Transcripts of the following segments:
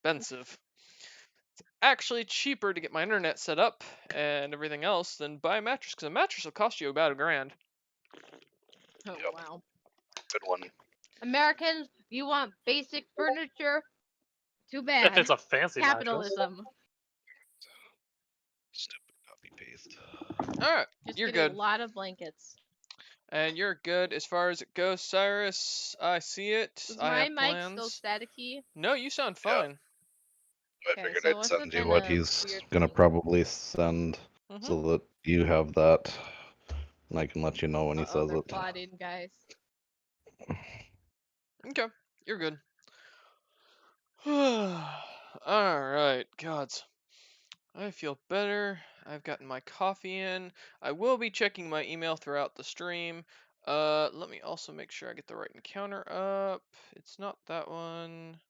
expensive. It's actually cheaper to get my internet set up and everything else than buy a mattress, because a mattress will cost you about $1,000. Oh, Yep. wow. Good one. Americans, you want basic furniture? Too bad. If it's a fancy mattress. Capitalism. Stupid copy paste. Alright, Just you're get good. a lot of blankets. And you're good as far as it goes, Cyrus. I see it. Is I my have mic plans. still staticky? No, you sound Yeah. fine. I Okay, figured so it I'd must have send you been what a he's weird Gonna thing. probably send Mhm. so that you have that, and I can let you know when he Uh-oh, says they're it. plotting, guys. Okay, you're good. Alright, gods. I feel better. I've gotten my coffee in. I will be checking my email throughout the stream. Let me also make sure I get the right encounter up. It's not that one.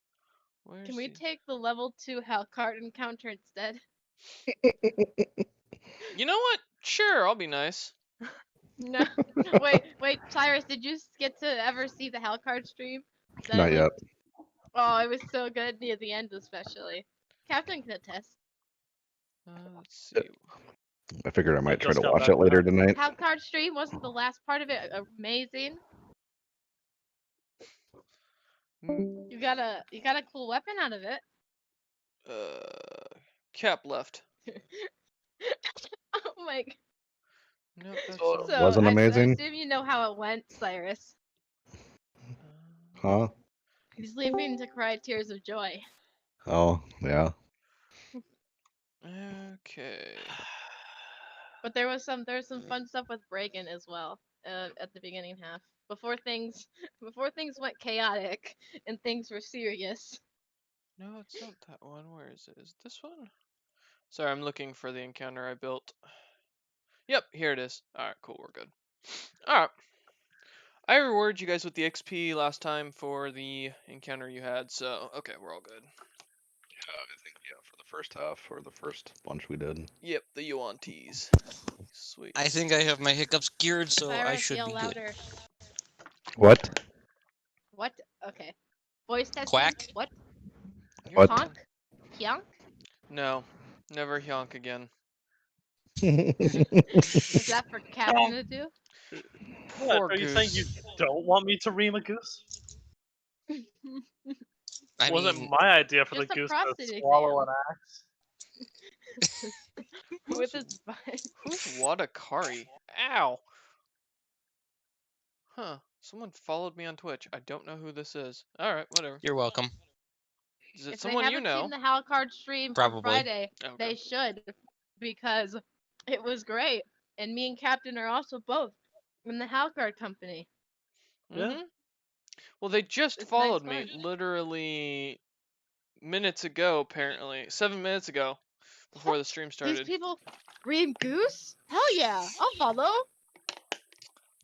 Where's Can we the... take the level 2 Hellcart encounter instead? You know what? Sure, I'll be nice. No. wait, Cyrus, did you get to ever see the Hellcart stream? That Not was- yet. Oh, it was so good near the end, especially. Captain can attest. Let's see. I figured I might try just to got watch back it to later that. tonight. Hellcart stream, wasn't the last part of it amazing? Mm, You got a cool weapon out of it. Cap left. Oh my. Nope, that's So not. So Wasn't I amazing? assume you know how it went, Cyrus. Huh? He's leaving to cry tears of joy. Oh, yeah. Okay. But there was some fun stuff with Bragan as well at the beginning half before things went chaotic and things were serious. No, it's not that one. Where is it? Is it this one? Sorry, I'm looking for the encounter I built. Yep, here it is. Alright, cool, we're good. Alright. I rewarded you guys with the XP last time for the encounter you had, so okay, we're all good. Yeah, I think for the first half or the first. Bunch we did. Yep, the Yuan teas. Sweet. I think I have my hiccups geared, so I Cyrus, should yell be good. louder. What? What? Okay. Voice testing. Quack? What? You're What? fine. Honk? Hyunk? No, never honk again. Is that for Captain to do? What, Poor are you saying you goose. don't want me to ream a goose? I Wasn't mean, my idea for the Just a goose to prostate swallow exam. an axe. With his butt. Who's Watakari? Ow! Huh. Someone followed me on Twitch. I don't know who this is. Alright, whatever. you're welcome. Is it If they someone you haven't know? seen the Hellcard stream Probably. from Friday, Okay. they should, because it was great. And me and Captain are also both in the Hellcard company. Yeah. Mm-hmm. Well, they just It's nice followed me fun. literally minutes ago, apparently. 7 minutes ago, before the stream These started. people ream goose? Hell yeah, I'll follow.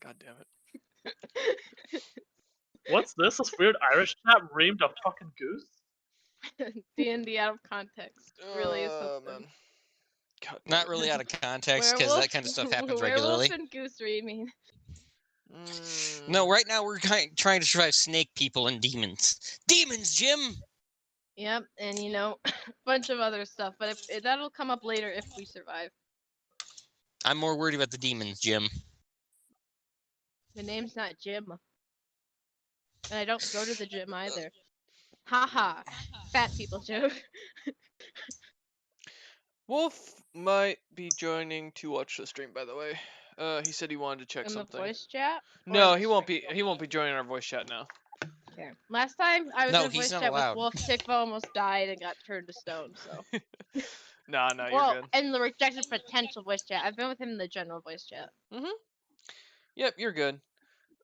God damn it. What's this? This weird Irish chat reamed a fucking goose? D&D out of context really is Oh, something. man. God damn Not it. really out of context, because that kind of stuff happens regularly. Werewolf and goose reaming. No, right now we're trying to survive snake people and demons. Demons, Jim! Yep, and you know, a bunch of other stuff, but that'll come up later if we survive. I'm more worried about the demons, Jim. My name's not Jim. And I don't go to the gym either. Haha. Fat people joke. Wolf might be joining to watch the stream, by the way. He said he wanted to check In the something. voice chat? Or No, the he won't stream? be. He won't be joining our voice chat now. Okay. Last time I was No, in a he's voice not chat allowed. with Wolf, Tickbo almost died and got turned to stone, so. Nah, you're Well, good. in the rejected potential voice chat. I've been with him in the general voice chat. Yep, you're good.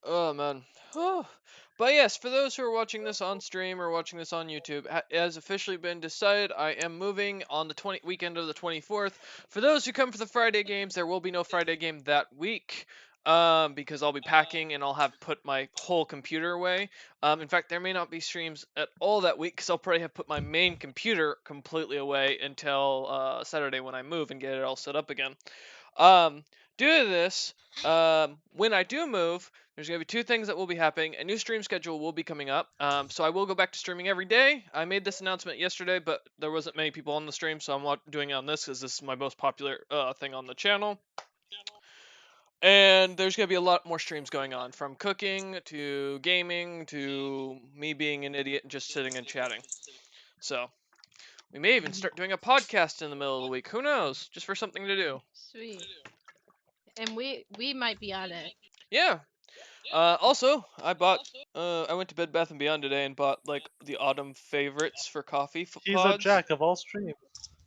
Oh, man. But yes, for those who are watching this on stream or watching this on YouTube, it has officially been decided I am moving on the weekend of the 24th. For those who come for the Friday games, there will be no Friday game that week. Because I'll be packing and I'll have put my whole computer away. In fact, there may not be streams at all that week because I'll probably have put my main computer completely away until Saturday when I move and get it all set up again. due to this, when I do move, there's going to be two things that will be happening. A new stream schedule will be coming up. So I will go back to streaming every day. I made this announcement yesterday, but there wasn't many people on the stream, so I'm doing it on this because this is my most popular thing on the channel. And there's going to be a lot more streams going on, from cooking to gaming to me being an idiot and just sitting and chatting. So we may even start doing a podcast in the middle of the week. Who knows? Just for something to do. Sweet. And we might be on it. Yeah. Also, I went to Bed Bath & Beyond today and bought, like, the autumn favorites for coffee He's pods. a jack of all streams.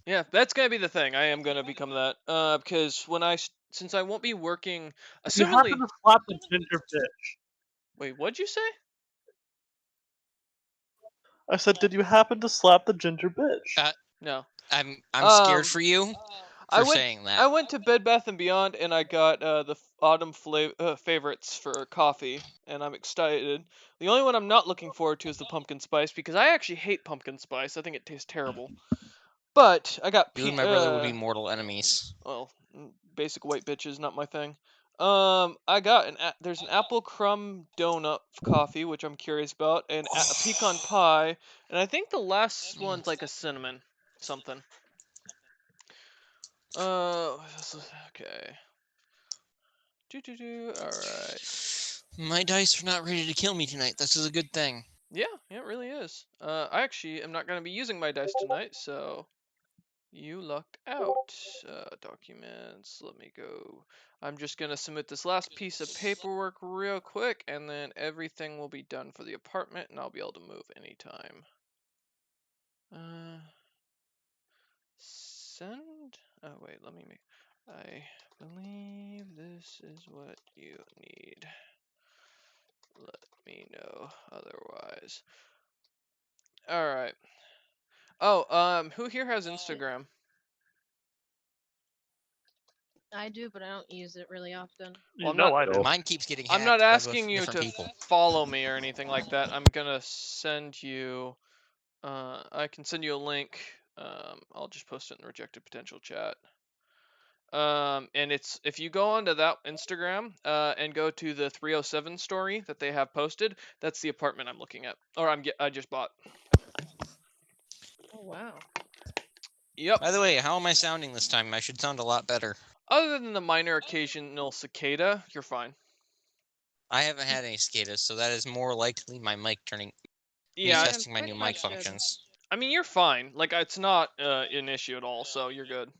Yeah, that's gonna be the thing. I am gonna become that. Because since I won't be working, You assumedly. happen to slap the ginger bitch. Wait, what'd you say? I said, did you happen to slap the ginger bitch? No. I'm Um, scared for you I for went- saying that. I went to Bed Bath & Beyond and I got the autumn favorites for coffee, and I'm excited. The only one I'm not looking forward to is the pumpkin spice, because I actually hate pumpkin spice. I think it tastes terrible. But I got You and my brother would be mortal enemies. well, basic white bitches, not my thing. I got there's an apple crumb donut coffee, which I'm curious about, and a pecan pie, and I think the last one's like a cinnamon something. Okay. All right. My dice are not ready to kill me tonight. This is a good thing. Yeah, it really is. I actually am not gonna be using my dice tonight, so you lucked out. Documents. Let me go. I'm just gonna submit this last piece of paperwork real quick, and then everything will be done for the apartment, and I'll be able to move anytime. Send. Oh wait, let me make. I believe this is what you need. Let me know otherwise. All right. Oh, who here has Instagram? I do, but I don't use it really often. You Well, I'm know not- I do. Mine keeps getting I'm hacked not by both asking you different to people. follow me or anything like that. I'm gonna send you. I can send you a link. I'll just post it in the rejected potential chat. And it's if you go onto that Instagram, and go to the 307 story that they have posted, that's the apartment I'm looking at, or I just bought. Oh wow. Yep. By the way, how am I sounding this time? I should sound a lot better. Other than the minor occasional cicada, you're fine. I haven't had any cicadas, so that is more likely my mic turning. Me Yeah, testing my pretty new much mic good. functions. I mean, you're fine. Like, it's not an issue at all, so you're good.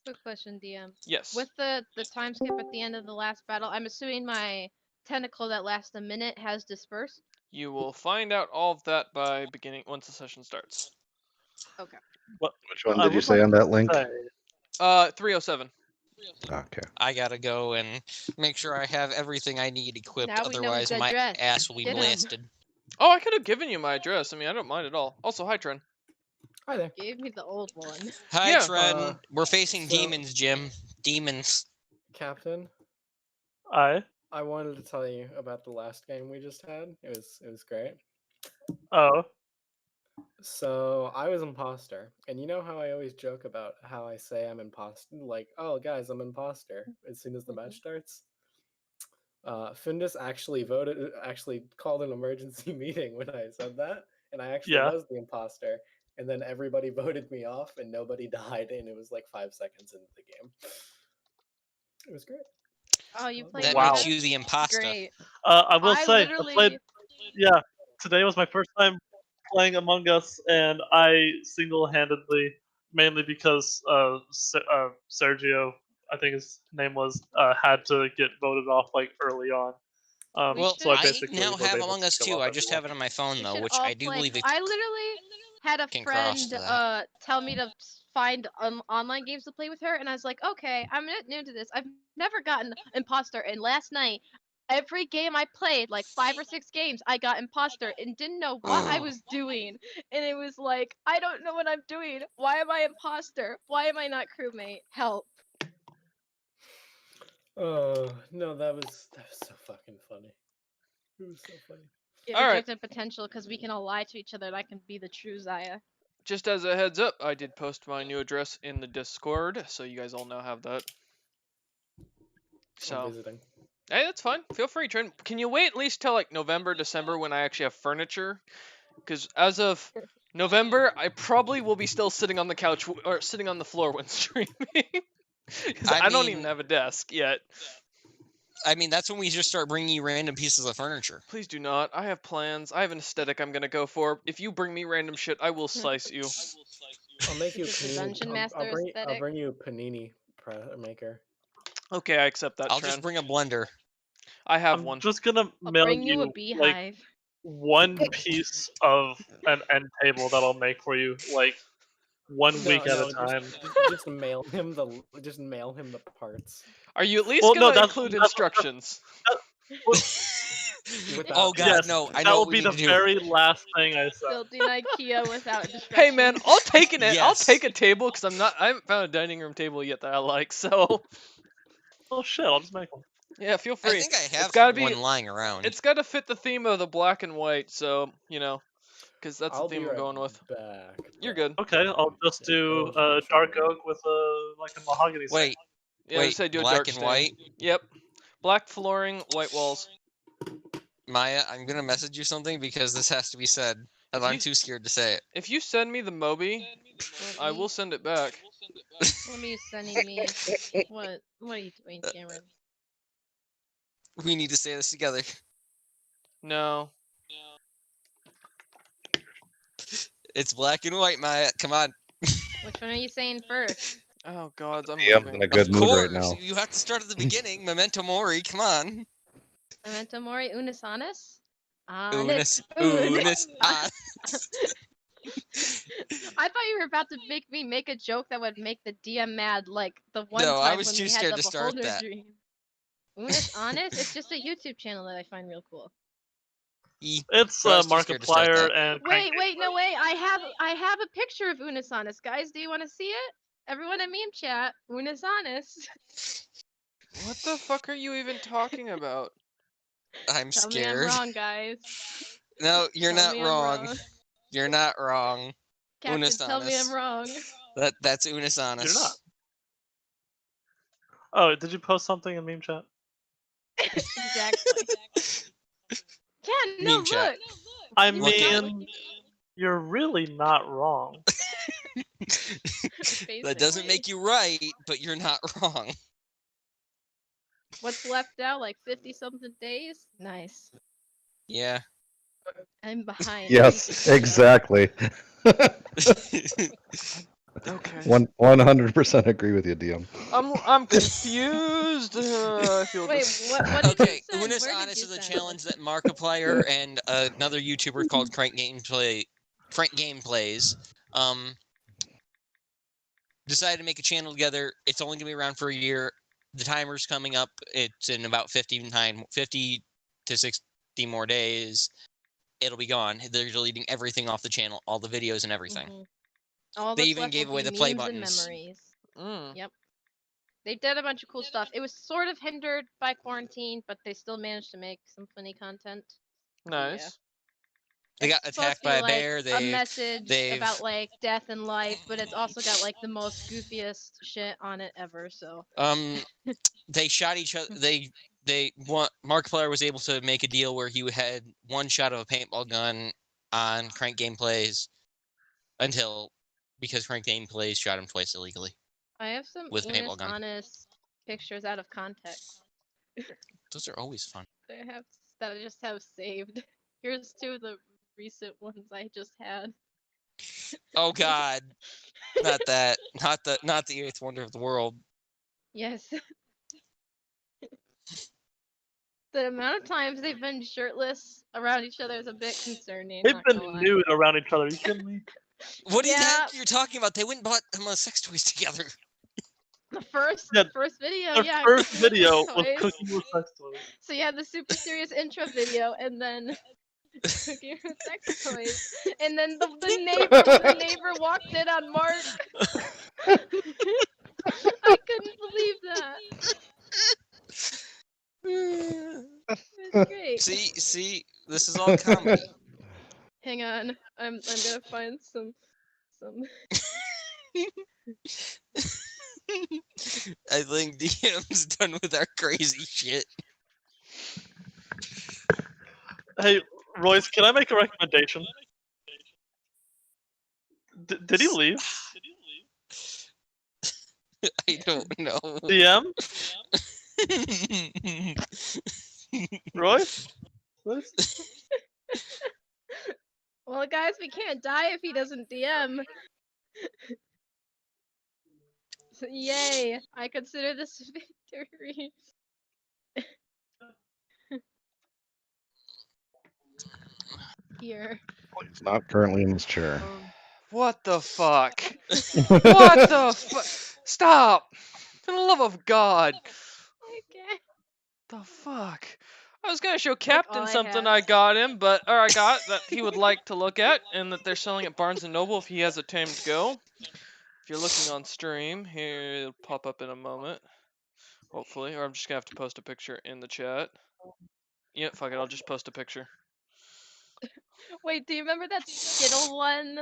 Quick question, DM. Yes. With the time skip at the end of the last battle, I'm assuming my tentacle that lasts a minute has dispersed. You will find out all of that by once the session starts. Which one I did you would say like on to that link? say, 307. Okay. I gotta go and make sure I have everything I need equipped, Now we know his otherwise my address. ass will be Get him. blasted. Oh, I could have given you my address. I mean, I don't mind at all. Also, hi, Tren. Hi there. Gave me the old one. Hi, Yeah, Tren. We're facing so- demons, Jim. Demons. Captain, I? I wanted to tell you about the last game we just had. It was great. Oh. So I was imposter, and you know how I always joke about how I say I'm imposter, like, oh guys, I'm imposter as soon as the match starts. Findus actually called an emergency meeting when I said that, and I actually Yeah. was the imposter. And then everybody voted me off, and nobody died, and it was like 5 seconds into the game. It was great. Oh, you played That Wow. makes Meta? you the imposter. Great. I will I say, literally- I played. Yeah, today was my first time playing Among Us, and I single-handedly, mainly because Sergio, I think his name was, had to get voted off like early on. We Well, so I should- basically now was have able Among to Us kill 2. off I just have everyone. it on my phone We though, should which all I do play. believe it I literally had a can cross friend to that. tell me to find online games to play with her, and I was like, okay, I'm new to this. I've never gotten imposter, and last night, every game I played, like 5 or 6 games, I got imposter and didn't know what I was doing, and it was like, I don't know what I'm doing. Why am I imposter? Why am I not crewmate? Help! Oh no, that was so fucking funny. It was so funny. Get All right. rejected potential because we can all lie to each other, and I can be the true Zaya. Just as a heads up, I did post my new address in the Discord, so you guys all now have that. So, visiting. hey, that's fine. Feel free, Trent. Can you wait at least till like November, December when I actually have furniture? Because as of November, I probably will be still sitting on the couch or sitting on the floor when streaming. Because I don't even have a desk yet. I mean, that's when we just start bringing you random pieces of furniture. Please do not. I have plans. I have an aesthetic I'm gonna go for. If you bring me random shit, I will slice you. I'll make you a Is it the panini. Dungeon I'll Master I'll aesthetic? bring you a panini maker. Okay, I accept that I'll trend. just bring a blender. I have I'm one. just gonna I'll mail bring you a like beehive. one piece of an end table that I'll make for you, like 1 week at a time. Just mail him the parts. Are you at least Well, no, gonna that's- include that's- instructions? Oh god, Yes, no! I that know will what we be need the to do. very last thing I said. Building IKEA without distractions. Hey man, I'll take I'll Yes. take a table because I haven't found a dining room table yet that I like. So Oh shit! I'll just make one. yeah, feel free. I think I have It's gotta be. one lying around. It's got to fit the theme of the black and white. So because that's I'll the theme be I'm right going with. back. You're good. Okay, I'll just do Yeah, dark oak with like a mahogany. stain. Wait, Yeah, wait, say do a black dark and stain. white. Yep. Black flooring, white walls. Maya, I'm gonna message you something because this has to be said, and I'm too scared to say it. If you send me the Moby, I will send it back. What are you sending me? What are you doing, Cameron? We need to say this together. No. It's black and white, Maya. Come on. Which one are you saying first? Oh God, I'm Yeah, I'm leaving. in a good Of mood course, right now. you have to start at the beginning. Memento mori. Come on. Memento Mori Unis Honest? Unis. Unis. Ah. I thought you were about to make me make a joke that would make the DM mad, like the one No, time I was when too we scared had the to start Beholder that. dream. Unis Honest? It's just a YouTube channel that I find real cool. It's I was too scared to start Markiplier that. and. Wait, no, wait. I have a picture of Unis Honest, guys. Do you want to see it? Everyone in meme chat, Unis Honest. What the fuck are you even talking about? I'm Tell me I'm scared. wrong, guys. No, you're Tell not me I'm wrong. You're not wrong. Captain, Unis tell me I'm Honest. wrong. That's Unis Honest. You're not. Oh, did you post something in meme chat? Exactly. Ken, no, Meme look. chat. I Look at- mean, you're really not wrong. That doesn't make you right, but you're not wrong. What's left out? Like 50-something days? Nice. Yeah. I'm behind. Yes, exactly. Okay. 100% agree with you, DM. I'm confused. I feel Wait, dis- what did Okay, you send? Unis Where did Honest you is a send? challenge that Markiplier and another YouTuber called Crank Gameplays decided to make a channel together. It's only gonna be around for a year. The timer's coming up. It's in about 50 to 60 more days. It'll be gone. They're deleting everything off the channel, all the videos and everything. Mhm. All They that's even left gave will away be the play memes and buttons. memories. Mm. They did a bunch of cool stuff. It was sort of hindered by quarantine, but they still managed to make some funny content. Nice. They got It's supposed attacked to be, by a like, bear. a message they've- about like death and life, but it's also got like the most goofiest shit on it ever. So They shot each other. Markiplier was able to make a deal where he had one shot of a paintball gun on Crank Gameplays because Crank Gameplays shot him twice illegally. I have some With a Unis paintball gun. Honest pictures out of context. Those are always fun. That I just have saved. Here's two of the recent ones I just had. Oh God, not that, not the eighth wonder of the world. Yes. The amount of times they've been shirtless around each other is a bit concerning. They've not been gonna lie. nude around each other. Are you kidding me? What do you Yeah. think you're talking about? They went and bought sex toys together. The first Yeah, video, Their yeah. first cooking with video sex was toys. cooking with sex toys. So you had the super serious intro video, and then cooking with sex toys, and then the neighbor walked in on Mark. I couldn't believe that. It was great. See, this is all comedy. Hang on, I'm gonna find some. I think DM's done with our crazy shit. Hey, Royce, can I make a recommendation? Did he leave? I don't know. DM? Royce? Royce? Well, guys, we can't die if he doesn't DM. So, yay! I consider this a victory. Here. He's not currently in his chair. What the fuck? What the fuck? Stop! For the love of God! Okay. The fuck? I was gonna show all Captain I something have. I got him, or I got that he would like to look at, and that they're selling at Barnes and Noble if he has a tamed go. If you're looking on stream, here it'll pop up in a moment. Hopefully, or I'm just gonna have to post a picture in the chat. Yeah, fuck it, I'll just post a picture. Wait, do you remember that Skittle one?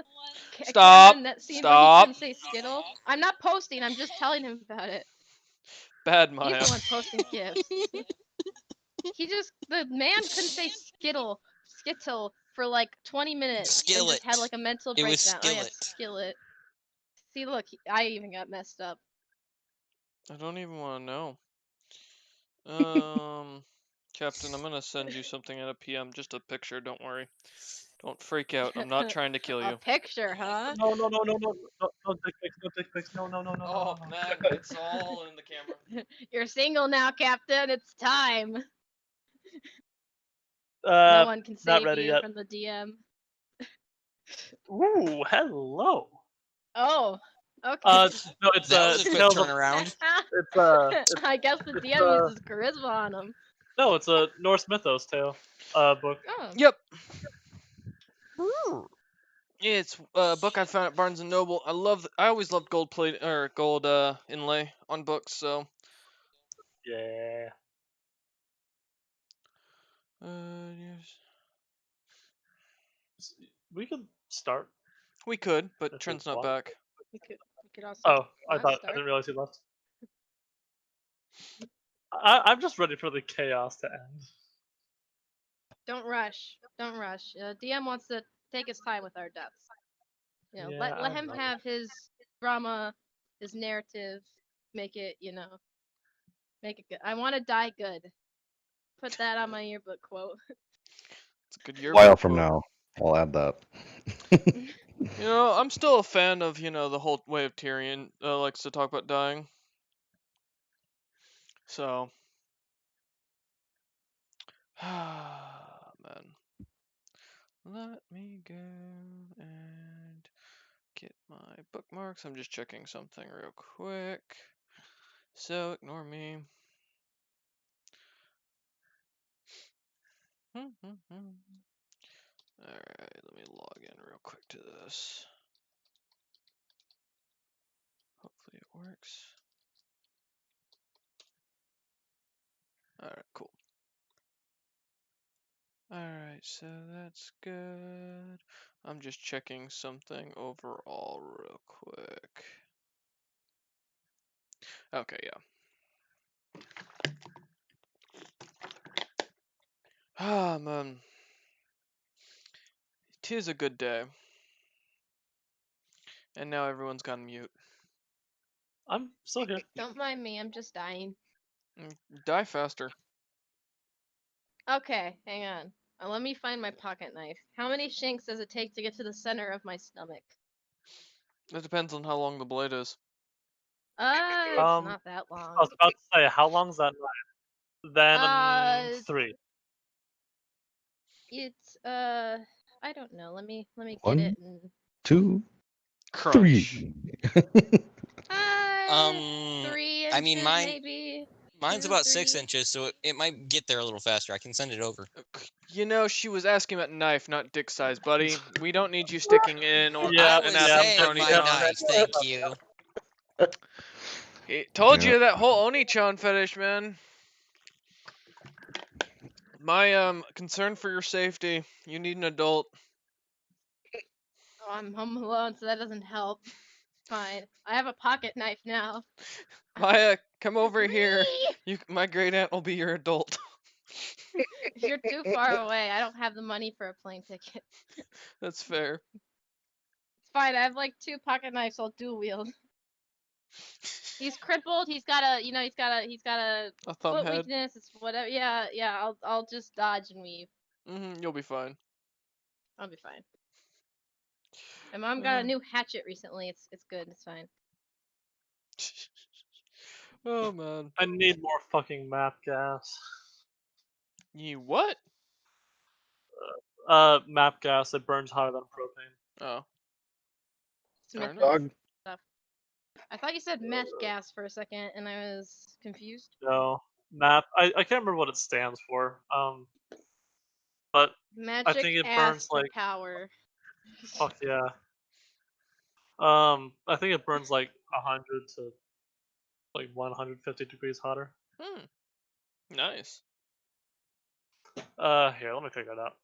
Stop! Cameron, that scene Stop! where he couldn't say Skittle? I'm not posting, I'm just telling him about it. Bad He's Maya. the one posting gifs. The man couldn't say Skittle for like 20 minutes. And Skillet. just had like a mental It was breakdown. Oh yeah, skillet. Skillet. See, look, I even got messed up. I don't even want to know. Captain, I'm gonna send you something in a PM, just a picture. Don't worry. Don't freak out. I'm not trying to kill A you. picture, huh? No, no dick pics, no dick pics, no. Oh man, it's all in the camera. You're single now, Captain. It's time. No one can not save ready you yet. from the DM. Ooh, hello. Oh, okay. No, it's That was a quick Tales of, turnaround. it's I guess the DM uh, uses charisma on him. no, it's a Norse mythos tale book. Oh. Yep. It's a book I found at Barnes and Noble. I always loved gold plate or gold inlay on books. So. Yeah. Yes. We could start. We could, but If Trent's you not want. back. We could also. Oh, I not start. didn't realize he left. I'm just ready for the chaos to end. Don't rush. Don't rush. DM wants to take his time with our deaths. You know, Yeah, let I him know. have his drama, his narrative. Make it, make it good. I want to die good. Put that on my yearbook quote. It's a good A year. while from now, I'll add that. I'm still a fan of the whole way of Tyrion likes to talk about dying. So. Man. Let me go and get my bookmarks. I'm just checking something real quick. So ignore me. Alright, let me log in real quick to this. Hopefully it works. Alright, cool. Alright, so that's good. I'm just checking something overall real quick. Okay, yeah. Ah, man. 'Tis a good day. And now everyone's gone mute. I'm still here. Don't mind me. I'm just dying. Die faster. Okay, hang on. Let me find my pocket knife. How many shanks does it take to get to the center of my stomach? It depends on how long the blade is. It's not that I long. was about to say, how long's that knife? Then 3. It's I don't know. Let me get 1, it. And... 2, Crunch. 3. 3 inches, I mean, maybe. Mine's 2, about 3. 6 inches, so it might get there a little faster. I can send it over. She was asking about knife, not dick size, buddy. We don't need you sticking in or Yeah, I an was ass saying on my Oni-chan. knife, thank you. Told Yeah. you that whole Oni-chan fetish, man. My concern for your safety. You need an adult. Oh, I'm home alone, so that doesn't help. Fine. I have a pocket knife now. Maya, come over here. Whee! My great aunt will be your adult. If you're too far away, I don't have the money for a plane ticket. That's fair. It's fine. I have like 2 pocket knives. I'll dual wield. He's crippled. He's got a, he's got a A thumb foot head. weakness. It's whatever. Yeah, yeah. I'll just dodge and weave. You'll be fine. I'll be fine. My mom got a new hatchet recently. It's good. It's fine. Oh man. I need more fucking map gas. You what? Map gas, it burns hotter than propane. Oh. It's Fair meth enough. Dog. stuff. I thought you said meth gas for a second, and I was confused. No. Map, I can't remember what it stands for. But Magic think it ass burns, for like- power. fuck yeah. I think it burns like 100 to like 150 degrees hotter. Nice. Here, let me figure it out.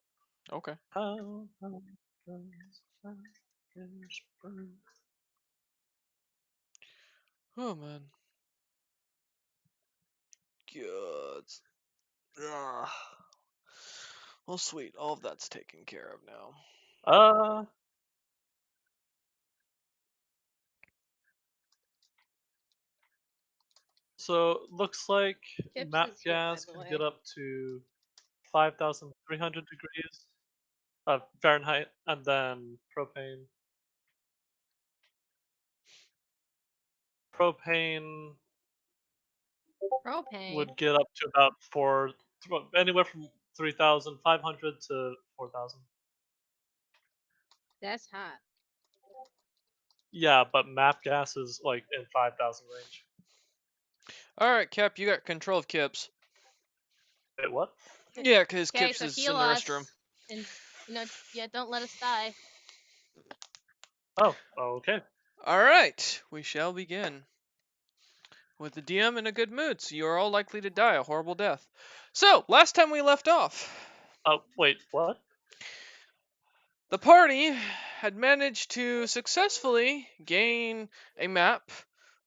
Okay. How does map gas burn? Oh man. Good. Ugh. Well, sweet. All of that's taken care of now. So looks like Kips map is here, by gas the can way. get up to 5,300 degrees of Fahrenheit, and then propane Propane. would get up to about anywhere from 3,500 to 4,000. That's hot. Yeah, but map gas is like in 5,000 range. All right, Cap. You got control of Kips. Wait, what? Yeah, because Okay, Kips so is in heal the us, restroom. and yeah, don't let us die. Oh, okay. All right. We shall begin. With the DM in a good mood, so you are all likely to die a horrible death. So, last time we left off, Oh, wait, what? the party had managed to successfully gain a map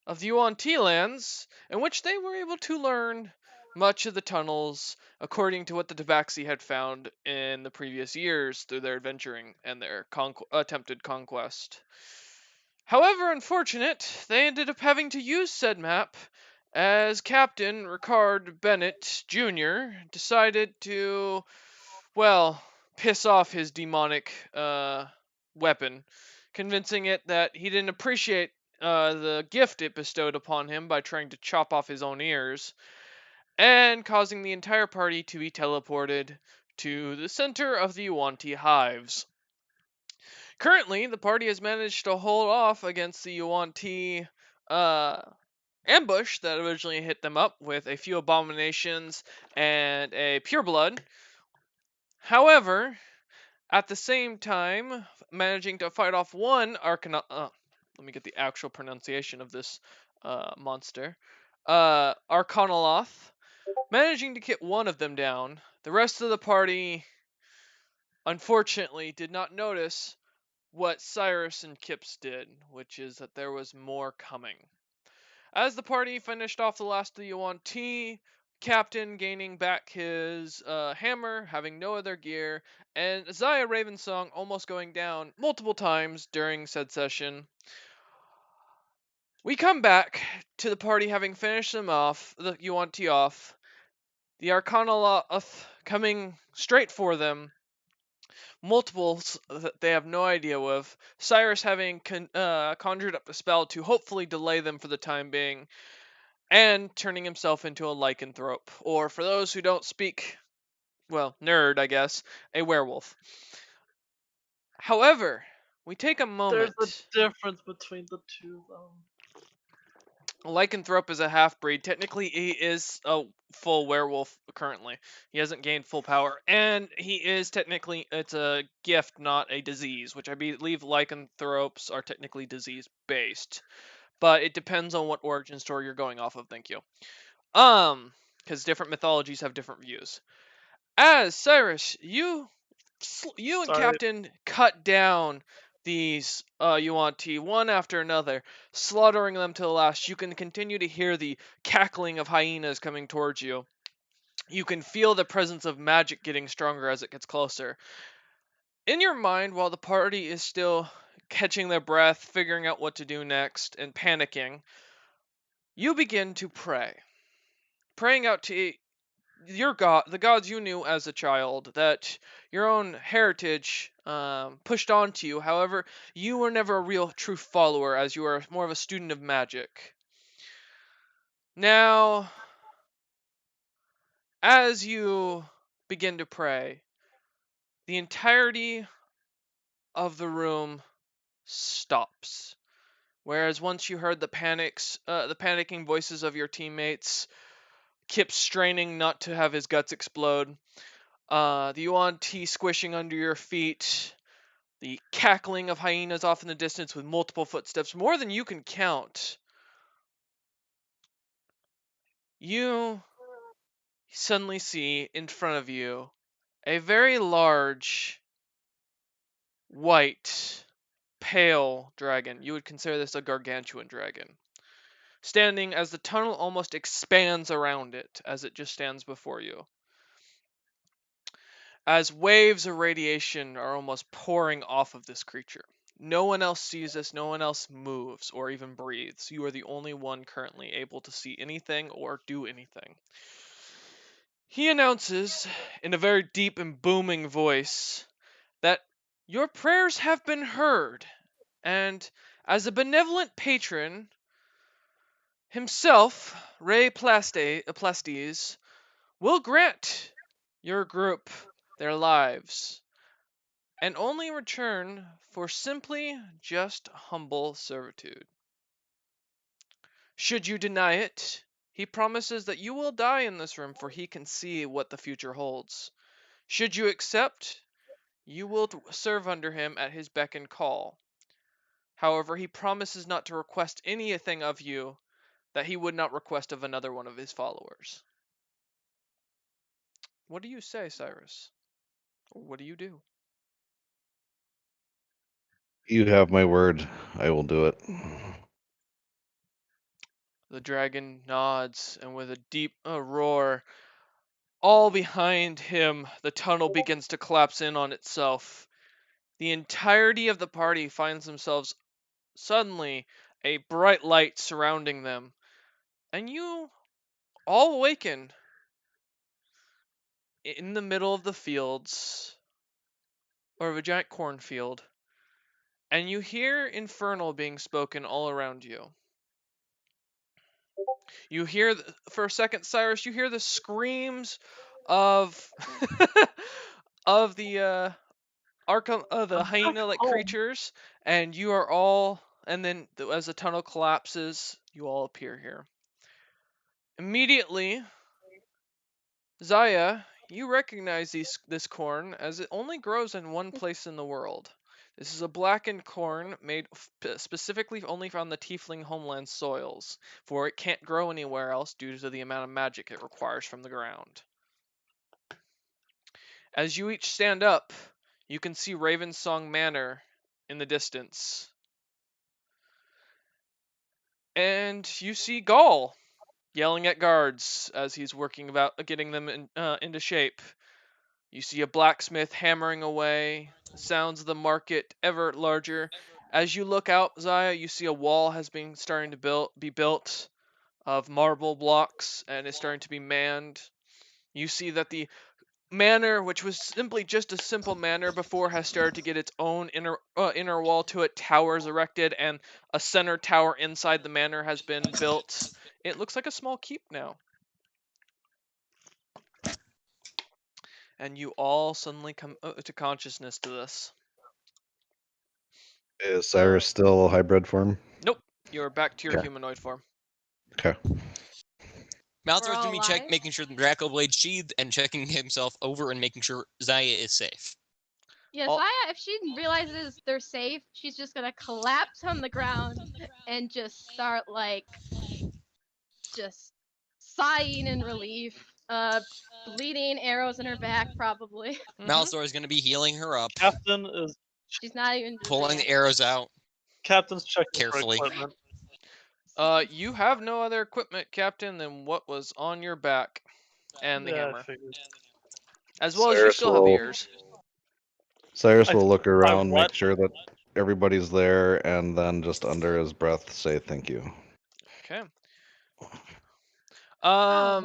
of the Yuan-Ti lands, in which they were able to learn much of the tunnels according to what the Tabaxi had found in the previous years through their adventuring and their attempted conquest. However unfortunate, they ended up having to use said map as Captain Ricard Bennett Jr. decided to, well, piss off his demonic weapon, convincing it that he didn't appreciate the gift it bestowed upon him by trying to chop off his own ears, and causing the entire party to be teleported to the center of the Yuan-Ti hives. Currently, the party has managed to hold off against the Yuan-Ti ambush that originally hit them up with a few abominations and a pureblood. However, at the same time, managing to fight off one let me get the actual pronunciation of this monster. Arcanoloth. Managing to get one of them down. The rest of the party, unfortunately, did not notice what Cyrus and Kips did, which is that there was more coming. As the party finished off the last of the Yuan-Ti, Captain gaining back his hammer, having no other gear, and Zaya Ravensong almost going down multiple times during said session, we come back to the party having finished them off, the Yuan-Ti off, the Arcanoloth coming straight for them, multiples that they have no idea of, Cyrus having conjured up a spell to hopefully delay them for the time being, and turning himself into a lycanthrope, or for those who don't speak, well, nerd, I guess, a werewolf. However, we take a moment. There's a difference between the two, though. Lycanthrope is a half-breed. Technically, he is a full werewolf currently. He hasn't gained full power. And he is technically, it's a gift, not a disease, which I believe lycanthropes are technically disease-based. But it depends on what origin story you're going off of, thank you. Because different mythologies have different views. As Cyrus, you and Sorry. Captain cut down these Yuan-Ti one after another, slaughtering them to the last. You can continue to hear the cackling of hyenas coming towards you. You can feel the presence of magic getting stronger as it gets closer. In your mind, while the party is still catching their breath, figuring out what to do next, and panicking, you begin to pray. Praying out to your god, the gods you knew as a child, that your own heritage pushed onto you. However, you were never a real true follower, as you were more of a student of magic. Now, as you begin to pray, the entirety of the room stops. Whereas once you heard the panicking voices of your teammates, Kip straining not to have his guts explode, the Yuan-Ti squishing under your feet, the cackling of hyenas off in the distance with multiple footsteps, more than you can count. You suddenly see in front of you a very large, white, pale dragon. You would consider this a gargantuan dragon. Standing as the tunnel almost expands around it as it just stands before you. As waves of radiation are almost pouring off of this creature. No one else sees this, no one else moves or even breathes. You are the only one currently able to see anything or do anything. He announces, in a very deep and booming voice, that your prayers have been heard, and as a benevolent patron, himself, Ray Plastes, will grant your group their lives, and only in return for simply just humble servitude. Should you deny it, he promises that you will die in this room, for he can see what the future holds. Should you accept, you will serve under him at his beck and call. However, he promises not to request anything of you that he would not request of another one of his followers. What do you say, Cyrus? Or what do you do? You have my word. I will do it. The dragon nods, and with a deep roar, all behind him, the tunnel begins to collapse in on itself. The entirety of the party finds themselves suddenly a bright light surrounding them, and you all awaken in the middle of the fields, or of a giant cornfield, and you hear Infernal being spoken all around you. You hear, for a second, Cyrus, you hear the screams of of the the hyena-like creatures, and you are all, and then as the tunnel collapses, you all appear here. Immediately, Zaya, you recognize this corn as it only grows in one place in the world. This is a blackened corn made specifically only from the Tiefling homeland soils, for it can't grow anywhere else due to the amount of magic it requires from the ground. As you each stand up, you can see Ravensong Manor in the distance. And you see Gaul yelling at guards as he's working about getting them into shape. You see a blacksmith hammering away, the sounds of the market ever larger. As you look out, Zaya, you see a wall has been starting to be built of marble blocks and is starting to be manned. You see that the manor, which was simply just a simple manor before, has started to get its own inner wall to it, towers erected, and a center tower inside the manor has been built. It looks like a small keep now. And you all suddenly come to consciousness to this. Is Cyrus still hybrid form? Nope, you're back to your Okay. humanoid form. Okay. Malthor's all gonna be alive? making sure the Draco Blade sheathed and checking himself over and making sure Zaya is safe. Yeah, All- Zaya, if she realizes they're safe, she's just gonna collapse on the ground and just start just sighing in relief. Bleeding, arrows in her back, probably. Mhm. Malthor is gonna be healing her up. Captain is She's not even Pulling there. the arrows out. Captain's checking Carefully. for equipment. You have no other equipment, Captain, than what was on your back and the Yeah, I hammer, figured. as well as you Cyrus still have will- ears. Cyrus I- will look around, what? make sure that everybody's there, and then just under his breath say thank you. Okay. All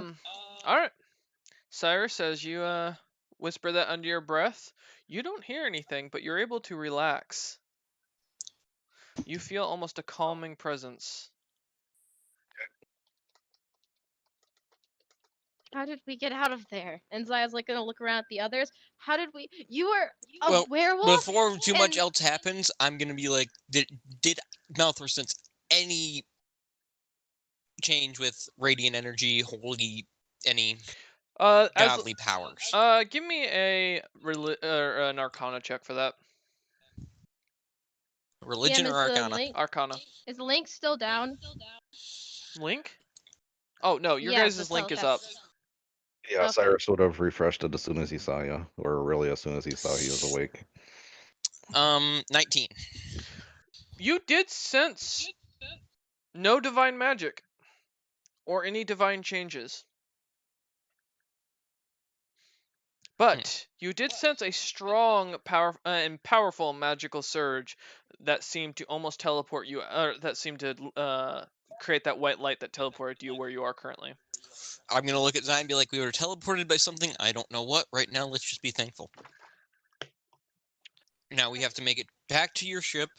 right. Cyrus, as you whisper that under your breath, you don't hear anything, but you're able to relax. You feel almost a calming presence. How did we get out of there? And Zaya's like gonna look around at the others. How did we? You were a Well, werewolf. Before too much and- else happens, I'm gonna be like, did Malthor sense any change with radiant energy, holy, any As godly powers? give me an Arcana check for that. Religion Ian, or is the Arcana? link- Arcana. Is the link still down? Link? Oh no, your Yeah, guys' the link is up. telecast. Yeah, Okay. Cyrus would have refreshed it as soon as he saw you, or really as soon as he saw he was awake. 19. You did sense no divine magic or any divine changes. But you did sense a strong, and powerful magical surge that seemed to almost teleport you, or that seemed to create that white light that teleported you where you are currently. I'm gonna look at Zion and be like, we were teleported by something. I don't know what. Right now, let's just be thankful. Now we have to make it back to your ship.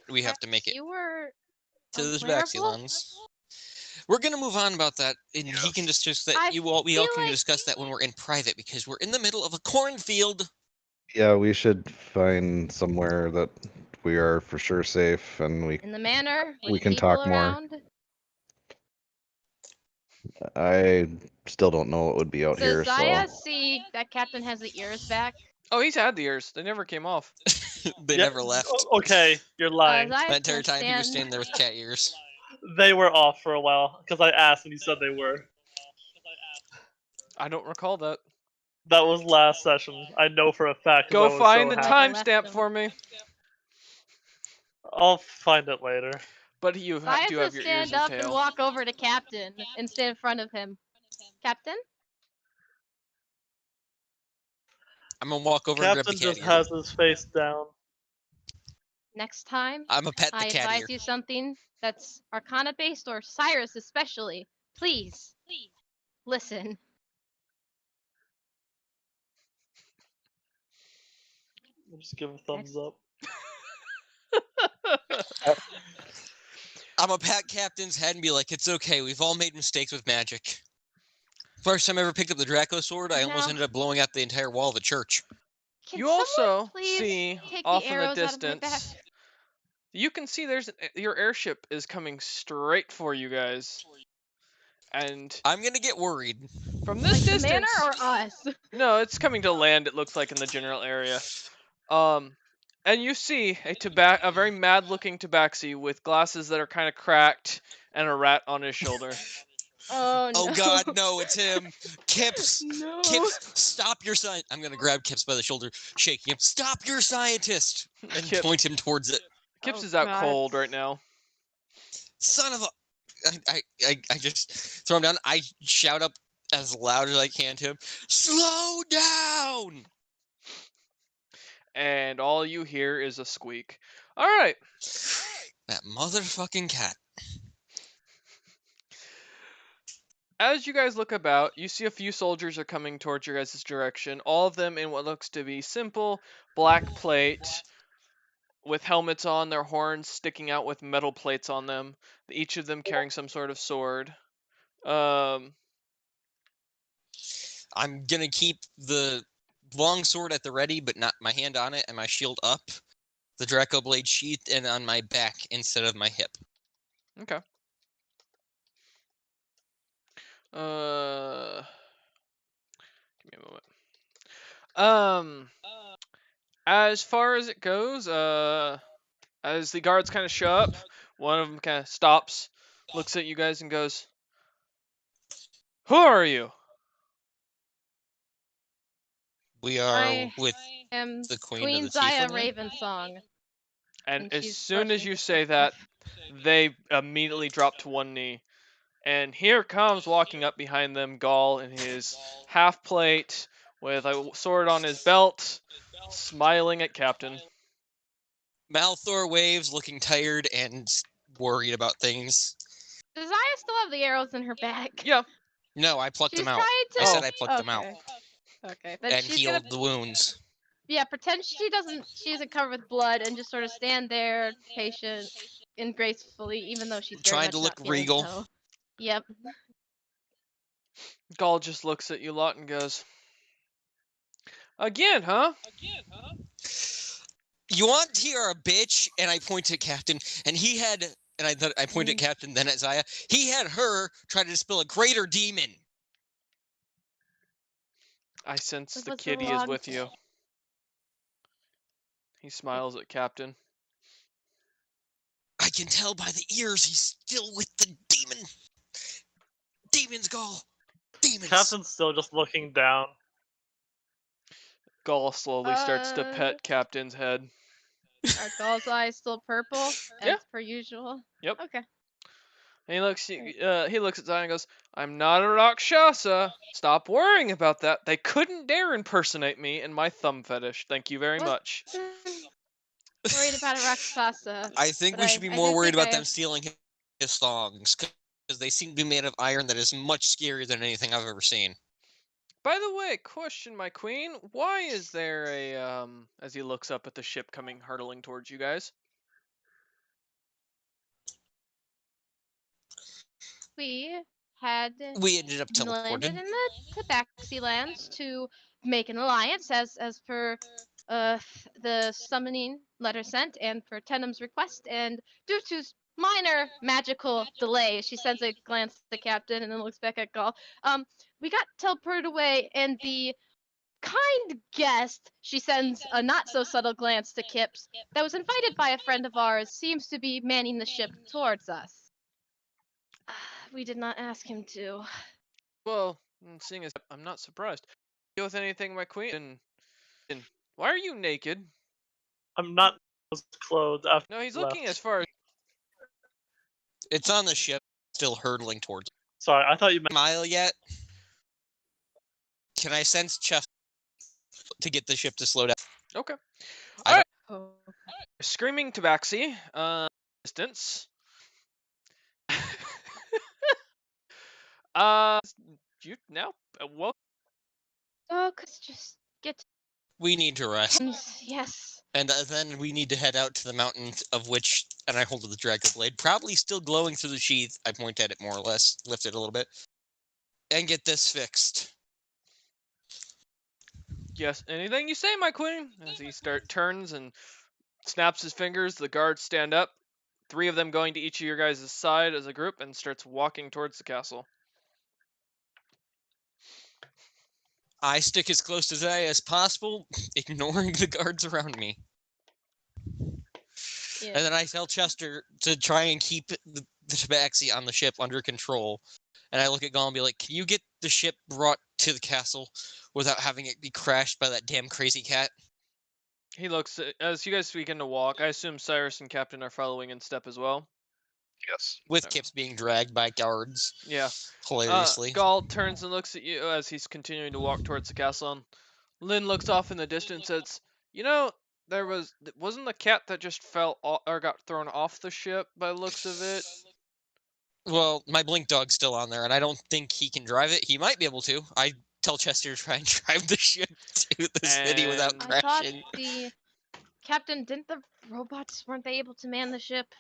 We have to make it You were to a those werewolf? Vaxilons. We're gonna move on about that, and he can Yes. discuss that. I We all feel can like- discuss that when we're in private because we're in the middle of a cornfield. Yeah, we should find somewhere that we are for sure safe, and in the manor. We with can people talk more. around. I still don't know what would be out Does here. Zaya So see that Captain has the ears back? Oh, he's had the ears. They never came off. They Yeah, never left. Okay, you're lying. Zaya's That entire gonna time he was stand- standing there with cat ears. They were off for a while because I asked and you said they were. I don't recall that. That was last session. I know for a fact. 'cause Go I was find so the happy. left timestamp them. for me. I'll find it later. But you Zaya's do gonna have your ears stand and up and tail. walk over to Captain and stand in front of him. Captain? I'm gonna walk over and grab Captain the cat just ear. has his face down. Next time, I'm a pet the I cat advise ear. you something that's Arcana based or Cyrus especially. Please, listen. I'll just give a thumbs up. I'm a pat Captain's head and be like, it's okay. We've all made mistakes with magic. First time I ever picked up the Draco sword, I almost No. ended up blowing out the entire wall of the church. Can You someone also please see take off the in the arrows out of my back? distance. You can see there's your airship is coming straight for you guys. And I'm gonna get worried. from Like this the distance, manor or us? no, it's coming to land. It looks like in the general area. And you see a very mad-looking tabaxi with glasses that are kind of cracked and a rat on his shoulder. Oh no. Oh god, no, it's him. Kips! No. Kips, stop your scientist. I'm gonna grab Kips by the shoulder, shaking him. Stop your scientist! And Kip- point him towards it. Kips Oh, is out God. cold right now. Son of a... I just throw him down. I shout up as loud as I can to him. Slow down! And all you hear is a squeak. All right. That motherfucking cat. As you guys look about, you see a few soldiers are coming towards your guys' direction. All of them in what looks to be simple black plate with helmets on, their horns sticking out with metal plates on them. Each of them carrying some sort of sword. I'm gonna keep the long sword at the ready, but not my hand on it, and my shield up. The Draco blade sheathed and on my back instead of my hip. Okay. Give me a moment. As far as it goes, as the guards kind of show up, one of them kind of stops, looks at you guys, and goes, "Who are you?" We are I with am The Queen Queen of the Zaya Tiefling? Raven song. And And as she's soon as brushing you her say teeth. that, they immediately drop to one knee. And here comes walking up behind them Gaul in his half plate with a sword on his belt, smiling at Captain. Malthor waves, looking tired and worried about things. Does Zaya still have the arrows in her bag? Yeah. No, I plucked She's them out. trying to. I said Oh. I plucked them out Okay, then and she's healed gonna. the wounds. Yeah, pretend she isn't covered with blood and just sort of stand there, patient and gracefully, even though she's very Trying much to look not feeling regal. so. Yep. Gaul just looks at you lot and goes, "Again, huh?" You want to hear a bitch? And I point at Captain, and he had, and I point at Captain, then at Zaya. He had her try to dispel a greater demon. I sense It the was a kitty is long with you. He smiles at Captain. I can tell by the ears he's still with the demon. Demons, Gaul. Demons. Captain's still just looking down. Gaul slowly starts to Uh, pet Captain's head. Are Gaul's eyes still purple Yeah. as per usual? Yep. Okay. And he looks at Zion and goes, "I'm not a Rakshasa. Stop worrying about that. They couldn't dare impersonate me and my thumb fetish. Thank you very much." Worried about a Rakshasa. I think but we should be I more do worried think about I- them stealing his thongs, because they seem to be made of iron that is much scarier than anything I've ever seen. By the way, question, my queen. Why is there a as he looks up at the ship coming hurtling towards you guys? We had We ended up landed teleported. in the Tabaxi lands to make an alliance as per the summoning letter sent and for Tenum's request, and due to minor magical delay, she sends a glance to the captain and then looks back at Gaul. We got teleported away, and the kind guest, she sends a not so subtle glance to Kips, that was invited by a friend of ours, seems to be manning the ship towards us. We did not ask him to. Well, seeing as I'm not surprised. Deal with anything, my queen? And why are you naked? I'm not clothed after No, he's left. looking as far as. It's on the ship, still hurtling towards Sorry, I thought you meant. Mile yet? Can I sense Chest to get the ship to slow down? Okay. I Alright. Oh. Screaming Tabaxi. Distance. You now? Well, Oh, cause just get We need to rest. yes. And then we need to head out to the mountains, of which, and I hold the Draco Blade, probably still glowing through the sheath. I point at it more or less, lift it a little bit, and get this fixed. yes. Anything you say, my queen. As he turns and snaps his fingers, the guards stand up. 3 of them going to each of your guys' side as a group and starts walking towards the castle. I stick as close to Zaya as possible, ignoring the guards around me. Yeah. And then I tell Chester to try and keep the Tabaxi on the ship under control. And I look at Gaul and be like, can you get the ship brought to the castle without having it be crashed by that damn crazy cat? He looks as you guys begin to walk. I assume Cyrus and Captain are following in step as well. Yes. With Okay. Kips being dragged by guards. Yeah. Hilariously. Gaul turns and looks at you as he's continuing to walk towards the castle. And Lynn looks off in the distance and says, "You know, wasn't the cat that just fell or got thrown off the ship by the looks of it?" Well, my Blink Dog's still on there, and I don't think he can drive it. He might be able to. I tell Chester to try and drive the ship to the city without And- I thought crashing. the captain didn't the robots weren't they able to man the ship?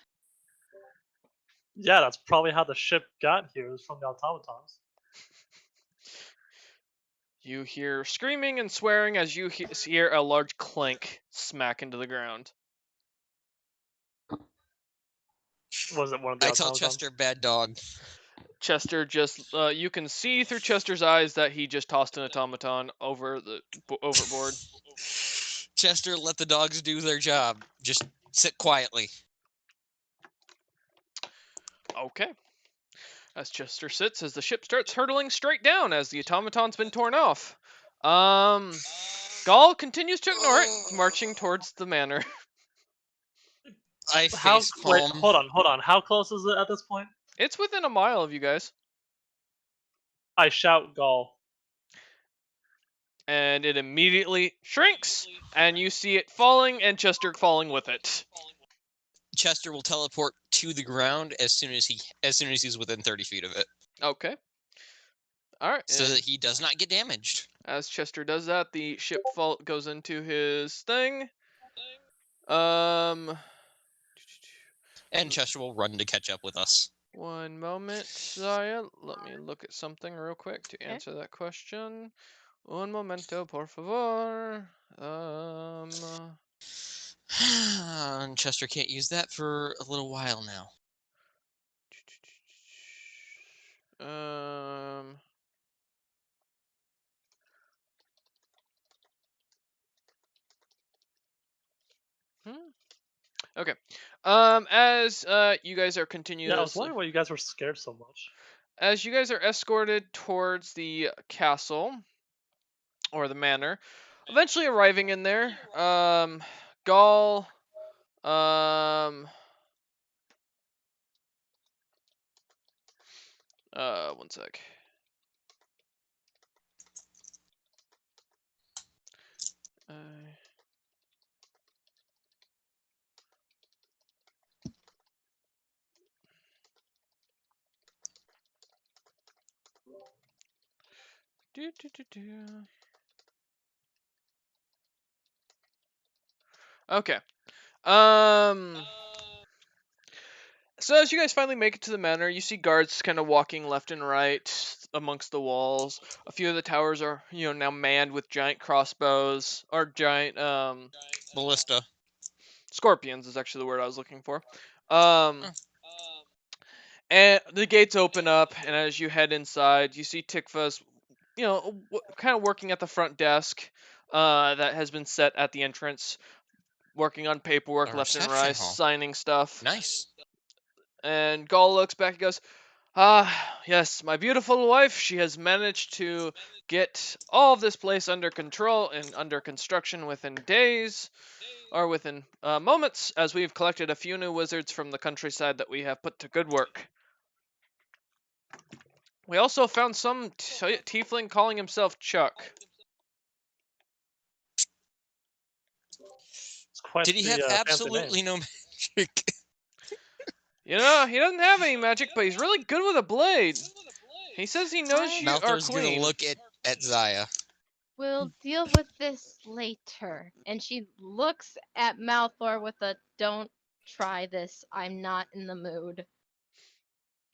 Yeah, that's probably how the ship got here. It was from the automatons. You hear screaming and swearing as you hear a large clank smack into the ground. Was it one of the I automatons? tell Chester, bad dog. Chester just you can see through Chester's eyes that he just tossed an automaton over the overboard. Chester, let the dogs do their job. Just sit quietly. Okay. As Chester sits, as the ship starts hurtling straight down as the automaton's been torn off. Gaul continues to ignore it, marching towards the manor. I How? face Wait, palm. hold on. How close is it at this point? It's within a mile of you guys, I shout Gaul. and it immediately shrinks, and you see it falling, and Chester falling with it. Chester will teleport to the ground as soon as he's within 30 feet of it, Okay. All right. so and that he does not get damaged. as Chester does that, the ship goes into his thing. And Chester will run to catch up with us. One moment, Zaya. Let me look at something real quick to Okay. answer that question. Un momento, por favor. And Chester can't use that for a little while now. Okay. As you guys are Yeah, I was continuously, wondering why you guys were scared so much. as you guys are escorted towards the castle or the manor, eventually arriving in there, Gaul, one sec. Okay. So as you guys finally make it to the manor, you see guards kind of walking left and right amongst the walls. A few of the towers are, now manned with giant crossbows or giant Ballista. scorpions is actually the word I was looking for. And the gates open up, and as you head inside, you see Tikva's, kind of working at the front desk that has been set at the entrance, working on paperwork A left and reception right, hall. signing stuff. Nice. And Gaul looks back and goes, "Ah, yes, my beautiful wife. She has managed to get all of this place under control and under construction within days, or within moments, as we've collected a few new wizards from the countryside that we have put to good work. We also found some tiefling calling himself Chuck. It's quite Did he the, have fancy name. absolutely no magic? He doesn't have any magic, but he's really good with a blade. He says he knows you are Malthor's gonna queen." look at Zaya. We'll deal with this later. And she looks at Malthor with a "don't try this. I'm not in the mood."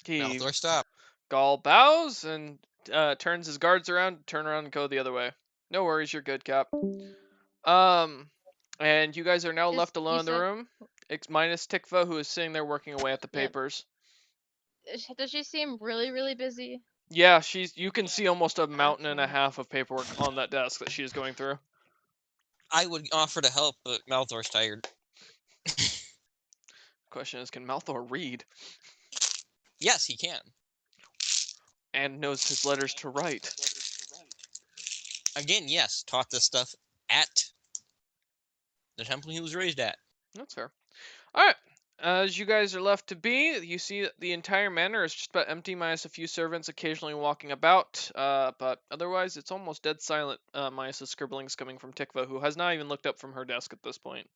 Malthor, stop. Gaul bows and turns his guards around, turn around and go the other way. No worries, you're good, Cap. And you guys are now left alone in the room, minus Tikva, who is sitting there working away at the Yep. papers. Does she seem really, really busy? Yeah, you can see almost a mountain and a Okay. half of paperwork on that desk that she is going through. I would offer to help, but Malthor's tired. Question is, can Malthor read Yes, he can. and knows his letters to write? Again, yes, taught this stuff at the temple he was raised at. That's fair. All right. As you guys are left to be, you see that the entire manor is just about empty, minus a few servants occasionally walking about. But otherwise, it's almost dead silent, minus the scribblings coming from Tikva, who has not even looked up from her desk at this point.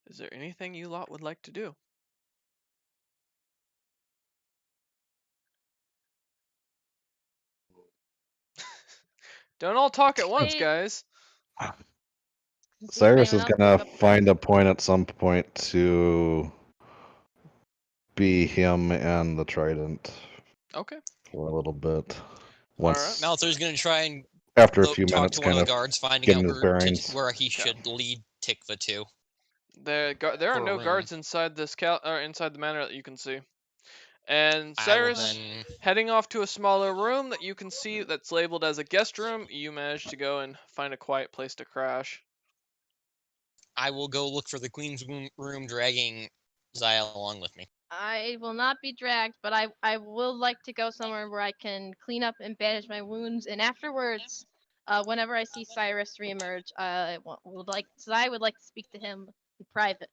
Is there anything you lot would like to do? Don't all talk at once, Wait. guys. Cyrus is Anyone else gonna pick up- find a point at some point to be him and the trident Okay. for a little bit. Alright. Once Malthor's gonna try and after a few talk minutes, to one kind of of the guards, finding getting out his bearings. where he should lead Tikva to. There are no Berlin. guards inside this inside the manor that you can see. And I will Cyrus, then heading off to a smaller room that you can see that's labeled as a guest room, you manage to go and find a quiet place to crash. I will go look for the queen's room, dragging Zaya along with me. I will not be dragged, but I will like to go somewhere where I can clean up and bandage my wounds, and afterwards, whenever I see Cyrus reemerge, I would like to speak to him in private.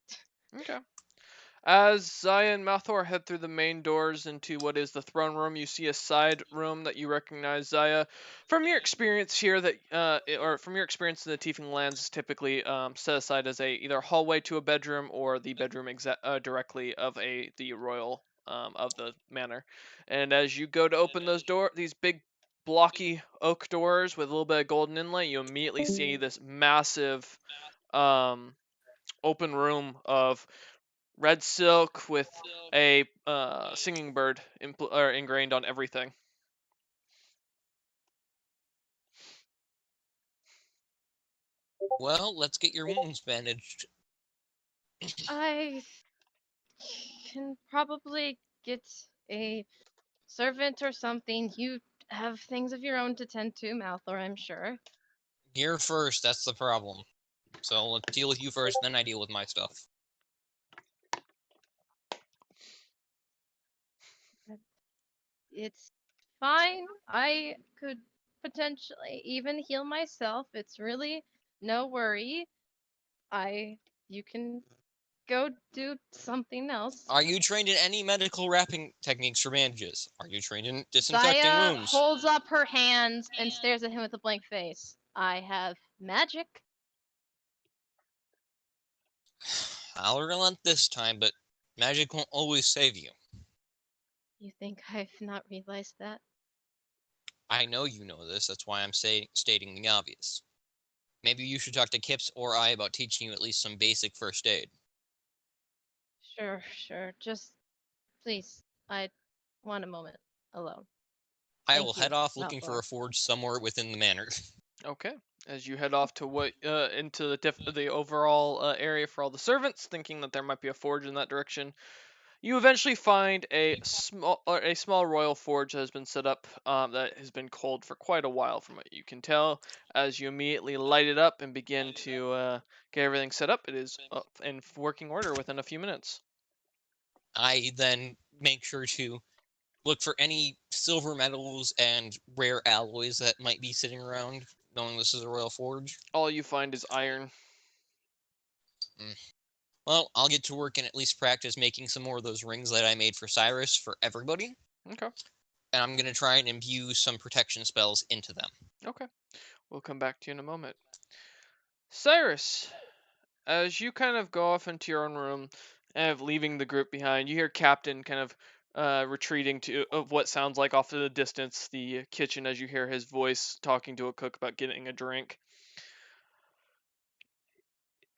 Okay. As Zaya and Malthor head through the main doors into what is the throne room, you see a side room that you recognize, Zaya. From your experience here, or from your experience in the Tiefling lands, is typically set aside as a either hallway to a bedroom or the bedroom directly of the royal of the manor. And as you go to open these big blocky oak doors with a little bit of golden inlay, you immediately see this massive um, open room of red silk with a singing bird ingrained on everything. Well, let's get your wounds bandaged. I can probably get a servant or something. You have things of your own to tend to, Malthor, I'm sure. You're first, that's the problem. So let's deal with you first, then I deal with my stuff. It's fine. I could potentially even heal myself. It's really no worry. You can go do something else. Are you trained in any medical wrapping techniques for bandages? Are you trained in disinfecting Zaya wounds? holds up her hands and stares at him with a blank face. I have magic. I'll relent this time, but magic won't always save you. You think I've not realized that? I know you know this, that's why I'm stating the obvious. Maybe you should talk to Kips or I about teaching you at least some basic first aid. Sure. Just please, I want a moment alone. I Thank will you, head off looking for Malthor. a forge somewhere within the manor. Okay. As you head off to into the overall area for all the servants, thinking that there might be a forge in that direction, you eventually find a small royal forge that has been set up that has been cold for quite a while, from what you can tell. As you immediately light it up and begin to get everything set up, it is up in working order within a few minutes. I then make sure to look for any silver metals and rare alloys that might be sitting around, knowing this is a royal forge. All you find is iron. Well, I'll get to work and at least practice making some more of those rings that I made for Cyrus for everybody. Okay. And I'm going to try and imbue some protection spells into them. Okay. We'll come back to you in a moment. Cyrus, as you kind of go off into your own room, kind of leaving the group behind, you hear Captain kind of retreating to of what sounds like off in the distance the kitchen as you hear his voice talking to a cook about getting a drink.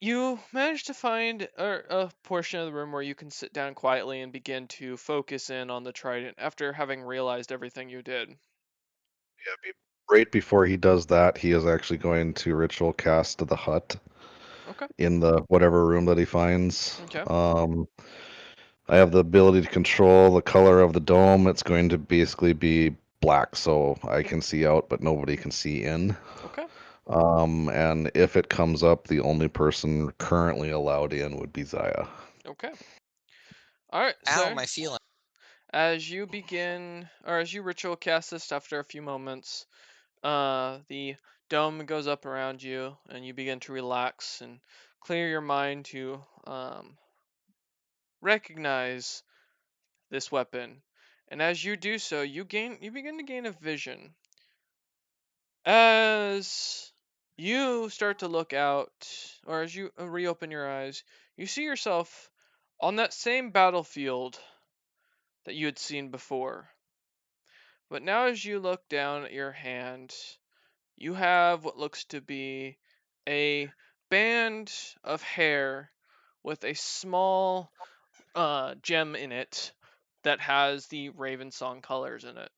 You manage to find a portion of the room where you can sit down quietly and begin to focus in on the trident after having realized everything you did. Right before he does that, he is actually going to ritual cast the hut Okay. in the whatever room that he finds. Okay. I have the ability to control the color of the dome. It's going to basically be black, so I can see out, but nobody can see in. Okay. And if it comes up, the only person currently allowed in would be Zaya. Okay. All right. Ow, So my feeling. as you begin, or as you ritual cast this after a few moments, the dome goes up around you, and you begin to relax and clear your mind to recognize this weapon. And as you do so, you begin to gain a vision. As you start to look out, or as you reopen your eyes, you see yourself on that same battlefield that you had seen before. But now, as you look down at your hand, you have what looks to be a band of hair with a small gem in it that has the Raven Song colors in it.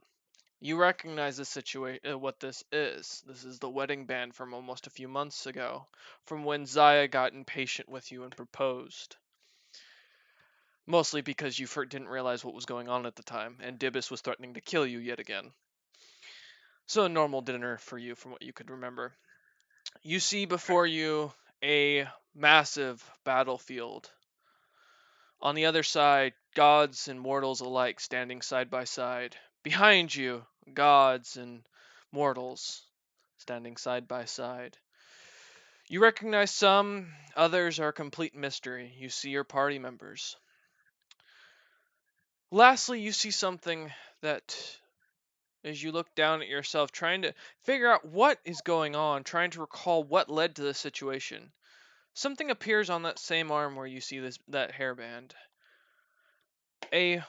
You recognize the situation, what this is. This is the wedding band from almost a few months ago, from when Zaya got impatient with you and proposed. Mostly because you didn't realize what was going on at the time, and Dibus was threatening to kill you yet again. So a normal dinner for you, from what you could remember. You see before you a massive battlefield. On the other side, gods and mortals alike standing side by side. Behind you, gods and mortals standing side by side. You recognize some, others are a complete mystery. You see your party members. Lastly, you see something that, as you look down at yourself, trying to figure out what is going on, trying to recall what led to this situation. Something appears on that same arm where you see that hairband. A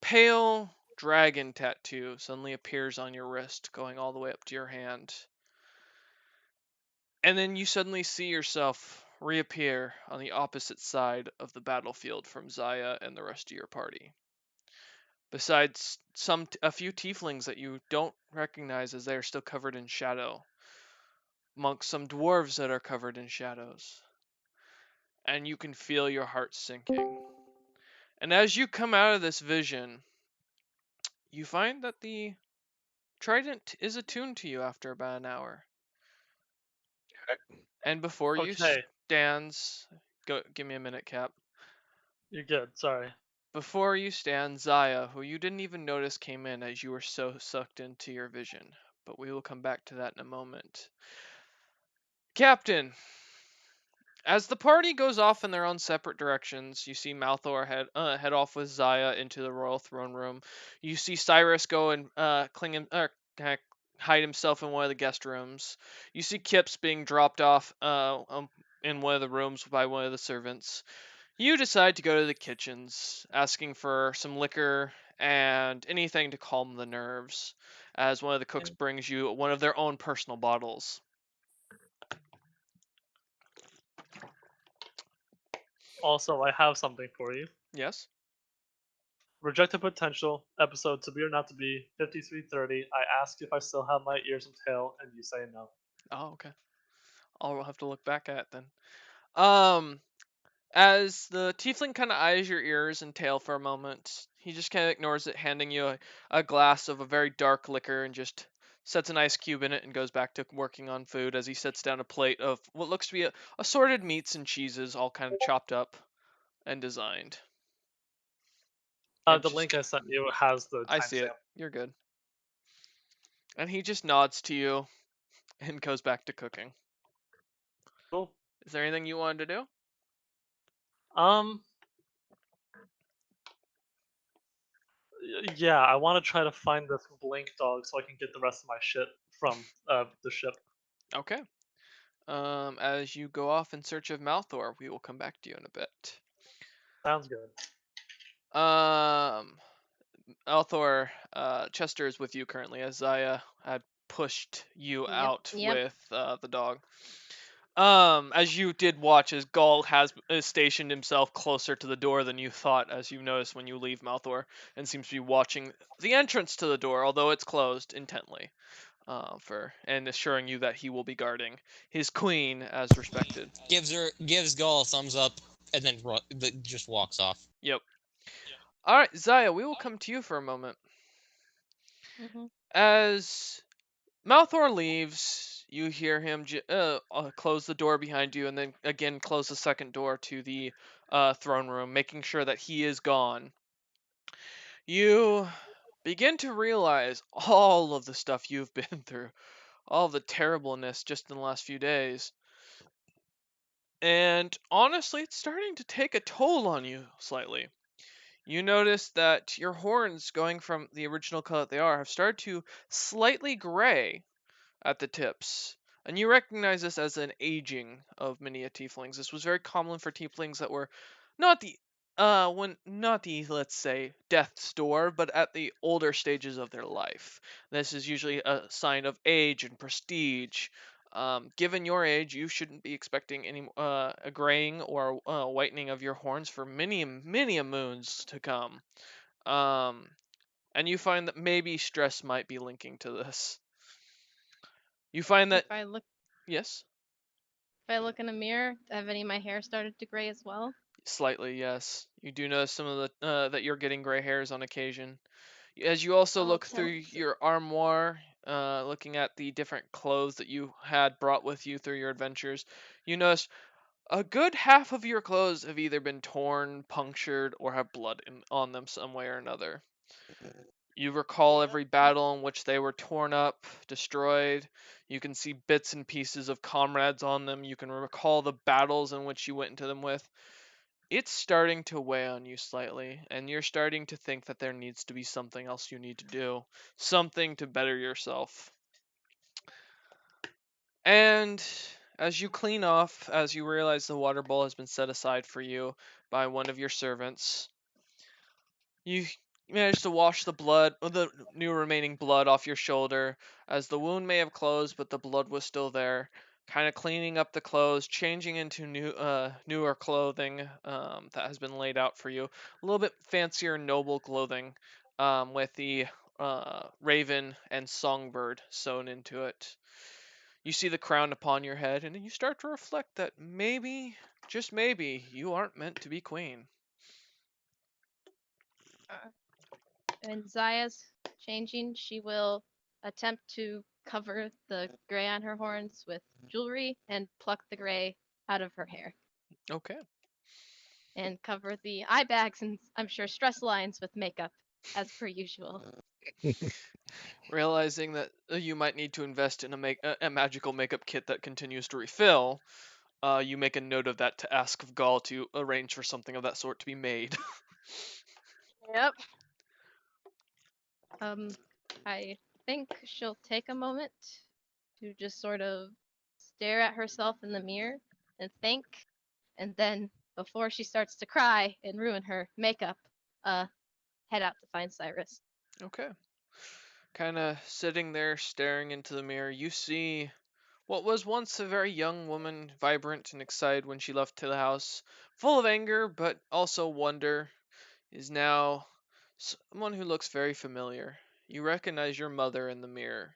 pale dragon tattoo suddenly appears on your wrist, going all the way up to your hand. And then you suddenly see yourself reappear on the opposite side of the battlefield from Zaya and the rest of your party. Besides a few tieflings that you don't recognize as they are still covered in shadow, amongst some dwarves that are covered in shadows. And you can feel your heart sinking. And as you come out of this vision, you find that the trident is attuned to you after about an hour. And before you Okay, stands, give me a minute, Cap. you're good. Sorry. Before you stand Zaya, who you didn't even notice came in as you were so sucked into your vision. But we will come back to that in a moment. Captain, as the party goes off in their own separate directions, you see Malthor head off with Zaya into the royal throne room. You see Cyrus go and hide himself in one of the guest rooms. You see Kips being dropped off in one of the rooms by one of the servants. You decide to go to the kitchens, asking for some liquor and anything to calm the nerves, as one of the cooks brings you one of their own personal bottles. Also, I have something for you. Yes? Rejected Potential, episode To Be or Not to Be, 5330. I asked if I still have my ears and tail, and you say no. Oh, okay. I'll have to look back at it then. As the tiefling kind of eyes your ears and tail for a moment, he just kind of ignores it, handing you a glass of a very dark liquor and just sets an ice cube in it and goes back to working on food as he sets down a plate of what looks to be assorted meats and cheeses, all kind of chopped up and designed. And The just- link I sent you has the I see it. timestamp. You're good. And he just nods to you and goes back to cooking. Cool. Is there anything you wanted to do? Yeah, I want to try to find this blink dog so I can get the rest of my shit from the ship. Okay. As you go off in search of Malthor, we will come back to you in a bit. Sounds good. Althor, Chester is with you currently as Zaya had pushed you out Yep. with the dog. As you did watch as Gaul has stationed himself closer to the door than you thought, as you noticed when you leave Malthor, and seems to be watching the entrance to the door, although it's closed, intently, and assuring you that he will be guarding his queen as respected. Gives Gaul a thumbs up, and then just walks off. Yep. All right, Zaya, we will come to you for a moment. Mhm. As Malthor leaves, you hear him close the door behind you and then again close the second door to the throne room, making sure that he is gone. You begin to realize all of the stuff you've been through, all of the terribleness just in the last few days. And honestly, it's starting to take a toll on you slightly. You notice that your horns, going from the original color that they are, have started to slightly gray at the tips. And you recognize this as an aging of many a tieflings. This was very common for tieflings that were not the let's say death's door, but at the older stages of their life. This is usually a sign of age and prestige. Given your age, you shouldn't be expecting any a graying or whitening of your horns for many moons to come. And you find that maybe stress might be linking to this. You find that If I look yes, in a mirror, have any of my hair started to gray as well? slightly yes. You do notice some of the that you're getting gray hairs on occasion. As you also look through Okay. your armoire, looking at the different clothes that you had brought with you through your adventures, you notice A good half of your clothes have either been torn, punctured, or have blood on them some way or another. You recall every battle in which they were torn up, destroyed. You can see bits and pieces of comrades on them. You can recall the battles in which you went into them with. It's starting to weigh on you slightly, and you're starting to think that there needs to be something else you need to do, something to better yourself. And as you clean off, as you realize the water bowl has been set aside for you by one of your servants, you manage to wash the blood, or the new remaining blood off your shoulder, as the wound may have closed, but the blood was still there. Kind of cleaning up the clothes, changing into newer clothing that has been laid out for you. A little bit fancier, noble clothing with the raven and songbird sewn into it. You see the crown upon your head, and you start to reflect that maybe, just maybe, you aren't meant to be queen. And Zaya's changing. She will attempt to cover the gray on her horns with jewelry and pluck the gray out of her hair. Okay. And cover the eye bags and I'm sure stress lines with makeup, as per usual. Realizing that you might need to invest in a magical makeup kit that continues to refill, you make a note of that to ask of Gaul to arrange for something of that sort to be made. Yep. I think she'll take a moment to just sort of stare at herself in the mirror and think, and then before she starts to cry and ruin her makeup, head out to find Cyrus. Okay. Kind of sitting there staring into the mirror, you see what was once a very young woman, vibrant and excited when she left to the house, full of anger but also wonder, is now someone who looks very familiar. You recognize your mother in the mirror,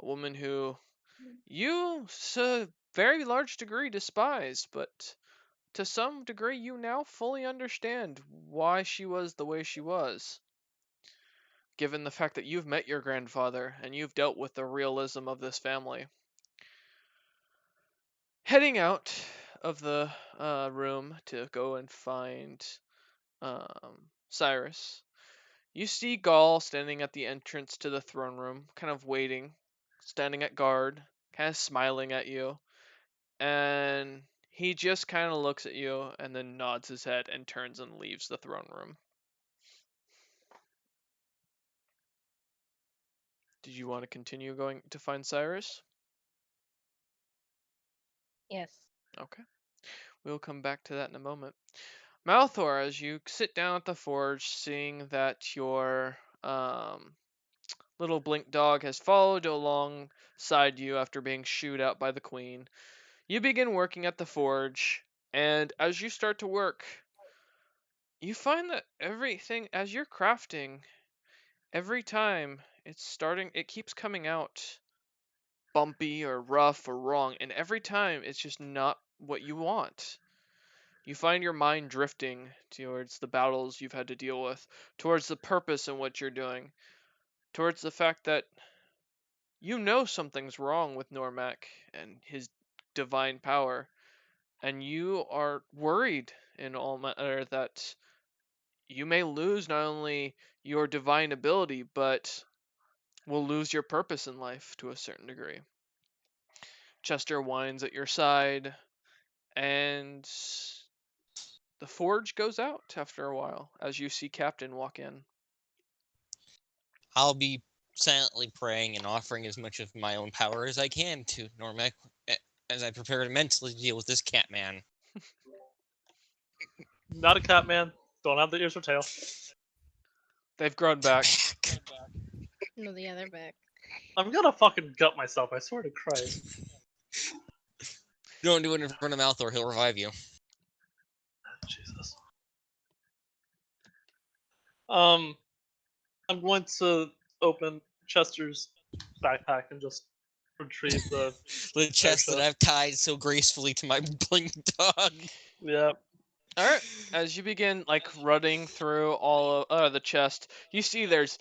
a woman who you, to a very large degree, despise, but to some degree you now fully understand why she was the way she was. Given the fact that you've met your grandfather and you've dealt with the realism of this family. Heading out of the room to go and find Cyrus, you see Gaul standing at the entrance to the throne room, kind of waiting, standing at guard, kind of smiling at you. And he just kind of looks at you and then nods his head and turns and leaves the throne room. Did you want to continue going to find Cyrus? Yes. Okay. We'll come back to that in a moment. Malthor, as you sit down at the forge, seeing that your little blink dog has followed alongside you after being shooed out by the queen, you begin working at the forge, and as you start to work, you find that everything, as you're crafting, every time it keeps coming out bumpy or rough or wrong, and every time it's just not what you want. You find your mind drifting towards the battles you've had to deal with, towards the purpose in what you're doing, towards the fact that you know something's wrong with Normak and his divine power, and you are worried in all matter that you may lose not only your divine ability, but will lose your purpose in life to a certain degree. Chester whines at your side, and the forge goes out after a while as you see Captain walk in. I'll be silently praying and offering as much of my own power as I can to Normek as I prepare to mentally deal with this cat man. Not a cat man. Don't have the ears or tail. They've grown back. No, the other back. I'm gonna fucking gut myself. I swear to Christ. Don't do it in front of Malthor, he'll revive you. Jesus. I'm going to open Chester's backpack and just retrieve the The chest that I've tied so gracefully to my blink dog. yeah. All right. As you begin running through all of the chest, you see there's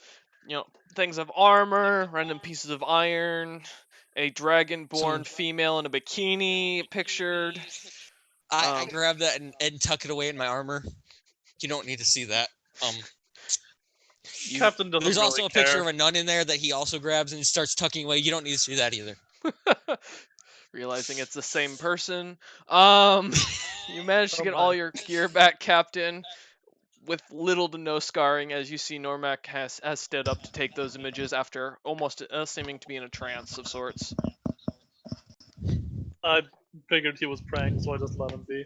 things of armor, random pieces of iron, a dragonborn female in a bikini pictured, I Um, grab that and tuck it away in my armor. You don't need to see that. you Captain doesn't There's also really a picture care. of a nun in there that he also grabs and starts tucking away. You don't need to see that either. realizing it's the same person. Um, you managed to Oh get all my. your gear back, Captain, with little to no scarring, as you see Normac has stood up to take those images after almost seeming to be in a trance of sorts. I figured he was praying, so I just let him be.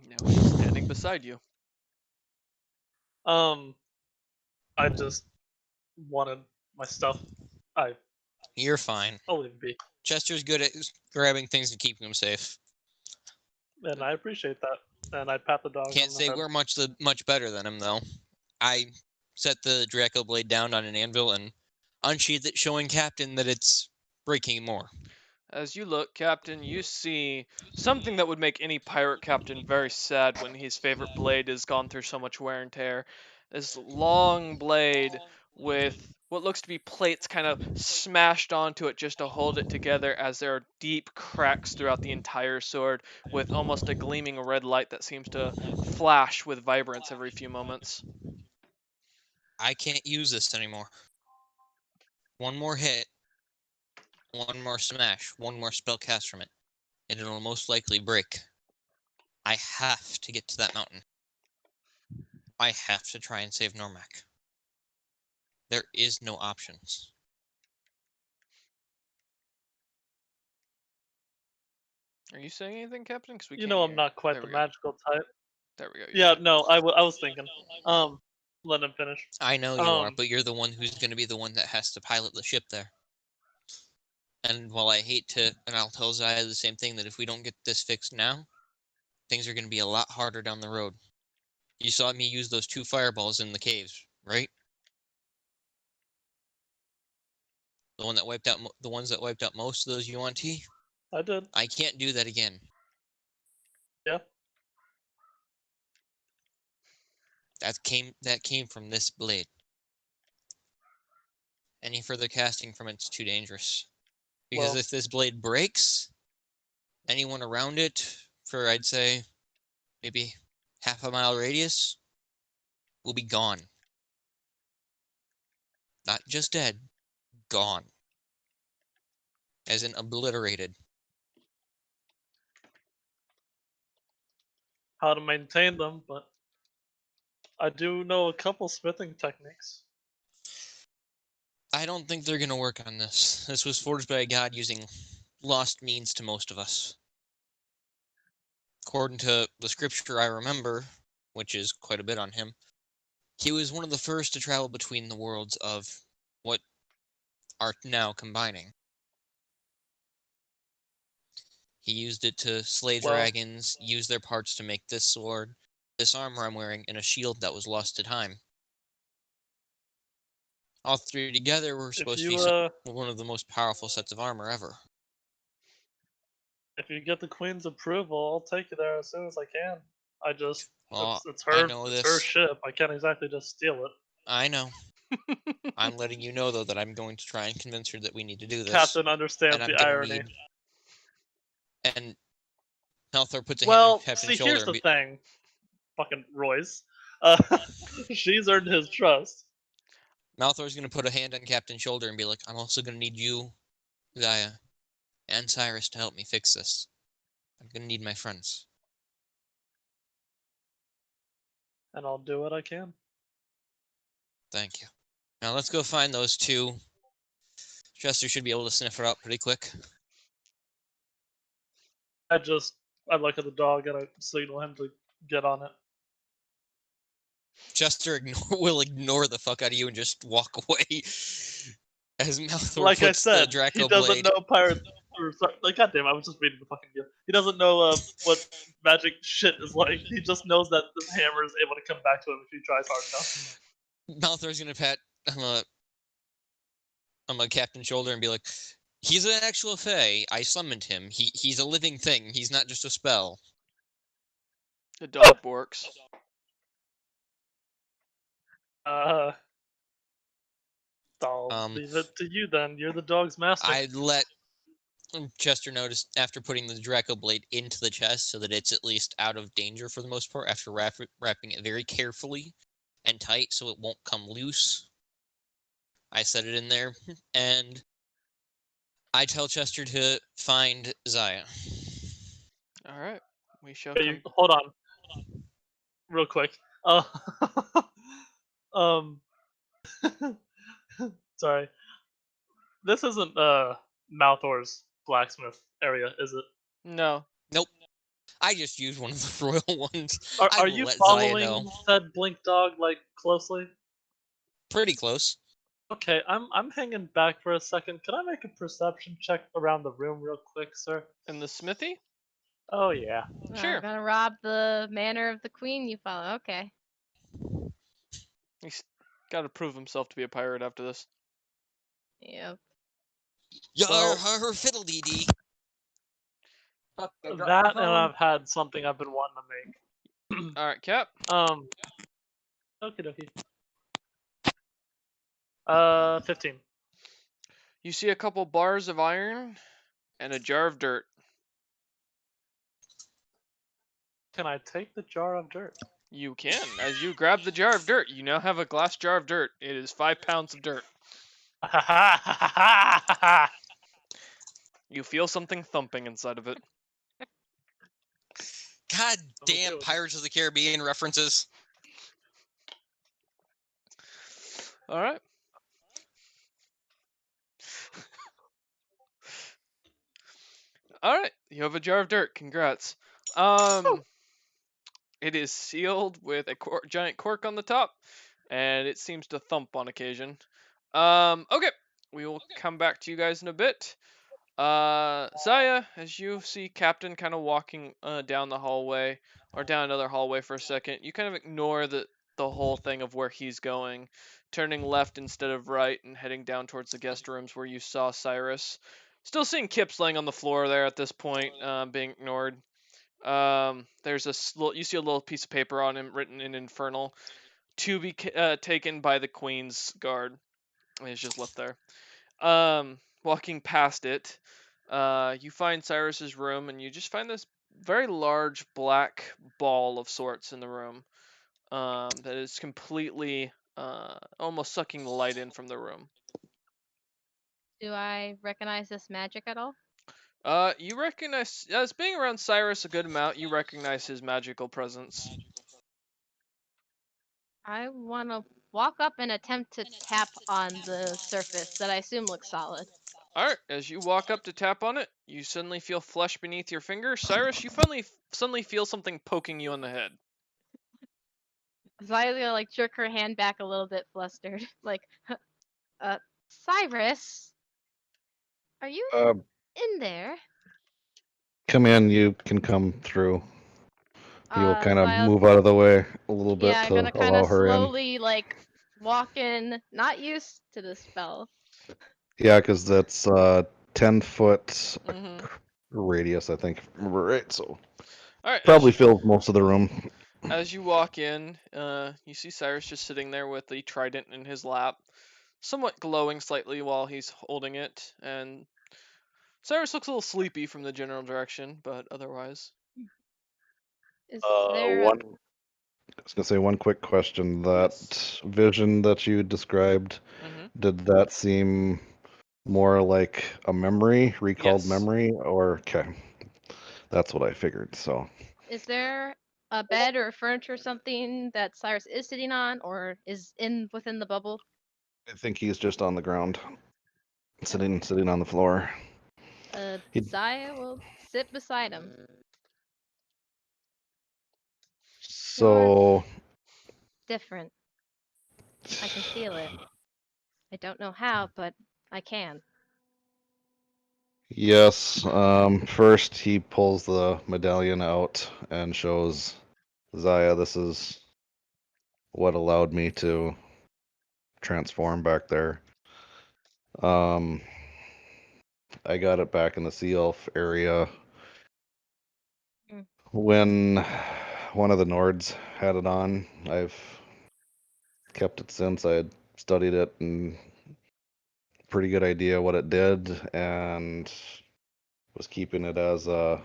Now he's standing beside you. I just wanted my stuff. You're fine. I'll leave him be, Chester's good at grabbing things and keeping them safe. and I appreciate that. And I pat the dog Can't on the say head. we're much better than him though. I set the Draco blade down on an anvil and unsheathed it, showing Captain that it's breaking more. As you look, Captain, you see something that would make any pirate captain very sad when his favorite blade has gone through so much wear and tear. This long blade with what looks to be plates kind of smashed onto it just to hold it together, as there are deep cracks throughout the entire sword with almost a gleaming red light that seems to flash with vibrance every few moments. I can't use this anymore. One more hit, one more smash, one more spell cast from it, and it'll most likely break. I have to get to that mountain. I have to try and save Normac. There is no options. Are you saying anything, Captain? Because we You can't know hear I'm you. not quite There the we go. magical type. There we go. You're Yeah, good. no, I was thinking. Let him finish. I know you are, but you're the one who's going to be the one that has to pilot the ship there. And while I hate to, and I'll tell Zaya the same thing, that if we don't get this fixed now, things are going to be a lot harder down the road. You saw me use those 2 fireballs in the caves, right? The ones that wiped out most of those UNT. I did. I can't do that again. Yeah. That came from this blade. Any further casting from it's too dangerous. Because Well, if this blade breaks, anyone around it for, I'd say, maybe half a mile radius will be gone. Not just dead, gone. As in obliterated. how to maintain them, but I do know a couple smithing techniques. I don't think they're gonna work on this. This was forged by a god using lost means to most of us. According to the scripture I remember, which is quite a bit on him, he was one of the first to travel between the worlds of what are now combining. He used it to slay Well, dragons, use their parts to make this sword, this armor I'm wearing, and a shield that was lost to time. All 3 together were if supposed to you be one of the most powerful sets of armor ever. if you get the queen's approval, I'll take you there as soon as I can. I just Well, it's I her know it's her this. ship. I can't exactly just steal it. I know. I'm letting you know, though, that I'm going to try and convince her that we need to do this. Captain And understands I'm the gonna irony. need. And Malthor puts a hand Well, on Captain's see, shoulder here's and the be, thing, fucking Royce. Uh, she's earned his trust. Malthor's gonna put a hand on Captain's shoulder and be like, I'm also gonna need you, Gaia, and Cyrus to help me fix this. I'm gonna need my friends. And I'll do what I can. Thank you. Now let's go find those 2. Chester should be able to sniff her out pretty quick. I look at the dog and I signal him to get on it. Chester will ignore the fuck out of you and just walk away. As Malthor Like I puts the said, he Draco doesn't blade. know pirates. Or, sorry, like, goddamn, I was just reading the fucking deal. He doesn't know what magic shit is like. He just knows that this hammer is able to come back to him if he tries hard enough. Malthor's gonna pat on my Captain's shoulder and be like, he's an actual Fae. I summoned him. He's a living thing. He's not just a spell. The dog borks. I'll Um, leave it to you then. You're the dog's master. I let Chester noticed after putting the Draco blade into the chest so that it's at least out of danger for the most part after wrapping it very carefully and tight so it won't come loose. I set it in there, and I tell Chester to find Zaya. All right, we shall Hey, come. hold on, real quick. Um, sorry. This isn't Malthor's blacksmith area, is it? No, Nope. I just used one of the royal ones. Are I will you let Zaya following know. said Blink Dog like closely? Pretty close. Okay, I'm hanging back for a second. Can I make a perception check around the room real quick, sir? in the smithy. Oh yeah. Sure. I'm gonna rob the manor of the queen you follow. Okay. He's got to prove himself to be a pirate after this. Yep. Yar, Well- her fiddle dee dee. That and I've had something I've been wanting to make. All right, Cap. Okie dokie. 15. You see a couple bars of iron and a jar of dirt. Can I take the jar of dirt? You can. As you grab the jar of dirt, you now have a glass jar of dirt. It is 5 pounds of dirt. You feel something thumping inside of it. God Okay damn with it. Pirates of the Caribbean references. All right. All right. You have a jar of dirt. Congrats. It is sealed with a giant cork on the top, and it seems to thump on occasion. Okay. We will come back to you guys in a bit. Zaya, as you see Captain kind of walking down the hallway, or down another hallway for a second, you kind of ignore the whole thing of where he's going, turning left instead of right and heading down towards the guest rooms where you saw Cyrus. Still seeing Kips laying on the floor there at this point, being ignored. There's you see a little piece of paper on him written in Infernal, to be taken by the Queen's guard. And it's just left there. Walking past it, you find Cyrus's room, and you just find this very large black ball of sorts in the room, that is completely, almost sucking the light in from the room. Do I recognize this magic at all? You recognize, as being around Cyrus a good amount, you recognize his magical presence. I want to walk up and attempt to tap on the surface that I assume looks solid. Alright, as you walk up to tap on it, you suddenly feel flesh beneath your finger. Cyrus, you suddenly feel something poking you on the head. Zaya's gonna like jerk her hand back a little bit, flustered. Like, Cyrus, are you in there? Come in. You can come through. He will kind of Zaya- move out of the way a little bit Yeah, I'm gonna to kind allow of her in. slowly like walk in. Not used to the spell. Yeah, because that's 10-foot Mhm. radius, I think. If I remember right? So Alright, probably fills most of the room. as you walk in, you see Cyrus just sitting there with the trident in his lap, somewhat glowing slightly while he's holding it, and Cyrus looks a little sleepy from the general direction, but otherwise. Is there? I was gonna say one quick question. That Yes. vision that you described, Mm-hmm. did that seem more like a memory, recalled Yes. memory, or okay? That's what I figured. So Is there a bed or furniture or something that Cyrus is sitting on, or is within the bubble? I think he's just on the ground, sitting on the floor. He- Zaya will sit beside him. So Different. I can feel it. I don't know how, but I can. yes. First, he pulls the medallion out and shows Zaya, this is what allowed me to transform back there. I got it back in the Sea Elf area Mm. when one of the Nords had it on. I've kept it since. I had studied it and pretty good idea what it did, and was keeping it as a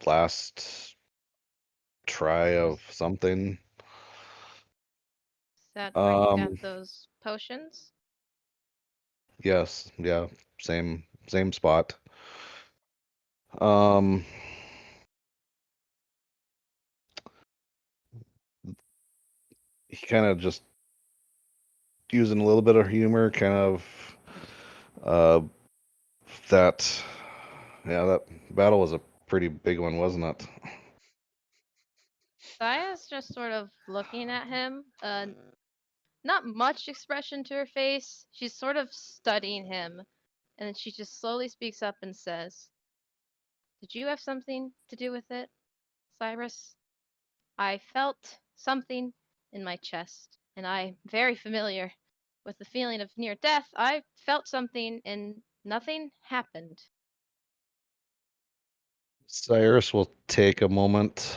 last try of something. Is that where you Um, got those potions? yes, yeah, same spot. Um, he kind of just using a little bit of humor, kind of uh, that that battle was a pretty big one, wasn't it? Saya's just sort of looking at him. Not much expression to her face. She's sort of studying him, and then she just slowly speaks up and says, "Did you have something to do with it, Cyrus? I felt something in my chest, and I'm very familiar with the feeling of near death. I felt something, and nothing happened." Cyrus will take a moment,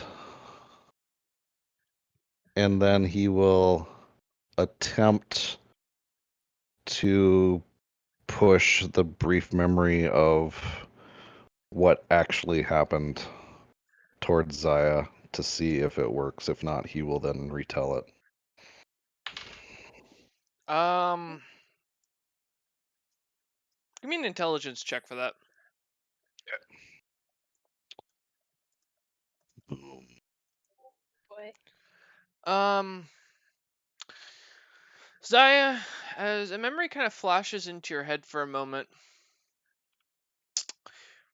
and then he will attempt to push the brief memory of what actually happened towards Zaya to see if it works. If not, he will then retell it. Give me an intelligence check for that. Boy. Zaya, as a memory kind of flashes into your head for a moment,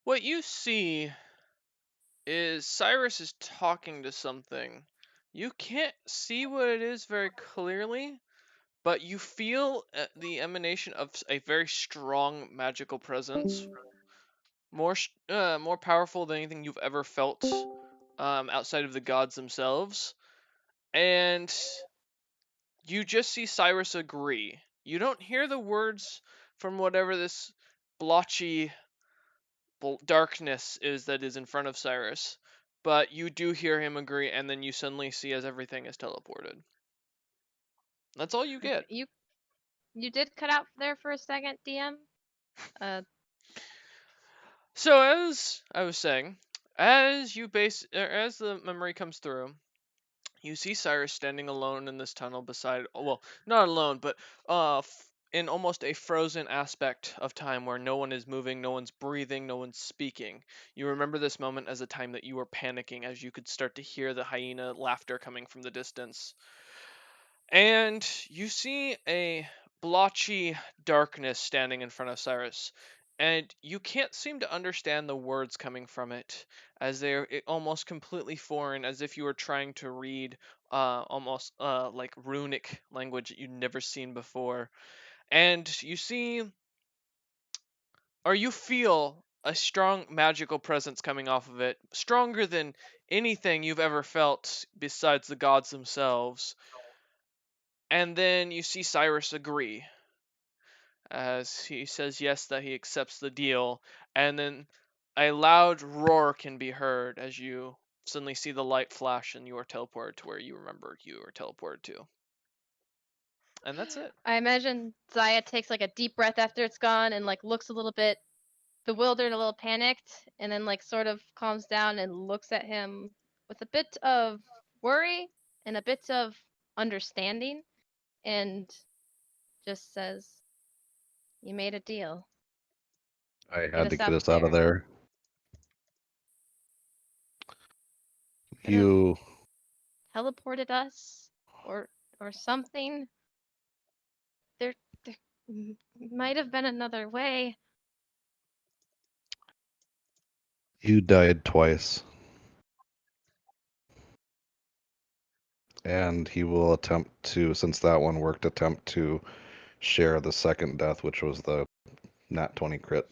what you see is Cyrus is talking to something. You can't see what it is very clearly, but you feel the emanation of a very strong magical presence, more powerful than anything you've ever felt outside of the gods themselves. And you just see Cyrus agree. You don't hear the words from whatever this blotchy darkness is that is in front of Cyrus, but you do hear him agree, and then you suddenly see as everything is teleported. That's all you get. You did cut out there for a second, DM. So as I was saying, as the memory comes through, you see Cyrus standing alone in this tunnel beside, well, not alone, but in almost a frozen aspect of time where no one is moving, no one's breathing, no one's speaking. You remember this moment as a time that you were panicking as you could start to hear the hyena laughter coming from the distance. And you see a blotchy darkness standing in front of Cyrus, and you can't seem to understand the words coming from it, as they're almost completely foreign, as if you were trying to read almost like runic language that you'd never seen before. And you see, or you feel a strong magical presence coming off of it, stronger than anything you've ever felt besides the gods themselves. And then you see Cyrus agree, as he says yes, that he accepts the deal. And then a loud roar can be heard as you suddenly see the light flash and you are teleported to where you remembered you were teleported to. And that's it. I imagine Zaya takes like a deep breath after it's gone and like looks a little bit bewildered, a little panicked, and then like sort of calms down and looks at him with a bit of worry and a bit of understanding and just says, "You made a deal. I Get had to us get out us out of there. Could have You teleported us or something. There might have been another way." died twice, and he will attempt to, since that one worked, attempt to share the second death, which was the nat 20 crit.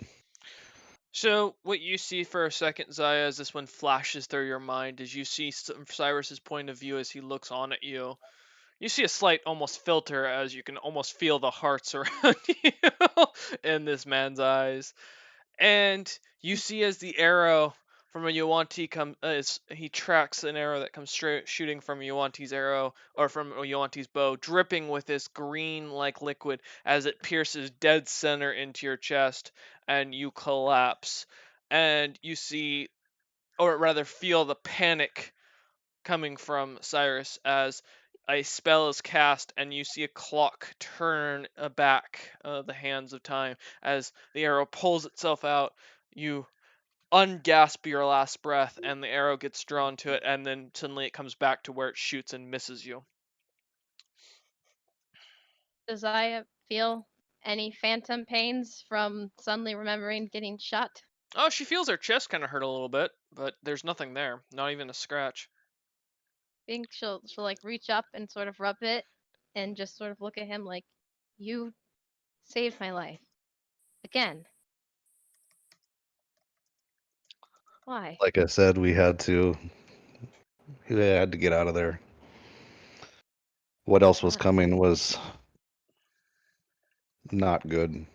So what you see for a second, Zaya, as this one flashes through your mind, is you see Cyrus's point of view as he looks on at you. You see a slight almost filter as you can almost feel the hearts around you in this man's eyes. And you see as the arrow from a Yuan-Ti he tracks an arrow that comes straight shooting from Yuan-Ti's arrow, or from Yuan-Ti's bow, dripping with this green like liquid as it pierces dead center into your chest, and you collapse, and you see, or rather feel, the panic coming from Cyrus as a spell is cast and you see a clock turn back the hands of time as the arrow pulls itself out. You ungasp your last breath and the arrow gets drawn to it, and then suddenly it comes back to where it shoots and misses you. Does Zaya feel any phantom pains from suddenly remembering getting shot? Oh, she feels her chest kind of hurt a little bit, but there's nothing there, not even a scratch. Think she'll like reach up and sort of rub it and just sort of look at him like, you saved my life. Again. Why? Like I said, we had to get out of there. What else was Not- coming was not good.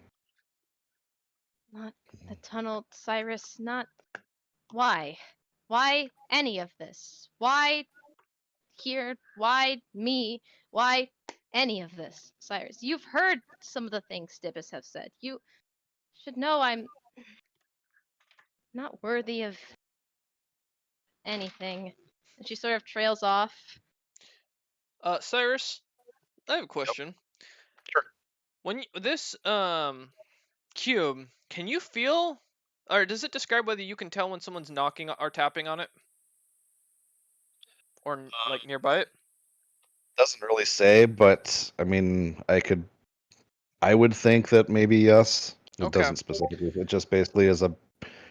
Not the tunnel, Cyrus, not. Why? Why any of this? Why here? Why me? Why any of this, Cyrus? You've heard some of the things Dibus have said. You should know I'm not worthy of anything. And she sort of trails off. Cyrus, I have a question. Sure. When this cube, can you feel, or does it describe whether you can tell when someone's knocking or tapping on it, or like nearby it? Doesn't really say, but I mean, I would think that maybe yes. It Okay. doesn't specifically. It just basically is a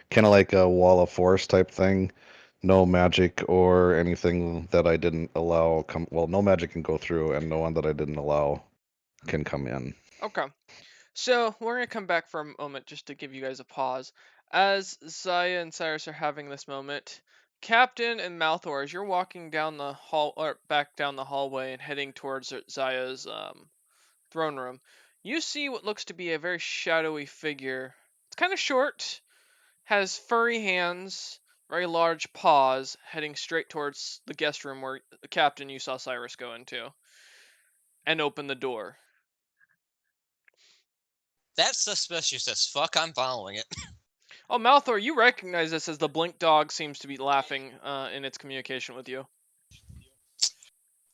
kind of like a wall of force type thing. No magic or anything that I didn't allow come. Well, no magic can go through, and no one that I didn't allow can come in. Okay. So we're gonna come back for a moment just to give you guys a pause. As Zaya and Cyrus are having this moment, Captain and Malthor, as you're walking down the hall or back down the hallway and heading towards Zaya's throne room, you see what looks to be a very shadowy figure. It's kind of short, has furry hands, very large paws, heading straight towards the guest room where the captain you saw Cyrus go into, and open the door. That's suspicious as fuck. I'm following it. Oh, Malthor, you recognize this as the Blink dog seems to be laughing in its communication with you.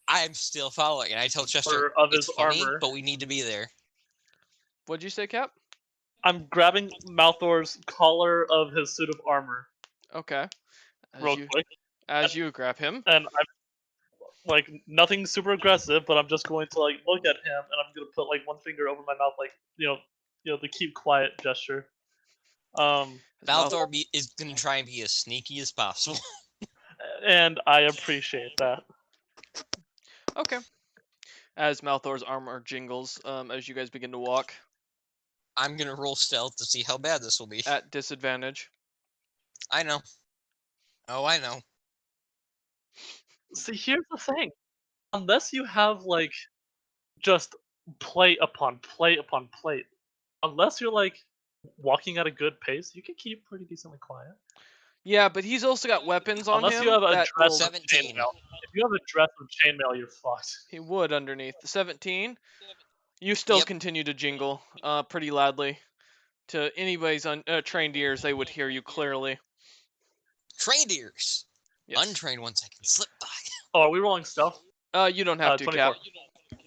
I'm still following, and I tell Chester, Or of it's his funny, armor. but we need to be there. What'd you say, Cap? I'm grabbing Malthor's collar of his suit of armor Okay. real quick, As you grab him. and I'm like nothing super aggressive, but I'm just going to like look at him, and I'm gonna put like one finger over my mouth, like the keep quiet gesture. as Mal- Balthor is going to try and be as sneaky as possible. And I appreciate that. Okay. As Malthor's armor jingles, as you guys begin to walk I'm going to roll stealth to see how bad this will be. at disadvantage. I know. Oh, I know. See, here's the thing. Unless you have like just plate upon plate upon plate, unless you're like walking at a good pace, you can keep pretty decently quiet. Yeah, but he's also got weapons on Unless him. you have a that dress will- with 17. chainmail. If you have a dress with chainmail, you're fucked. He would underneath. The 17, you still Yep. continue to jingle pretty loudly. To anybody's trained ears, they would hear you clearly. Trained ears. Yes. Untrained ones I can slip by. Oh, are we rolling stealth? You don't have to, 24. Cap.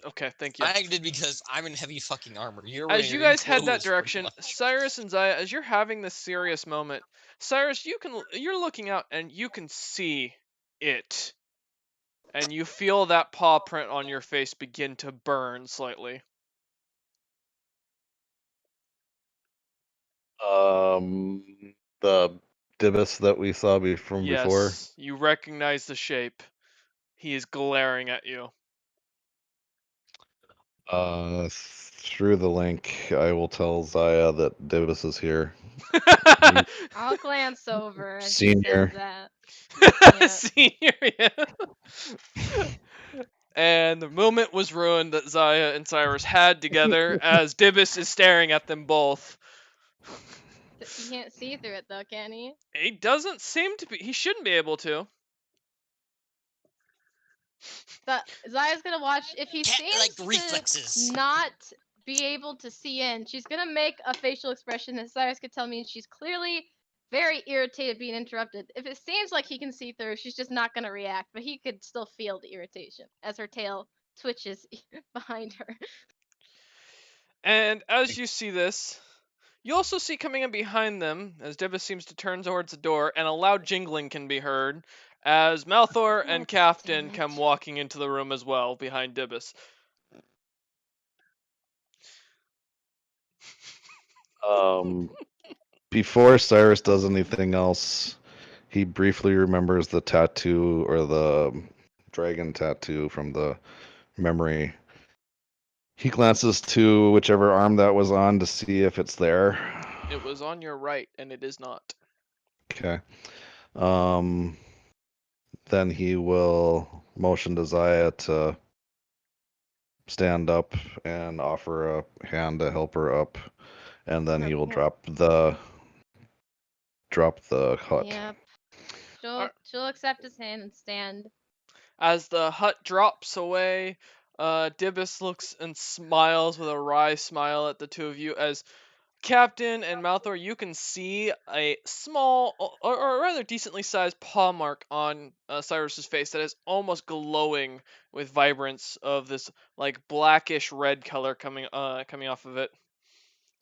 Okay, thank you. I did because I'm in heavy fucking armor. You're As you wearing guys head that clothes, pretty direction, much. Cyrus and Zaya, as you're having this serious moment, Cyrus, you're looking out and you can see it, and you feel that paw print on your face begin to burn slightly. The Dibus that we saw from Yes, before. you recognize the shape. He is glaring at you. Through the link, I will tell Zaya that Dibus is here. I'll glance over as Senior. he says that. Yeah. Senior, yeah. And the moment was ruined that Zaya and Cyrus had together as Dibus is staring at them both. He can't see through it though, can he? He doesn't seem to be. He shouldn't be able to. Zaya's gonna watch if he Cat-like seems reflexes. to not be able to see in. She's gonna make a facial expression that Cyrus could tell me she's clearly very irritated being interrupted. If it seems like he can see through, she's just not gonna react, but he could still feel the irritation as her tail twitches behind her. And as you see this, you also see coming in behind them, as Dibus seems to turn towards the door, and a loud jingling can be heard, as Malthor and Oh, Captain damn it. come walking into the room as well, behind Dibus. Before Cyrus does anything else, he briefly remembers the tattoo or the dragon tattoo from the memory. He glances to whichever arm that was on to see if it's there. It was on your right, and it is not. Okay. Then he will motion to Zaya to stand up and offer a hand to help her up, and then he will Okay. drop the hut. Yep. Ar- She'll accept his hand and stand. As the hut drops away, Dibus looks and smiles with a wry smile at the two of you as Captain and Malthor, you can see a small or rather decently sized paw mark on Cyrus's face that is almost glowing with vibrance of this like blackish red color coming off of it.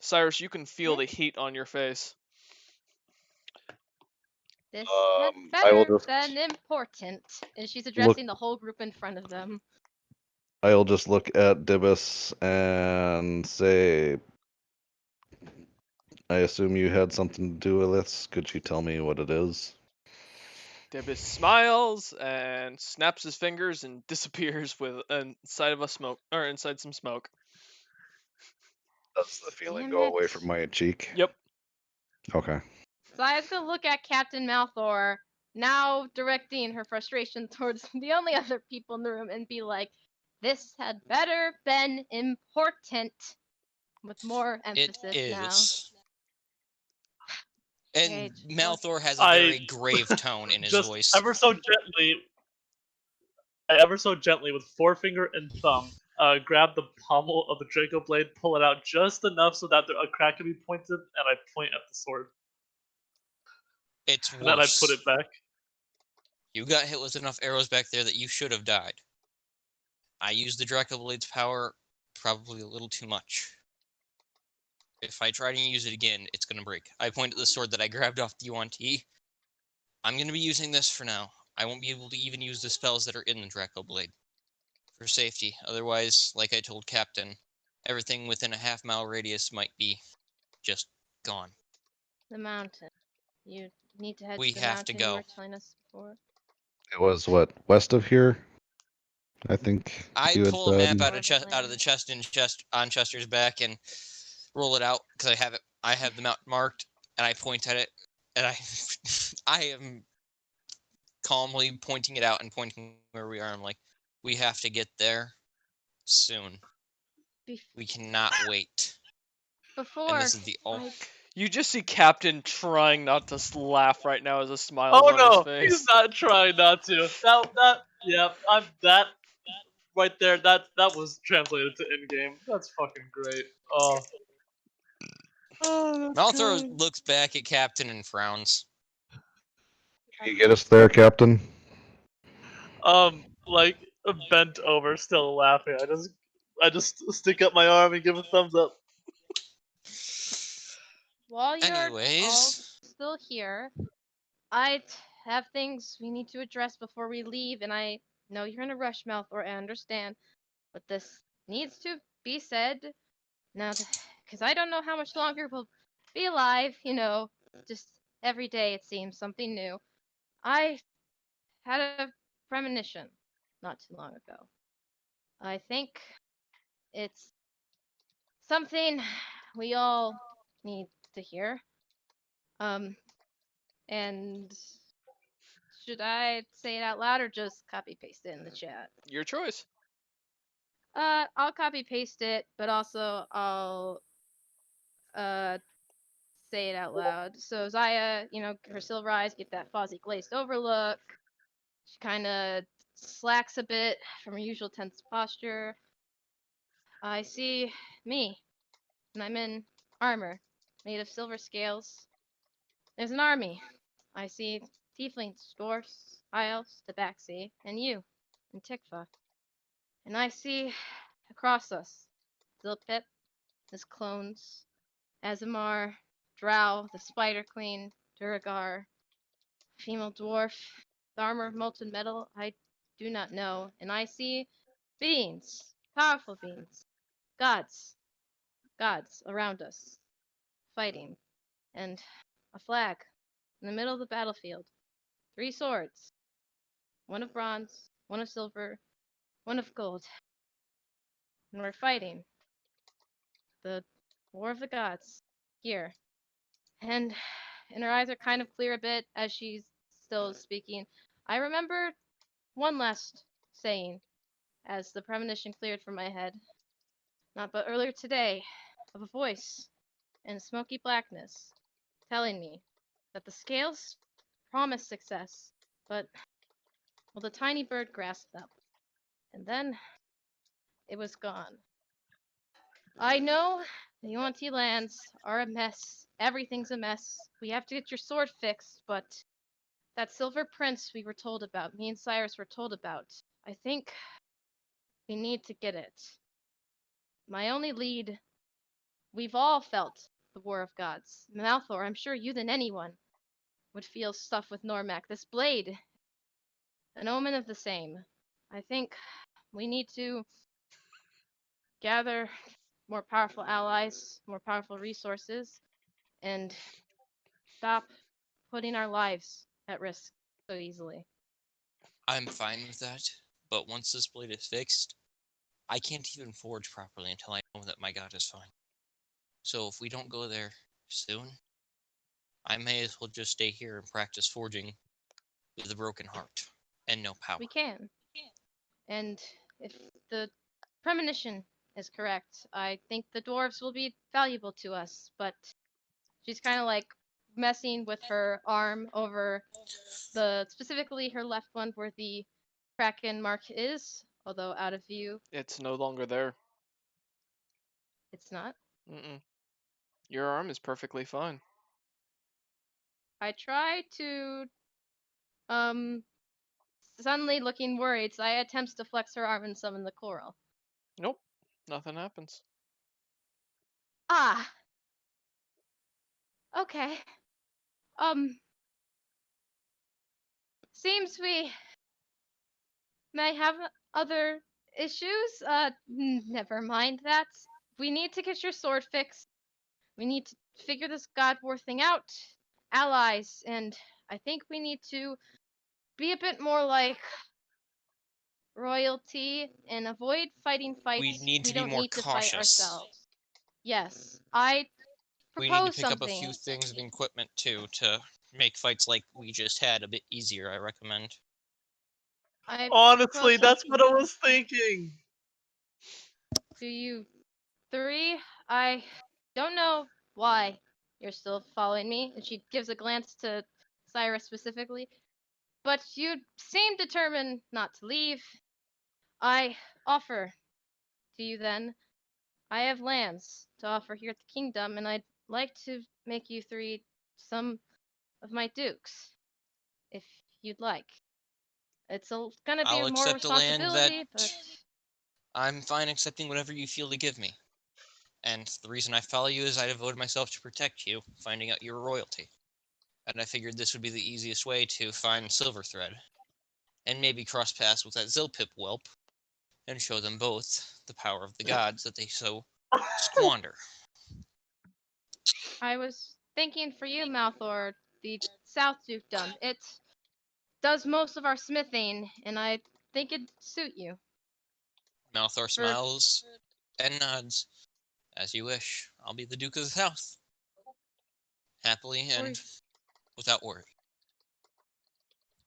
Cyrus, you can feel the heat on your face. This I will better just than important. And she's addressing the whole group in front of them. I'll just look at Dibus and say, I assume you had something to do with this. Could you tell me what it is? Dibus smiles and snaps his fingers and disappears with inside of a smoke or inside some smoke. Does the feeling Damn go away it. from my cheek? Yep. Okay. Zaya's gonna look at Captain Malthor, now directing her frustration towards the only other people in the room, and be like, "This had better been important," with more It emphasis now. is. And Okay, Malthor has a I very grave tone in his just voice. ever so gently with forefinger and thumb, grab the pommel of the Draco blade, pull it out just enough so that a crack can be pointed, and I point at the sword. It's And then I put worse. it back. You got hit with enough arrows back there that you should have died. I used the Draco Blade's power probably a little too much. If I try to use it again, it's going to break. I point at the sword that I grabbed off the Yuan-Ti. I'm going to be using this for now. I won't be able to even use the spells that are in the Draco Blade. For safety. Otherwise, like I told Captain, everything within a half-mile radius might be just gone. The mountain. You need to head We to the have to mountain go. you were telling us before. It was what, west of here? I think I you had pull a map said. out of the chest on Chester's back and roll it out because I have the mountain marked, and I point at it, and I am calmly pointing it out and pointing where we are. I'm like, we have to get there soon. We cannot wait. Before And this is the You just see Captain trying not to laugh right now as a smile Oh is on no, his face. he's not trying not to. That right there. That was translated to in-game. That's fucking great. Oh. Malthor looks back at Captain and frowns. Can you get us there, Captain? Like bent over, still laughing. I just stick up my arm and give a thumbs up. while you're all Anyways, still here, I have things we need to address before we leave, and I know you're in a rush, Malthor, I understand, but this needs to be said now, because I don't know how much longer we'll be alive. You know, just every day it seems something new. I had a premonition not too long ago. I think it's something we all need to hear. And should I say it out loud or just copy paste it in the chat? Your choice. I'll copy paste it, but also I'll say it out loud. So Zaya, her silver eyes get that fuzzy glazed over look. She kind of slacks a bit from her usual tense posture. I see me, and I'm in armor made of silver scales. There's an army. I see tieflings, dwarfs, high elves, tabaxi, and you, and Tikva. And I see across us Zilpip, his clones, Azamar, Drow, the Spider Queen, Duragar, female dwarf, the armor of molten metal, I do not know. And I see beings, powerful beings, gods around us, fighting, and a flag in the middle of the battlefield. 3 swords, one of bronze, one of silver, one of gold. And we're fighting the war of the gods here. And her eyes are kind of clear a bit as she's still speaking. I remember one last saying as the premonition cleared from my head. Not but earlier today, of a voice in smoky blackness telling me that the scales promised success, but well, the tiny bird grasped them, and then it was gone. I know the Yuan-Ti lands are a mess. Everything's a mess. We have to get your sword fixed, but that silver prince we were told about, me and Cyrus were told about, I think we need to get it. My only lead, we've all felt the War of Gods. Malthor, I'm sure you than anyone would feel stuff with Normac. This blade, an omen of the same. I think we need to gather more powerful allies, more powerful resources, and stop putting our lives at risk so easily. I'm fine with that, but once this blade is fixed, I can't even forge properly until I know that my god is fine. So if we don't go there soon, I may as well just stay here and practice forging with a broken heart and no power. We can. And if the premonition is correct, I think the dwarves will be valuable to us, but she's kind of like messing with her arm over specifically her left one where the Kraken mark is, although out of view, It's no longer there. it's not. Mm-mm. Your arm is perfectly fine. I try to, suddenly looking worried, Saya attempts to flex her arm and summon the coral. Nope. Nothing happens. Ah! Okay. Seems we may have other issues. Never mind that. We need to get your sword fixed. We need to figure this God War thing out. Allies, and I think we need to be a bit more like royalty and avoid fighting fights We need to be don't more need to fight cautious. ourselves. Yes, I We need to propose pick up a something. few things of equipment too to make fights like we just had a bit easier, I recommend. I Honestly, propose that's what I something was thinking. to you 3. I don't know why you're still following me. And she gives a glance to Cyrus specifically. But you seem determined not to leave. I offer to you then. I have lands to offer here at the kingdom, and I'd like to make you 3 some of my dukes, if you'd like. It's gonna be I'll more accept the land that responsibility, but I'm fine accepting whatever you feel to give me. And the reason I follow you is I devoted myself to protect you, finding out your royalty. And I figured this would be the easiest way to find Silverthread. And maybe cross paths with that Zilpip whelp, and show them both the power of the gods that they so squander. I was thinking for you, Malthor, the South Dukedom. It does most of our smithing, and I think it'd suit you. Malthor smiles and nods. As you wish. I'll be the Duke of the South. Happily and without worry.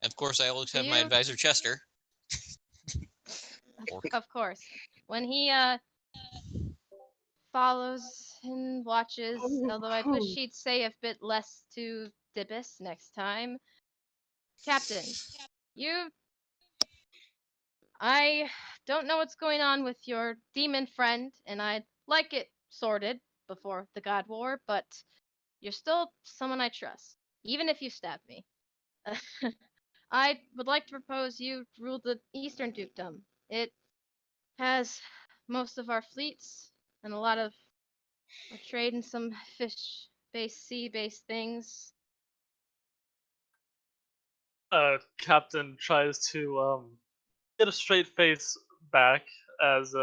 Of course, I will accept my you? advisor, Chester. Of course. When he follows and watches, although I wish he'd say a bit less to Dibus next time. Captain, I don't know what's going on with your demon friend, and I'd like it sorted before the God War, but you're still someone I trust, even if you stab me. I would like to propose you rule the Eastern Dukedom. It has most of our fleets and a lot of our trade and some fish-based, sea-based things. Captain tries to get a straight face back as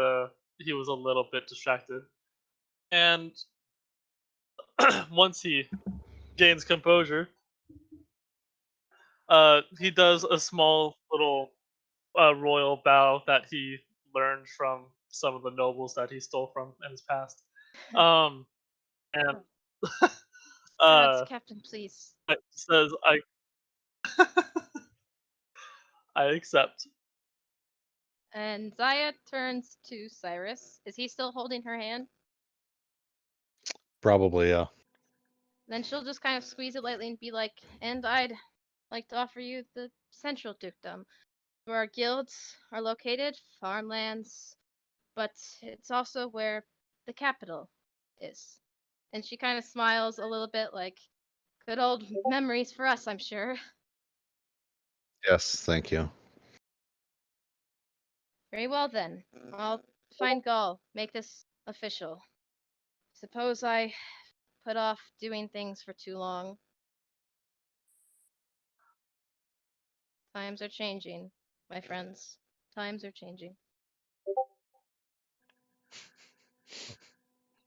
he was a little bit distracted, and once he gains composure, he does a small little royal bow that he learned from some of the nobles that he stole from in his past. And Gods, uh, Captain, please. says, I accept. And Zaya turns to Cyrus. Is he still holding her hand? Probably, yeah. Then she'll just kind of squeeze it lightly and be like, and I'd like to offer you the Central Dukedom, where our guilds are located, farmlands, but it's also where the capital is. And she kind of smiles a little bit like, good old memories for us, I'm sure. Yes, thank you. Very well then. I'll find Gaul, make this official. Suppose I put off doing things for too long. Times are changing, my friends. Times are changing.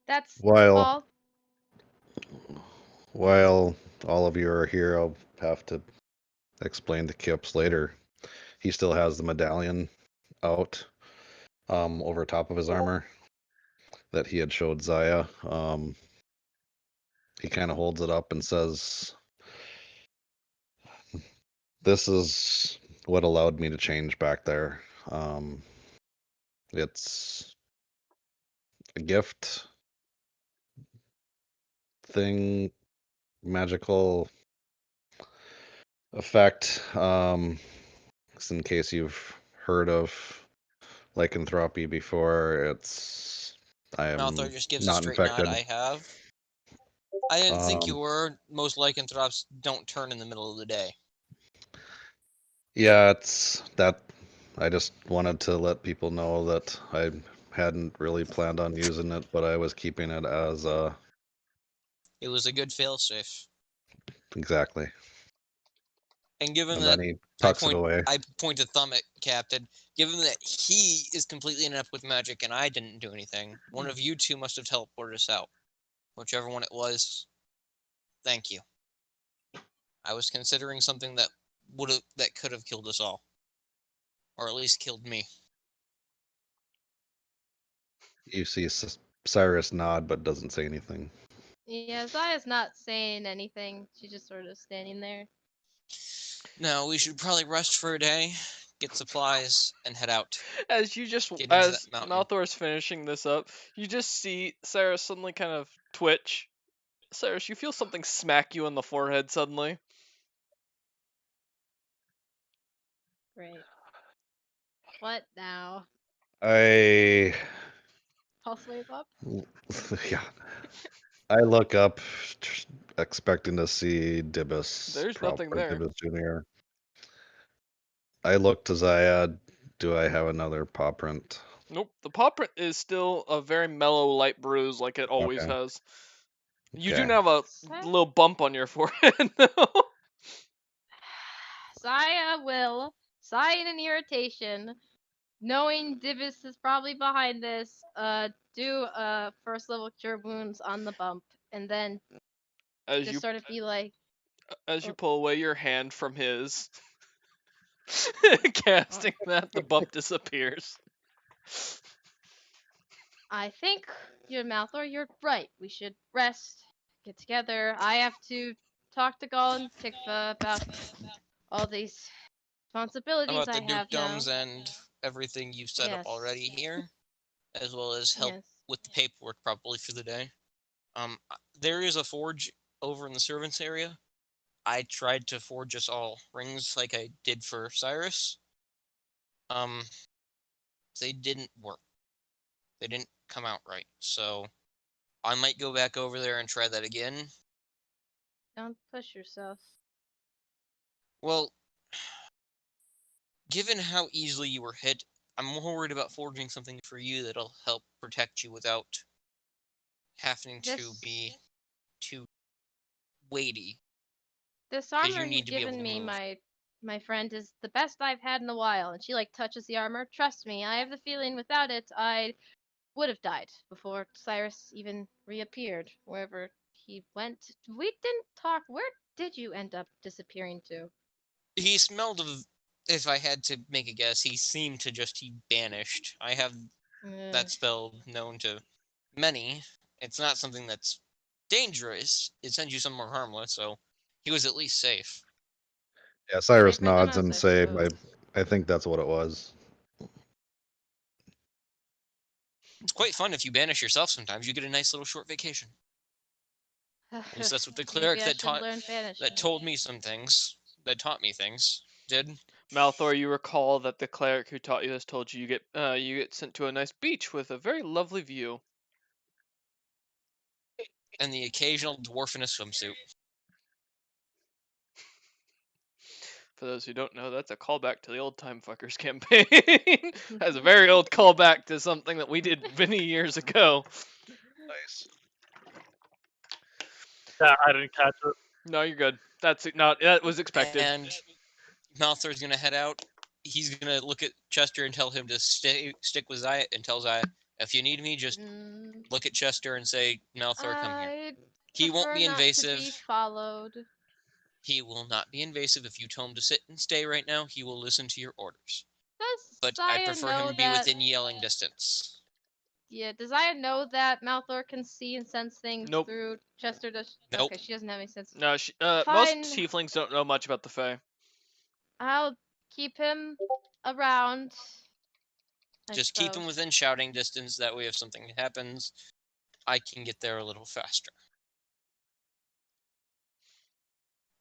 That's While all. while all of you are here, I'll have to explain to Kips later. He still has the medallion out over top of his armor that he had showed Zaya. He kind of holds it up and says, "This is what allowed me to change back there. It's a gift thing, magical effect. Just in case you've heard of lycanthropy before, I am Malthor just gives a not straight nod. infected. I have. I didn't think you Um, were. Most lycanthropes don't turn in the middle of the day. yeah, it's that. I just wanted to let people know that I hadn't really planned on using it, but I was keeping it as It was a good failsafe. exactly. And given And that then he tucks it away. I point a thumb at Captain. Given that he is completely inept with magic and I didn't do anything, one of you two must have teleported us out. Whichever one it was, thank you. I was considering something that could have killed us all, or at least killed me. You see Cyrus nod, but doesn't say anything. Yeah, Zaya's not saying anything. She's just sort of standing there. Now we should probably rest for a day, get supplies, and head out. As you just Get into as that mountain. Malthor's finishing this up, you just see Cyrus suddenly kind of twitch. Cyrus, you feel something smack you in the forehead suddenly. Great. What now? I Pulse wave up? yeah. I look up, expecting to see Dibus. There's nothing or there. Dibus Junior. I look to Zaya. Do I have another paw print? Nope. The paw print is still a very mellow light bruise like it always Okay. has. You do Okay. have a Sa- little bump on your forehead though. Saya will sigh in irritation, knowing Divis is probably behind this, do first level cure wounds on the bump, and then As just you sort of be like, as you Oh. pull away your hand from his, casting that, the bump disappears. I think your Malthor, you're right. We should rest, get together. I have to talk to Gaul and Tikva about all these responsibilities About I the have now. dukedoms and everything you've set up Yes. already here, as well as help Yes. with the paperwork probably for the day. There is a forge over in the servants area. I tried to forge us all rings like I did for Cyrus. they didn't work. They didn't come out right. So I might go back over there and try that again. Don't push yourself. Well, given how easily you were hit, I'm more worried about forging something for you that'll help protect you without having to This be too weighty. this 'Cause you armor need you've to be able given to me, move. my friend, is the best I've had in a while. And she like touches the armor. Trust me, I have the feeling without it, I would have died before Cyrus even reappeared wherever he went. We didn't talk. Where did you end up disappearing to? He smelled of. If I had to make a guess, he seemed to he banished. I have that spell known to many. It's not something that's dangerous. It sends you somewhere harmless, so he was at least safe. Yeah, Cyrus Safer than nods us, and I say, suppose. I think that's what it was. It's quite fun if you banish yourself sometimes. You get a nice little short vacation. At least that's what the cleric Maybe I should learn that banishing. told me some things, that taught me things, did. Malthor, you recall that the cleric who taught you this told you you get sent to a nice beach with a very lovely view. And the occasional dwarf in a swimsuit. For those who don't know, that's a callback to the old Time Fuckers campaign. That's a very old callback to something that we did many years ago. Nice. Yeah, I didn't catch it. No, you're good. That was expected. And Malthor's gonna head out. He's gonna look at Chester and tell him to stick with Zaya, and tell Zaya, if you need me, just look at Chester and say, Malthor, come here. I'd He won't prefer be not invasive. to be followed. He will not be invasive. If you tell him to sit and stay right now, he will listen to your orders. Does But I Zaya prefer know him to be that? within yelling distance. Yeah, does Zaya know that Malthor can see and sense things Nope. through Chester? Does Nope. Okay, she doesn't have any sense. No, most Fine. tieflings don't know much about the Fae. I'll keep him around. Just keep him within shouting distance. That way, if something happens, I can get there a little faster.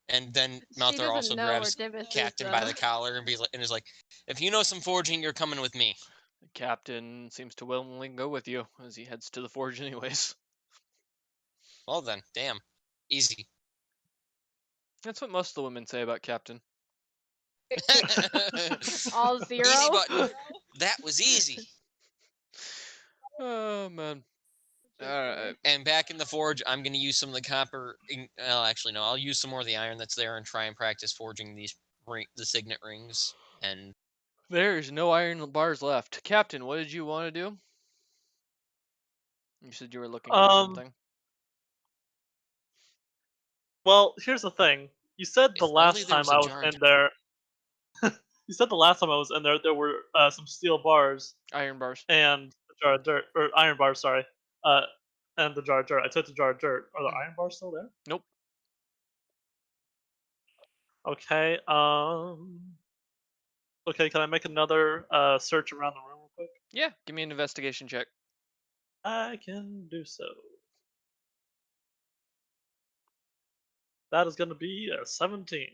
And then Malthor also grabs Captain by the collar and is like, "If you know some forging, you're coming with me." The captain seems to willingly go with you as he heads to the forge, anyways. Well then, damn, easy. That's what most of the women say about Captain. All zero. Easy button. That was easy. Oh man. Alright. And back in the forge, I'm going to use some of the copper. Well, actually, no. I'll use some more of the iron that's there and try and practice forging the signet rings. And There's no iron bars left. Captain, what did you want to do? You said you were looking for something. Well, here's the thing. You said the If only last there time was a I was jar in there. You said the last time I was in there, there were some steel bars Iron bars. and a jar of dirt, or iron bars. Sorry, and the jar of dirt. I took the jar of dirt. Are the iron bars still there? Nope. Okay. Okay. Can I make another search around the room real quick? Yeah, give me an investigation check. I can do so. That is going to be a 17.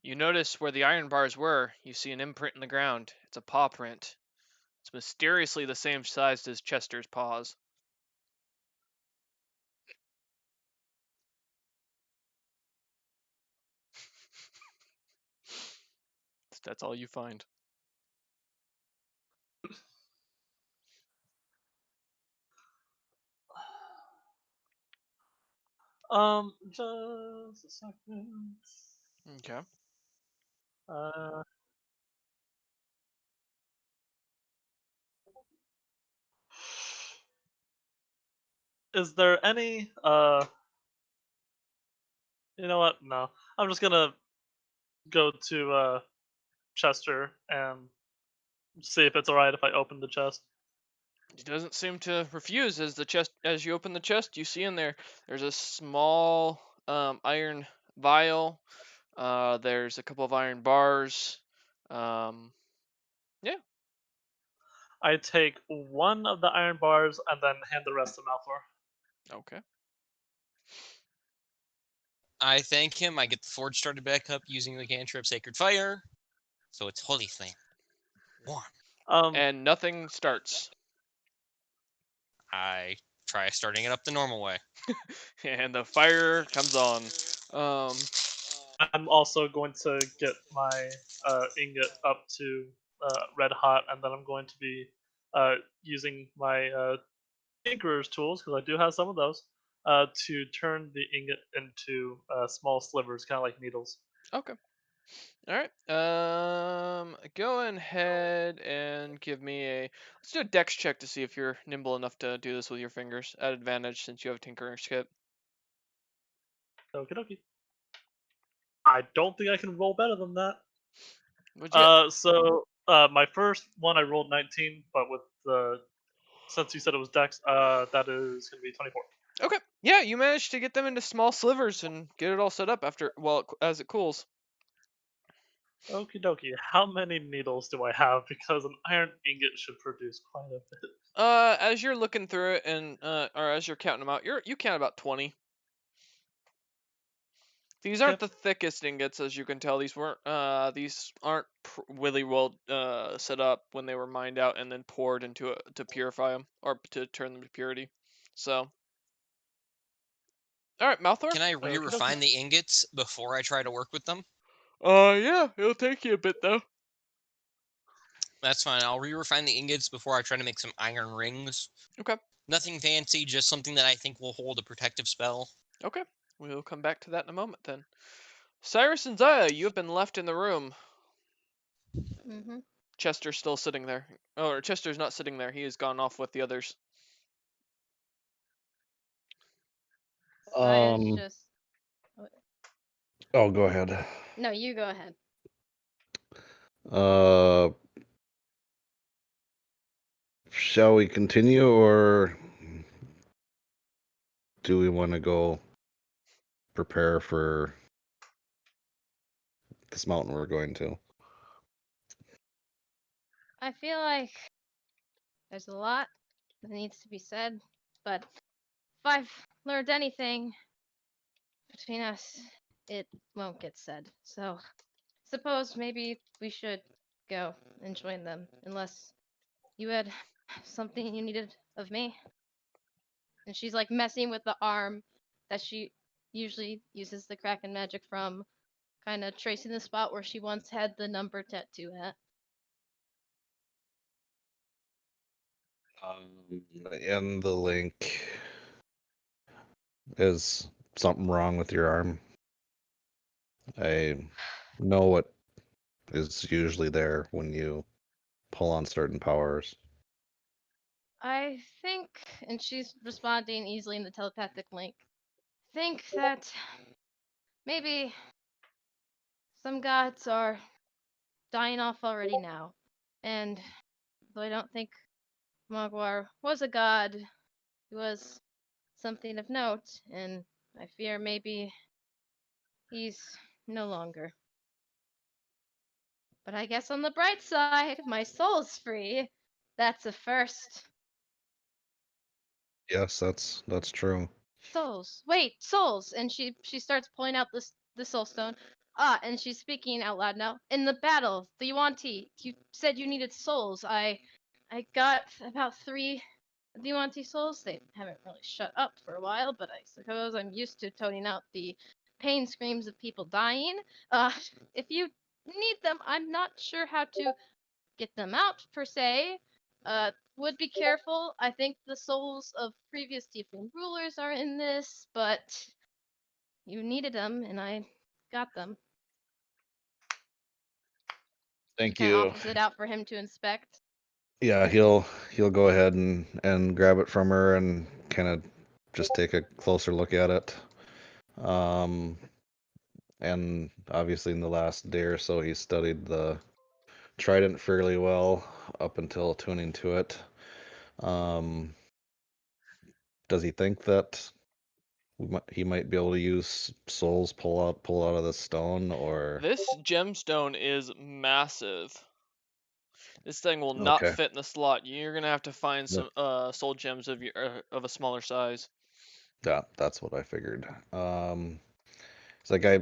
You notice where the iron bars were, you see an imprint in the ground. It's a paw print. It's mysteriously the same size as Chester's paws. That's all you find. Just a second. Okay. Is there any you know what? No. I'm just gonna go to Chester and see if it's alright if I open the chest. He doesn't seem to refuse. As you open the chest, you see in there's a small iron vial. There's a couple of iron bars. Yeah. I take one of the iron bars and then hand the rest to Malthor. Okay. I thank him. I get the forge started back up using the cantrip Sacred Fire. So it's Holy Flame. Warm. and nothing starts. I try starting it up the normal way. And the fire comes on. I'm also going to get my ingot up to red hot, and then I'm going to be using my tinkerer's tools, because I do have some of those, to turn the ingot into small slivers, kind of like needles. Okay. All right. Go ahead and give me a. Let's do a dex check to see if you're nimble enough to do this with your fingers at advantage since you have a tinkerer's kit. Okie dokie. I don't think I can roll better than that. What'd you get? So my first one I rolled 19, but with the since you said it was dex, that is going to be 24. Okay. Yeah, you managed to get them into small slivers and get it all set up after as it cools. Okie dokie. How many needles do I have? Because an iron ingot should produce quite a bit. As you're looking through it and or as you're counting them out, you count about 20. These aren't Okay. the thickest ingots, as you can tell. These aren't really well set up when they were mined out and then poured into to purify them or to turn them to purity. So, all right, Malthor. Can I Okey-dokey. re-refine the ingots before I try to work with them? Yeah, it'll take you a bit though. That's fine. I'll re-refine the ingots before I try to make some iron rings. Okay. Nothing fancy, just something that I think will hold a protective spell. Okay, we'll come back to that in a moment then. Cyrus and Zaya, you have been left in the room. Mm-hmm. Chester's still sitting there. Oh, or Chester's not sitting there. He has gone off with the others. Zaya's Um. just. Oh, go ahead. No, you go ahead. Uh, shall we continue, or do we want to go prepare for this mountain we're going to? I feel like there's a lot that needs to be said, but if I've learned anything between us, it won't get said. So, suppose maybe we should go and join them, unless you had something you needed of me. And she's like messing with the arm that she usually uses the Kraken magic from, kind of tracing the spot where she once had the number tattoo at. In the link, is something wrong with your arm? I know what is usually there when you pull on certain powers. I think, and she's responding easily in the telepathic link, think that maybe some gods are dying off already now. And though I don't think Magwar was a god, he was something of note, and I fear maybe he's no longer. But I guess on the bright side, my soul's free. That's a first. Yes, that's true. Souls. Wait, souls. And she starts pulling out the soul stone. And she's speaking out loud now. In the battle, the Yuan-Ti, you said you needed souls. I got about 3 Yuan-Ti souls. They haven't really shut up for a while, but I suppose I'm used to toning out the pain screams of people dying. If you need them, I'm not sure how to get them out per se. Would be careful. I think the souls of previous tiefling rulers are in this, but you needed them, and I got them. Thank Kind of you. offers it out for him to inspect. Yeah, he'll go ahead and grab it from her and kind of just take a closer look at it. And obviously in the last day or so, he studied the trident fairly well up until tuning to it. Does he think that he might be able to use souls pull out of the stone, or This gemstone is massive. This thing will not okay? fit in the slot. You're gonna have to find Yeah. some soul gems of a smaller size. Yeah, that's what I figured. It's like I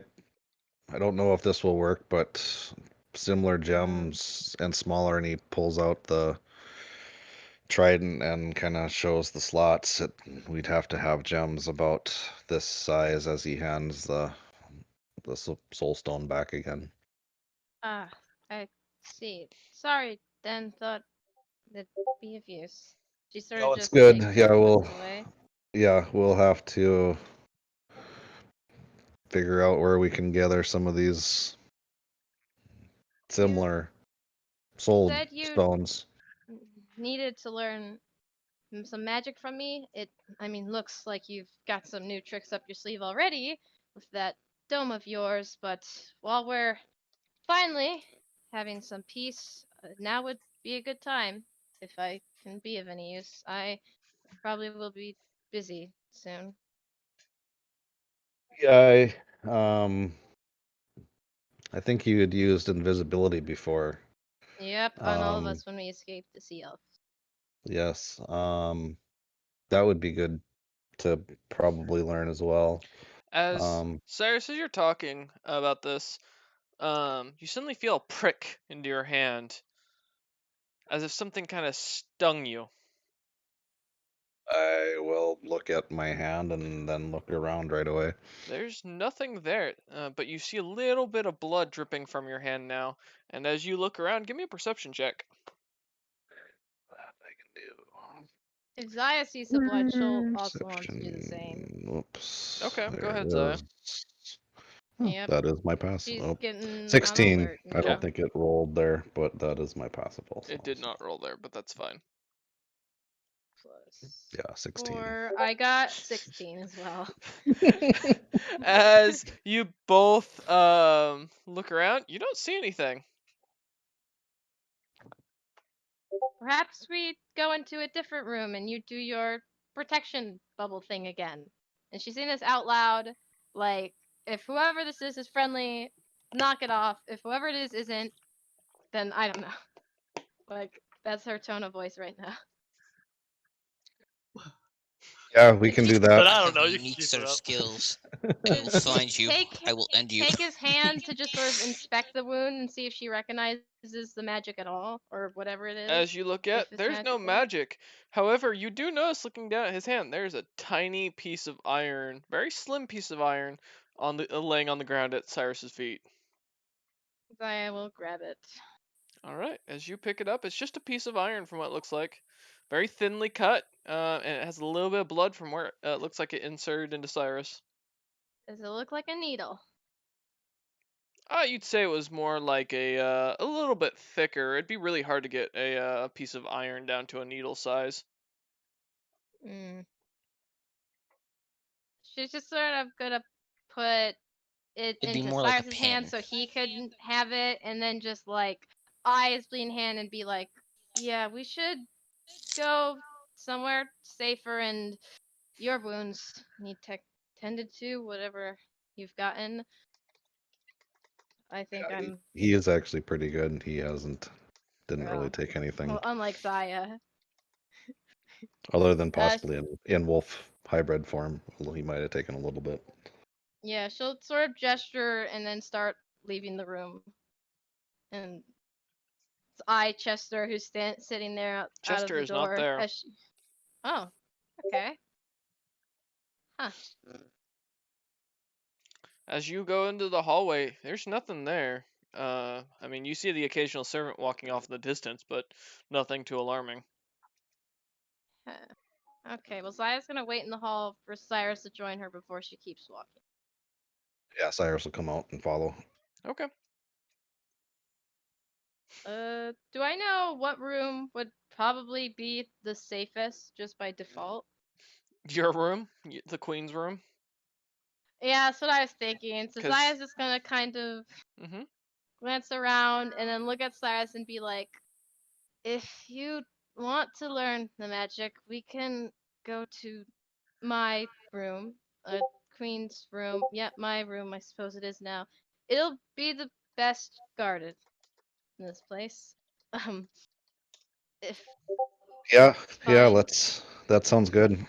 don't know if this will work, but similar gems and smaller, and he pulls out the trident and kind of shows the slots. We'd have to have gems about this size as he hands the soul stone back again. Ah, I see. Sorry, then thought that'd be of use. She sort No, of it's just good. like Yeah, looks away. we'll have to figure out where we can gather some of these similar soul said you- stones. Needed to learn some magic from me. I mean, looks like you've got some new tricks up your sleeve already with that dome of yours, but while we're finally having some peace, now would be a good time if I can be of any use. I probably will be busy soon. Yeah, I think you had used invisibility before. Yep, on all of us when we escaped the sea elf. Yes, that would be good to probably learn as well. As Um, Cyrus, as you're talking about this, you suddenly feel a prick into your hand, as if something kind of stung you. I will look at my hand and then look around right away. There's nothing there, but you see a little bit of blood dripping from your hand now. And as you look around, give me a perception check. That I can do. If Zaya sees the blood, she'll also want to do the same. Perception. Whoops. Okay, go there ahead, it Zaya. is. Oh, Yep. that is my pass. She's Oh, getting on 16. alert I don't now. think it rolled there, but that is my passable. It did not roll there, but that's fine. Plus Yeah, 16. 4. I got 16 as well. As you both look around, you don't see anything. Perhaps we go into a different room and you do your protection bubble thing again. And she's saying this out loud, like, if whoever this is friendly, knock it off. If whoever it is isn't, then I don't know. Like, that's her tone of voice right now. Yeah, we can do But that. I I don't know. have a You can unique keep set it of up. skills. I will find you. Take- I will end you. Take his hand to just sort of inspect the wound and see if she recognizes the magic at all, or whatever it is. As you look at, if it's there's no magical. magic. However, you do notice looking down at his hand, there's a tiny piece of iron, very slim piece of iron, on the laying on the ground at Cyrus's feet. I will grab it. All right, as you pick it up, it's just a piece of iron from what it looks like, very thinly cut, and it has a little bit of blood from where it looks like it inserted into Cyrus. Does it look like a needle? You'd say it was more like a little bit thicker. It'd be really hard to get a piece of iron down to a needle size. Mm. She's just sort of gonna put it It'd be into more like a Cyrus's hand pen. so he could have it, and then just like eyes being hand and be like, "Yeah, we should go somewhere safer, and your wounds need tended to, whatever you've gotten." I think Yeah, I'm he is actually pretty good. He didn't really well, take anything unlike Zaya. other than possibly in wolf hybrid form, although he might have taken a little bit. Yeah, she'll sort of gesture and then start leaving the room. And it's Chester, who's sitting there out Chester of the is not door. there. Oh, okay. Huh. As you go into the hallway, there's nothing there. I mean, you see the occasional servant walking off in the distance, but nothing too alarming. Huh. Okay, well, Zaya's gonna wait in the hall for Cyrus to join her before she keeps walking. Yeah, Cyrus will come out and follow. Okay. Do I know what room would probably be the safest just by default? Your room? The queen's room? Yeah, that's what I was thinking. So 'Cause- Zaya's just gonna kind of Mm-hmm. glance around and then look at Cyrus and be like, if you want to learn the magic, we can go to my room, Queen's room. Yep, my room, I suppose it is now. It'll be the best guarded in this place. If Yeah, Fine. that sounds good.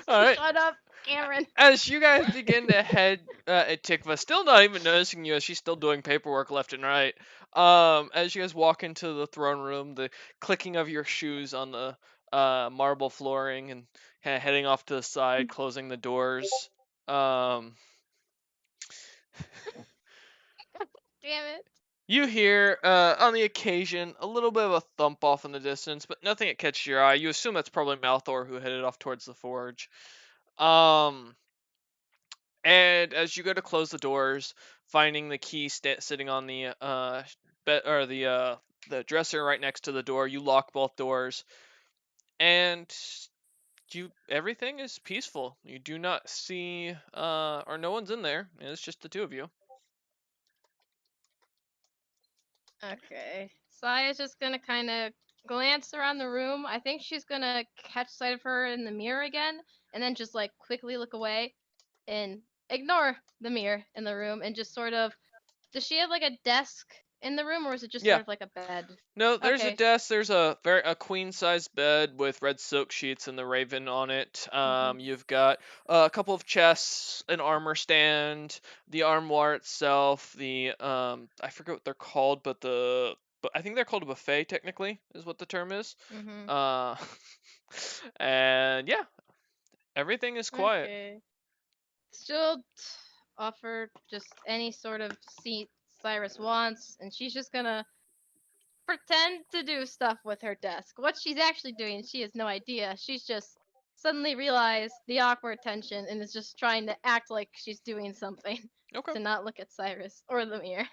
All right. shut up. Cameron. As you guys begin to head at Tikva, still not even noticing you as she's still doing paperwork left and right. As you guys walk into the throne room, the clicking of your shoes on the marble flooring and heading off to the side, closing the doors. Damn it. You hear, on the occasion, a little bit of a thump off in the distance, but nothing that catches your eye. You assume that's probably Malthor who headed off towards the forge. And as you go to close the doors, finding the key sitting on the bed or the dresser right next to the door, you lock both doors, and everything is peaceful. You do not see or no one's in there. It's just the two of you. Okay. Saya's just gonna kind of glance around the room. I think she's gonna catch sight of her in the mirror again, and then just like quickly look away and ignore the mirror in the room and just sort of. Does she have like a desk in the room, or is it just Yeah. sort of like a bed? No, there's a Okay. desk. There's a queen size bed with red silk sheets and the raven on it. You've got a couple of chests, an armor stand, the armoire itself. The I forget what they're called, but I think they're called a buffet. Technically, is what the term is. Mm-hmm. And yeah, everything is quiet. Okay. She'll offer just any sort of seat Cyrus wants, and she's just gonna pretend to do stuff with her desk. What she's actually doing, she has no idea. She's just suddenly realized the awkward tension and is just trying to act like she's doing something Okay. to not look at Cyrus or the mirror.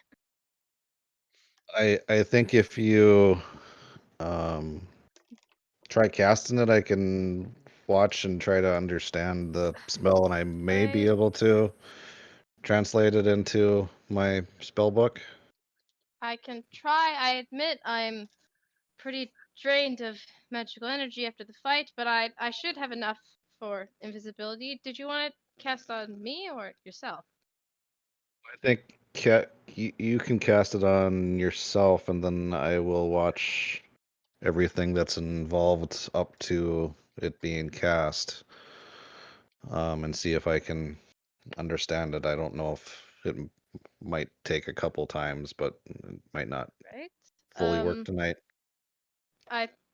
I think if you try casting it, I can watch and try to understand the spell, and I may be Right. able to translate it into my spell book. I can try. I admit I'm pretty drained of magical energy after the fight, but I should have enough for invisibility. Did you want to cast on me or yourself? I think you can cast it on yourself, and then I will watch everything that's involved up to it being cast, and see if I can understand it. I don't know if it might take a couple times, but it might not Right. fully work tonight.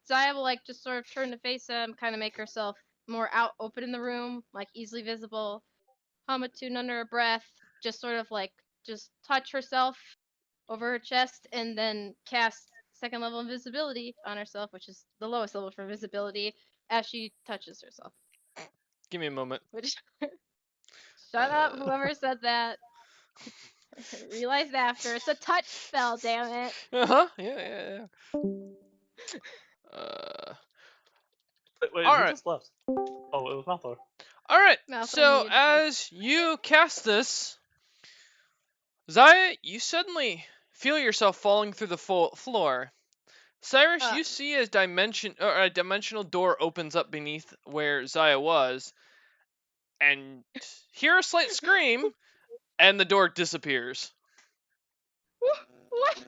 Zaya will like just sort of turn to face him, kind of make herself more open in the room, like easily visible. Hum a tune under her breath, just sort of like just touch herself over her chest, and then cast second level invisibility on herself, which is the lowest level for invisibility, as she touches herself. Give me a moment. Which shut up, whoever said that. Realized after it's a touch spell, damn it. Yeah. Wait, All who right. just left? Oh, it was Malthor. All right. Malthor So muted them. as you cast this, Zaya, you suddenly feel yourself falling through the floor. Cyrus, you see a dimensional door opens up beneath where Zaya was, and hear a slight scream, and the door disappears. What?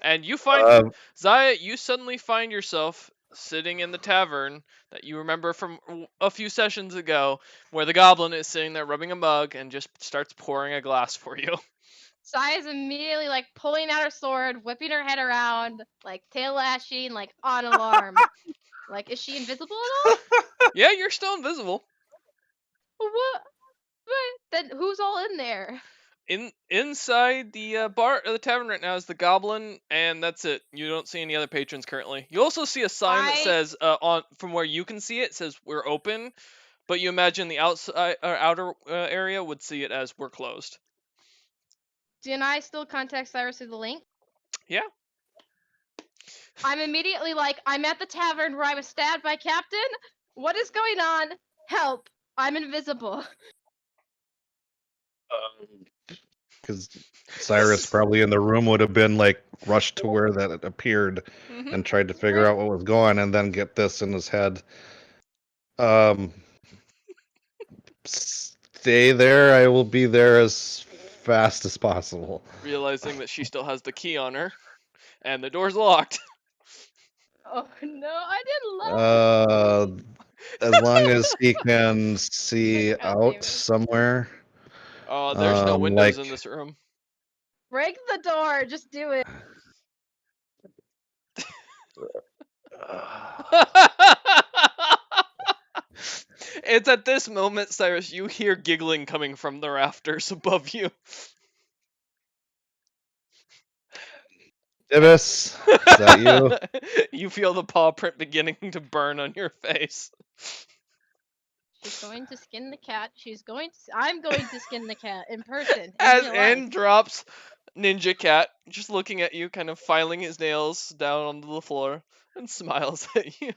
And you find Zaya, you suddenly find yourself sitting in the tavern that you remember from a few sessions ago, where the goblin is sitting there rubbing a mug and just starts pouring a glass for you. Saya's immediately like pulling out her sword, whipping her head around, like tail lashing, like on alarm. Like, is she invisible at all? Yeah, you're still invisible. What? Then who's all in there? Inside the bar or the tavern right now is the goblin, and that's it. You don't see any other patrons currently. You also see a sign that says from where you can see it says we're open, but you imagine the outside or outer area would see it as we're closed. Can I still contact Cyrus through the link? Yeah. I'm immediately like, I'm at the tavern where I was stabbed by Captain. What is going on? Help! I'm invisible. Because Cyrus probably in the room would have been like rushed to where that it appeared and tried to figure out what was going, and then get this in his head. Stay there. I will be there as fast as possible. Realizing that she still has the key on her, and the door's locked. Oh no, I didn't love as long as he can see God damn out it. somewhere. Oh, there's no windows in like- this room. Break the door. Just do it. It's at this moment, Cyrus, you hear giggling coming from the rafters above you. Divis, is that you? You feel the paw print beginning to burn on your face. She's going to skin the cat. I'm going to skin the cat in person. In As real life. in drops Ninja Cat, just looking at you, kind of filing his nails down onto the floor, and smiles at you.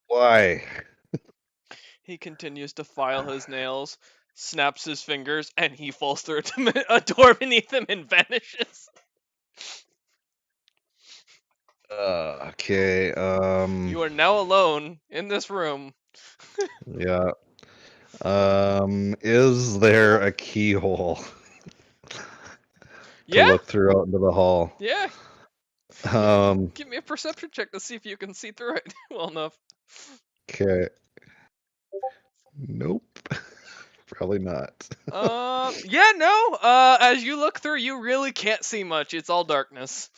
Why? He continues to file his nails, snaps his fingers, and he falls through a door beneath him and vanishes. Okay. You are now alone in this room. Yeah. Is there a keyhole to Yeah, look through out into the hall? yeah. Um. Give me a perception check to see if you can see through it well enough. Okay. Nope. Probably not. Yeah, no. As you look through, you really can't see much. It's all darkness.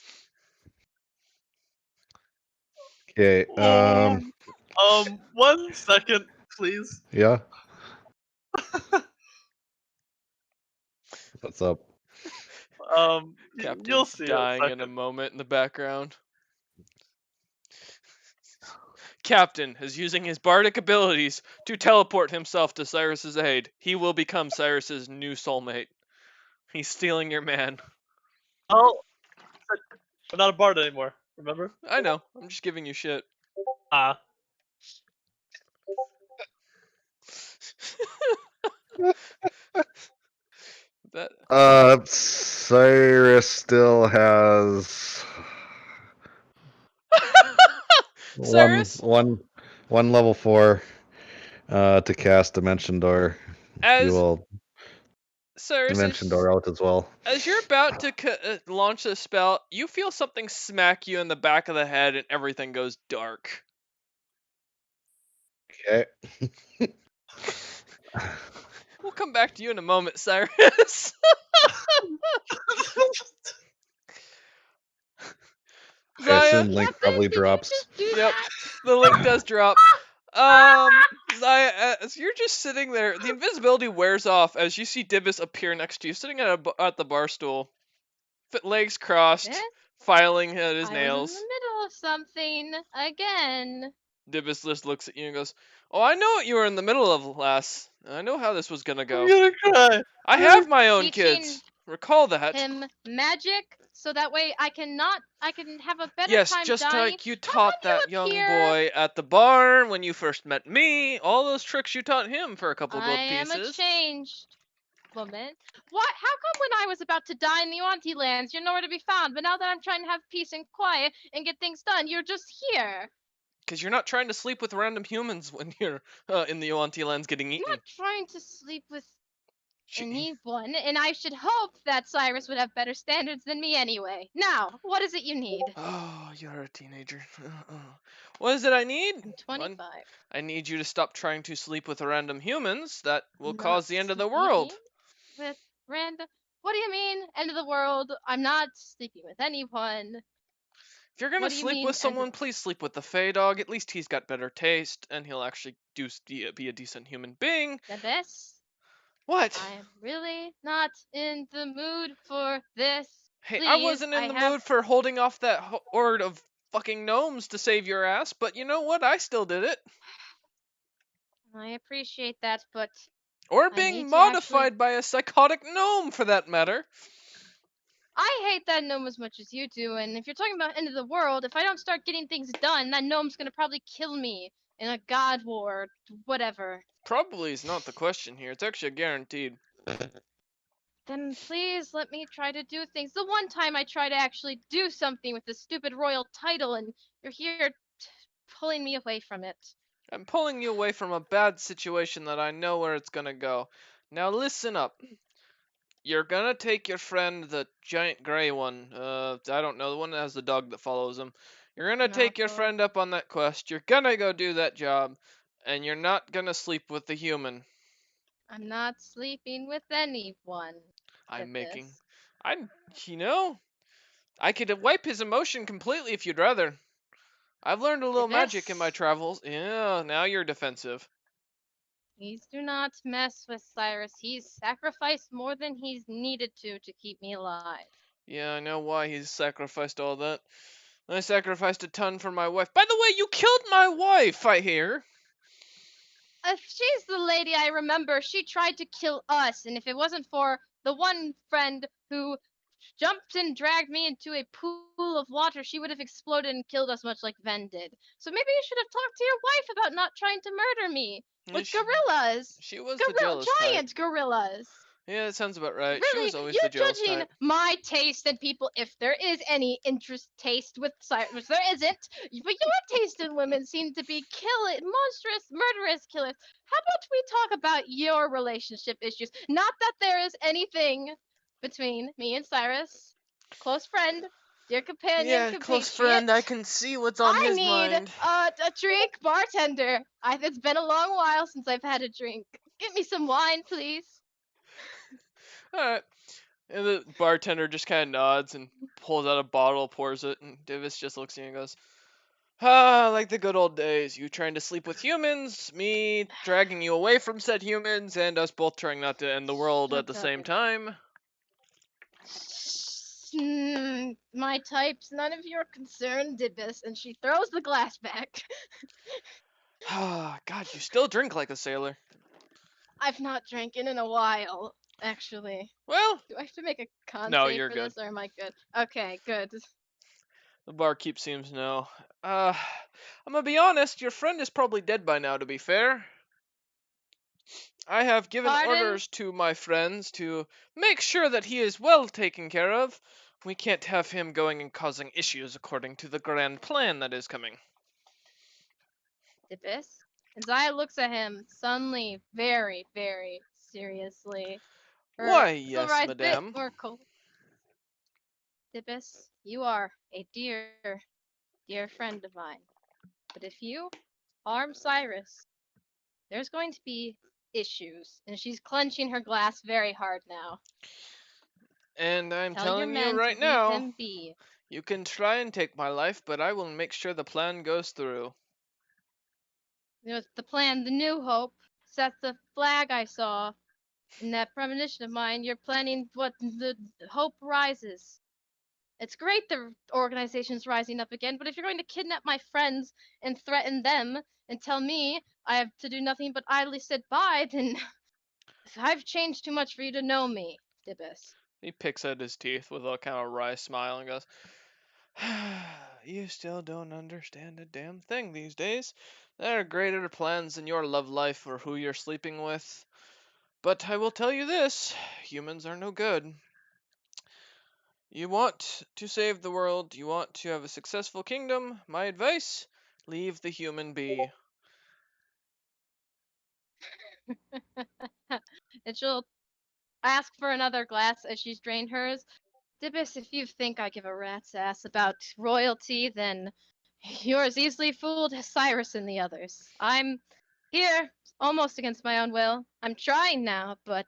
Okay. 1 second, please. Yeah. What's up? Captain's You'll see in a dying in a second. moment in the background. Captain is using his bardic abilities to teleport himself to Cyrus's aid. He will become Cyrus's new soulmate. He's stealing your man. Oh, I'm not a bard anymore. Remember? I know. I'm just giving you shit. Ah. That Cyrus still has Cyrus, one level 4 to cast Dimension Door. You as will Cyrus, Dimension Door out as well. as you're about to launch this spell, you feel something smack you in the back of the head, and everything goes dark. Okay. We'll come back to you in a moment, Cyrus. I Zaya, assume Link probably drops. Yep, the link does drop. Zaya, as you're just sitting there, the invisibility wears off as you see Dibus appear next to you, sitting at the bar stool, legs crossed, Eh? filing at his I nails. was in the middle of something again. Dibus just looks at you and goes, "Oh, I know what you were in the middle of, lass. I know how this was gonna I'm go. gonna cry. I have my own Teaching kids. Recall that." Him magic, so that way I can have a better Yes, time just dying. like you How taught come you that young appear- boy at the bar when you first met me. All those tricks you taught him for a couple I gold am a pieces. changed woman. What? How come when I was about to die in the Auntie lands, you're nowhere to be found? But now that I'm trying to have peace and quiet and get things done, you're just here. Because you're not trying to sleep with random humans when you're in the Oanti lands getting I'm eaten. not trying to sleep with She- anyone, and I should hope that Cyrus would have better standards than me anyway. Now, what is it you need? Oh, you're a teenager. What is it I need? I'm 25. I need you to stop trying to sleep with random humans. That will Not cause the end of the world. sleeping with random. What do you mean, end of the world? I'm not sleeping with anyone. If you're gonna What do you sleep mean, with end of- someone, please sleep with the Fey Dog. At least he's got better taste, and he'll actually be a decent human being. This? What? I'm really not in the mood for this. Hey, I Please, wasn't in I the have- mood for holding off that horde of fucking gnomes to save your ass, but you know what? I still did it. I appreciate that, but Or I need being to actually- modified by a psychotic gnome, for that matter. I hate that gnome as much as you do, and if you're talking about end of the world, if I don't start getting things done, that gnome's gonna probably kill me in a god war, or whatever. Probably is not the question here. It's actually guaranteed. Then please let me try to do things. The one time I try to actually do something with this stupid royal title, and you're here pulling me away from it. I'm pulling you away from a bad situation that I know where it's gonna go. Now listen up. You're gonna take your friend, the giant gray one. I don't know, the one that has the dog that follows him. You're gonna Not take your going. friend up on that quest. You're gonna go do that job, and you're not gonna sleep with the human. I'm not sleeping with anyone. I'm making. Goodness. I'm. You know, I could wipe his emotion completely if you'd rather. I've learned a little magic in my Goodness. travels. Yeah, now you're defensive. Please do not mess with Cyrus. He's sacrificed more than he's needed to keep me alive. Yeah, I know why he's sacrificed all that. I sacrificed a ton for my wife. By the way, you killed my wife, I hear. If she's the lady I remember, she tried to kill us, and if it wasn't for the one friend who jumped and dragged me into a pool of water, she would have exploded and killed us much like Ven did. So maybe you should have talked to your wife about not trying to murder me Yeah, with she, gorillas. she was the jealous type. Giant gorillas. Yeah, that sounds about right. She Really, was always you the jealous judging type. my taste and people, if there is any interest taste with Cyrus, which there isn't, but your taste in women seem to be monstrous, murderous killers. How about we talk about your relationship issues? Not that there is anything between me and Cyrus. Close friend, dear companion, Yeah, close friend, I compatriot. can see what's on I his need mind. a drink, bartender. It's been a long while since I've had a drink. Get me some wine, please. Alright. And the bartender just kind of nods and pulls out a bottle, pours it, and Divis just looks at you and goes, "Ah, like the good old days. You trying to sleep with humans, me dragging you away from said humans, and us both trying not to end the world at the Shut same up. time." My type's none of your concern, Dibus, and she throws the glass back. Ah, God, you still drink like a sailor. I've not drinking in a while, actually. Well, Do I have to make a con no, save you're for good. this, or am I good? Okay, good. The barkeep seems no. I'm gonna be honest, your friend is probably dead by now, to be fair. I have given Pardon? orders to my friends to make sure that he is well taken care of. We can't have him going and causing issues according to the grand plan that is coming. Dibus? And Zaya looks at him suddenly, very, very seriously. Why, Her yes, silver eyes bit madame. more cold. Dibus, you are a dear, dear friend of mine. But if you harm Cyrus, there's going to be issues. And she's clenching her glass very hard now. And I'm Tell your telling you men to right leave now, him be. you can try and take my life, but I will make sure the plan goes through. You know, the plan, the New Hope, that's the flag I saw in that premonition of mine. You're planning what the Hope rises. It's great the organization's rising up again, but if you're going to kidnap my friends and threaten them and tell me I have to do nothing but idly sit by, then I've changed too much for you to know me, Dibus. He picks at his teeth with a kind of wry smile and goes, "You still don't understand a damn thing these days. There are greater plans in your love life or who you're sleeping with. But I will tell you this, humans are no good. You want to save the world, you want to have a successful kingdom, my advice, leave the human be." And she'll ask for another glass as she's drained hers. Dibus, if you think I give a rat's ass about royalty, then you're as easily fooled as Cyrus and the others. I'm here, almost against my own will. I'm trying now, but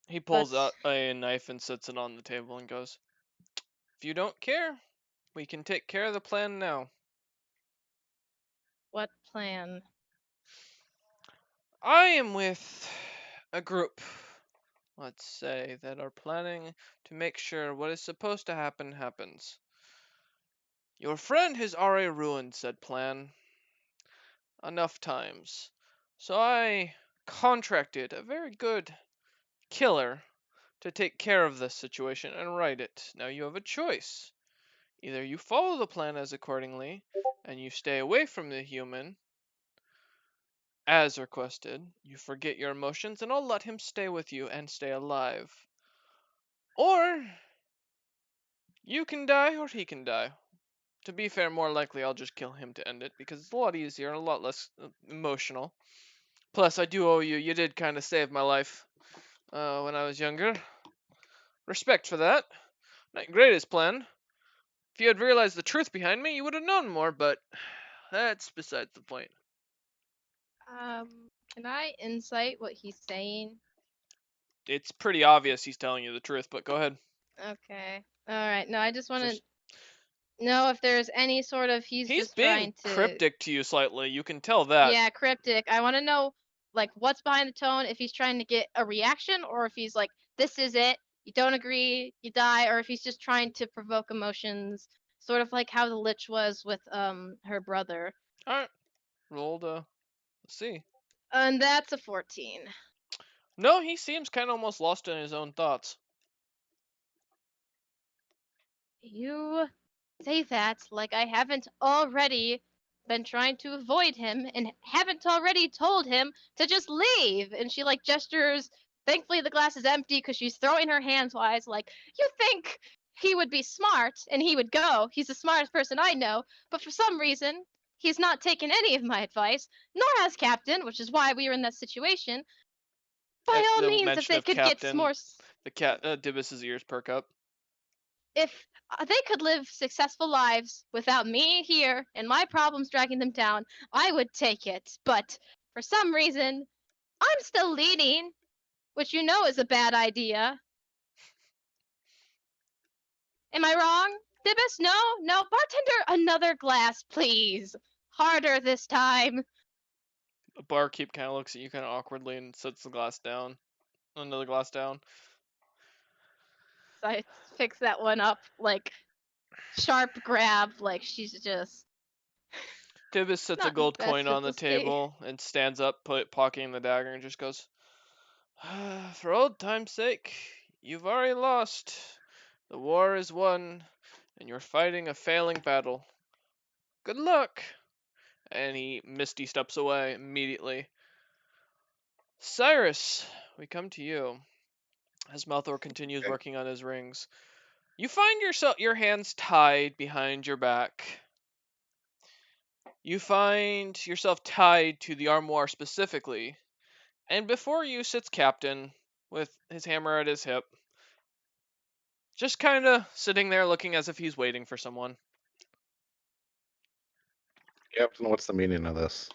He pulls out a knife and sets it on the table and goes, "If you don't care, we can take care of the plan now. what plan? I am with a group, let's say, that are planning to make sure what is supposed to happen happens. Your friend has already ruined said plan enough times, so I contracted a very good killer to take care of this situation and right it. Now you have a choice. Either you follow the plan as accordingly, and you stay away from the human, as requested, you forget your emotions, and I'll let him stay with you and stay alive. Or you can die, or he can die. To be fair, more likely I'll just kill him to end it, because it's a lot easier and a lot less emotional. Plus, I do owe you. You did kind of save my life when I was younger. Respect for that. Not greatest plan, If you had realized the truth behind me, you would have known more, but that's besides the point. Can I insight what he's saying? It's pretty obvious he's telling you the truth, but go ahead. Okay. All right. No, I just want Just- to know if there's any sort of he's just being trying to cryptic to you slightly. You can tell that. Yeah, cryptic. I want to know like what's behind the tone, if he's trying to get a reaction or if he's like this is it, you don't agree, you die, or if he's just trying to provoke emotions, sort of like how the Lich was with her brother. All right. Roll to see. And that's a 14. No, he seems kind of almost lost in his own thoughts. You say that like I haven't already been trying to avoid him and haven't already told him to just leave. And she like gestures. Thankfully, the glass is empty because she's throwing her hands wise. Like, you think he would be smart and he would go. He's the smartest person I know. But for some reason, he's not taken any of my advice, nor has Captain, which is why we were in that situation. By At all the means, if mention they of could get Captain, more. The cat, Dibus's ears perk up. If they could live successful lives without me here and my problems dragging them down, I would take it. But for some reason, I'm still leading, which you know is a bad idea. Am I wrong? Dibus, no? No, bartender, another glass, please. Harder this time. The barkeep kind of looks at you kind of awkwardly and sets the glass down. Another glass down. So I fix that one up, like, sharp grab, like she's just. Dibus sets a Not in gold best coin on the mental state. table and stands up, pocketing the dagger, and just goes, "For old time's sake, you've already lost. The war is won, and you're fighting a failing battle. Good luck." And he misty steps away immediately. Cyrus, we come to you. As Malthor continues Okay. working on his rings, you find your hands tied behind your back. You find yourself tied to the armoire specifically, and before you sits Captain with his hammer at his hip, just kind of sitting there looking as if he's waiting for someone. Captain, what's the meaning of this?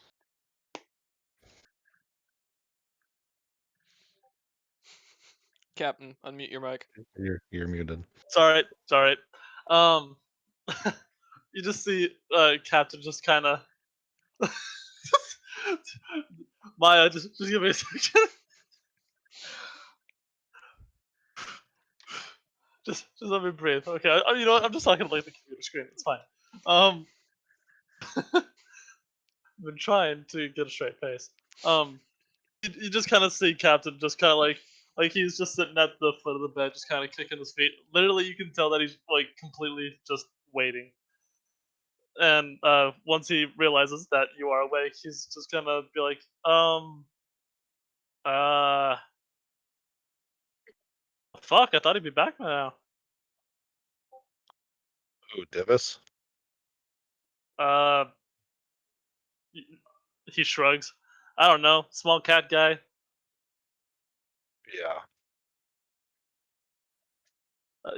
Captain, unmute your mic. You're muted. It's alright. It's alright. You just see Captain just kind of. Maya, just give me a second. just let me breathe. Okay, you know what? I'm just talking to like the computer screen. It's fine. I've been trying to get a straight face. You just kind of see Captain just kind of like he's just sitting at the foot of the bed, just kind of kicking his feet. Literally, you can tell that he's like completely just waiting. And once he realizes that you are awake, he's just gonna be like, fuck, I thought he'd be back by now. Ooh, Divis? Uh, he shrugs. I don't know, small cat guy. Yeah.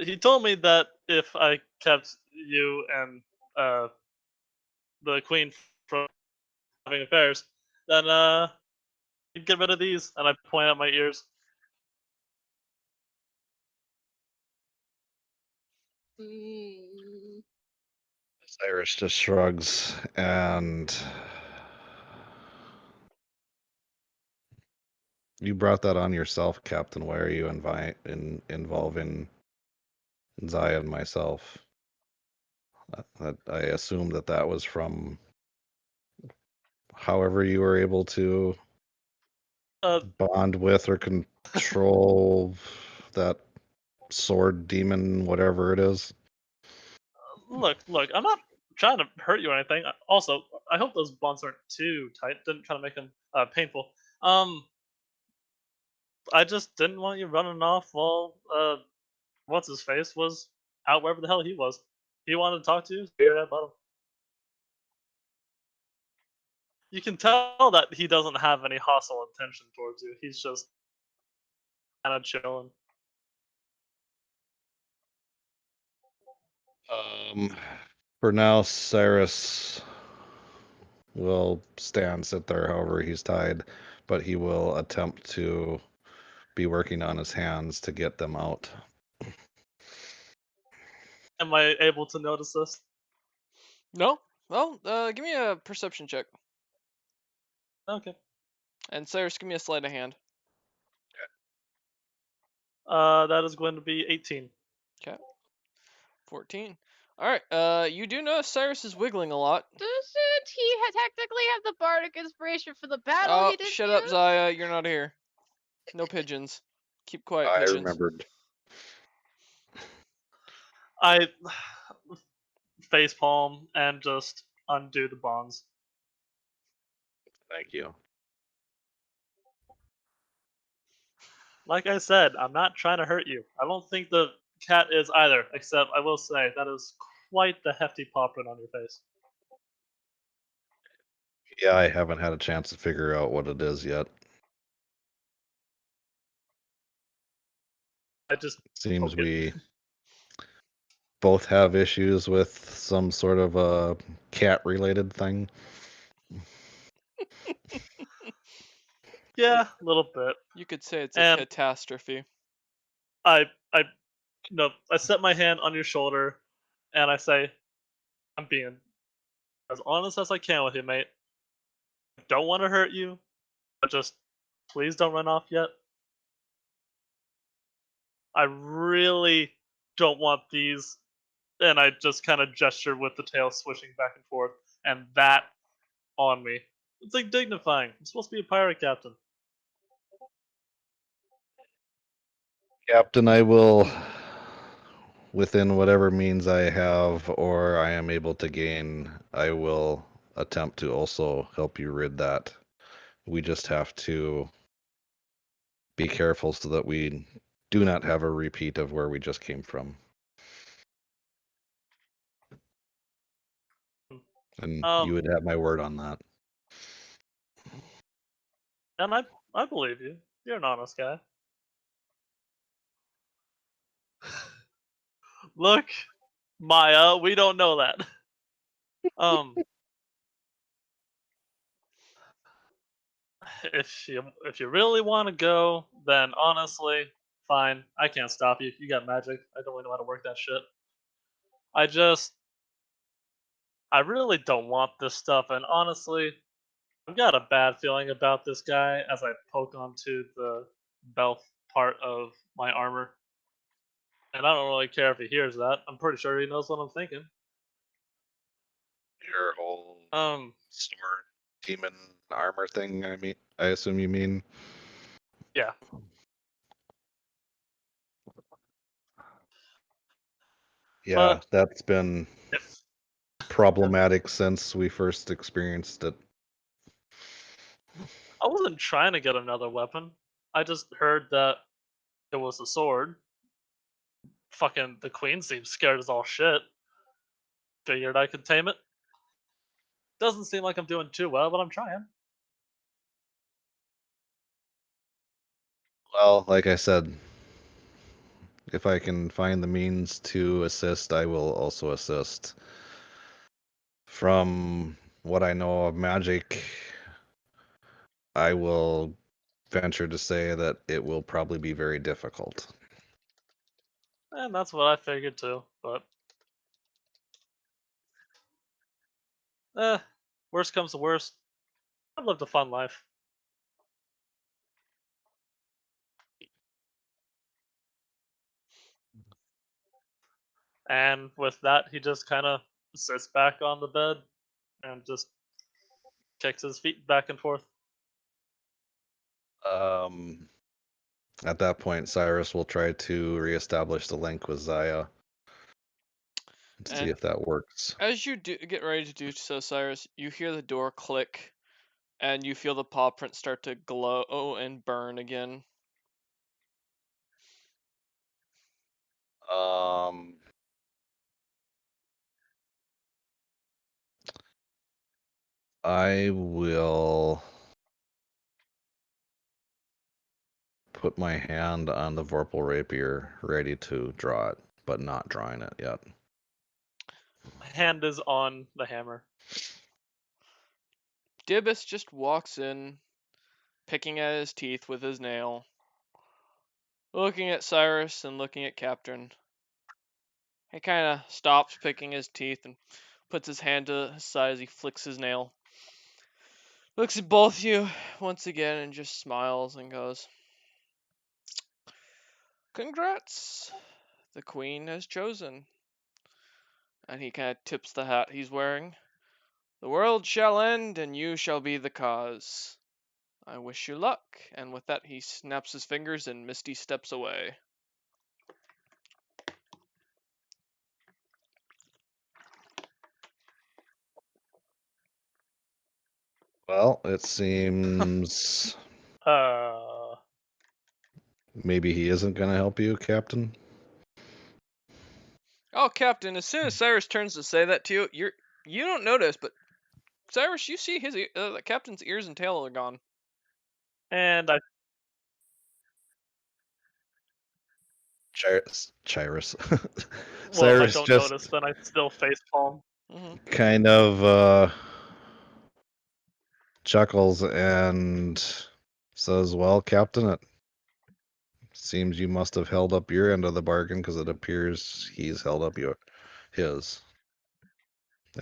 He told me that if I kept you and the queen from having affairs, then he'd get rid of these. And I point at my ears. Mm. Cyrus just shrugs and you brought that on yourself, Captain. Why are you involving Zaya and myself? I assume that was from however you were able to bond with or control that sword demon, whatever it is. Look, I'm not trying to hurt you or anything. Also, I hope those bonds aren't too tight. Didn't kind of make them painful. I just didn't want you running off while what's his face was out wherever the hell he was. He wanted to talk to you. Figure that about him. You can tell that he doesn't have any hostile intention towards you. He's just kind of chilling. For now, Cyrus will sit there, however he's tied, but he will attempt to be working on his hands to get them out. Am I able to notice this? No? Well, give me a perception check. Okay. And Cyrus, give me a sleight of hand. That is going to be 18. 14. Alright, you do notice Cyrus is wiggling a lot. Doesn't he technically have the bardic inspiration for the battle Oh, he didn't shut up, use? Zaya. You're not here. No pigeons. Keep quiet, I pigeons. remembered. I facepalm and just undo the bonds. Thank you. Like I said, I'm not trying to hurt you. I don't think the cat is either, except I will say that is quite the hefty paw print on your face. Yeah, I haven't had a chance to figure out what it is yet. I just Seems poke it. we both have issues with some sort of a cat-related thing. Yeah, a little bit. You could say it's a And- catastrophe. I set my hand on your shoulder, and I say, "I'm being as honest as I can with you, mate. I don't want to hurt you, but just please don't run off yet. I really don't want these." And I just kind of gesture with the tail swishing back and forth, and that on me. It's like dignifying. I'm supposed to be a pirate captain. Captain, I will, within whatever means I have or I am able to gain, I will attempt to also help you rid that. We just have to be careful so that we do not have a repeat of where we just came from. And you would have my word on that. And I believe you. You're an honest guy. Look, Maya, we don't know that. If you really want to go, then honestly, fine. I can't stop you. You got magic. I don't really know how to work that shit. I really don't want this stuff, and honestly, I've got a bad feeling about this guy as I poke onto the belt part of my armor. And I don't really care if he hears that. I'm pretty sure he knows what I'm thinking. Your whole Sword demon armor thing, I assume you mean? Yeah. Yeah, that's been If problematic since we first experienced it. I wasn't trying to get another weapon. I just heard that it was a sword. Fucking the queen seems scared as all shit. Figured I could tame it. Doesn't seem like I'm doing too well, but I'm trying. Well, like I said, if I can find the means to assist, I will also assist. From what I know of magic, I will venture to say that it will probably be very difficult. And that's what I figured too, but worst comes to worst. I've lived a fun life. And with that, he just kind of sits back on the bed and just kicks his feet back and forth. At that point, Cyrus will try to reestablish the link with Zaya. See And if that works. as you get ready to do so, Cyrus, you hear the door click, and you feel the paw print start to glow and burn again. I will put my hand on the Vorpal Rapier, ready to draw it. but not drawing it yet. Hand is on the hammer. Dibus just walks in, picking at his teeth with his nail, looking at Cyrus and looking at Captain. He kind of stops picking his teeth and puts his hand to his side as he flicks his nail. Looks at both of you once again and just smiles and goes, "Congrats, the Queen has chosen." And he kind of tips the hat he's wearing. "The world shall end and you shall be the cause. I wish you luck." And with that, he snaps his fingers and Misty steps away. Well, it seems maybe he isn't going to help you, Captain. Oh, Captain! As soon as Cyrus turns to say that to you, you don't notice, but Cyrus, you see his the Captain's ears and tail are gone. And I Cyrus. well, if I Cyrus don't just notice, then I still facepalm. kind of chuckles and says, "Well, Captain, it seems you must have held up your end of the bargain because it appears he's held up his."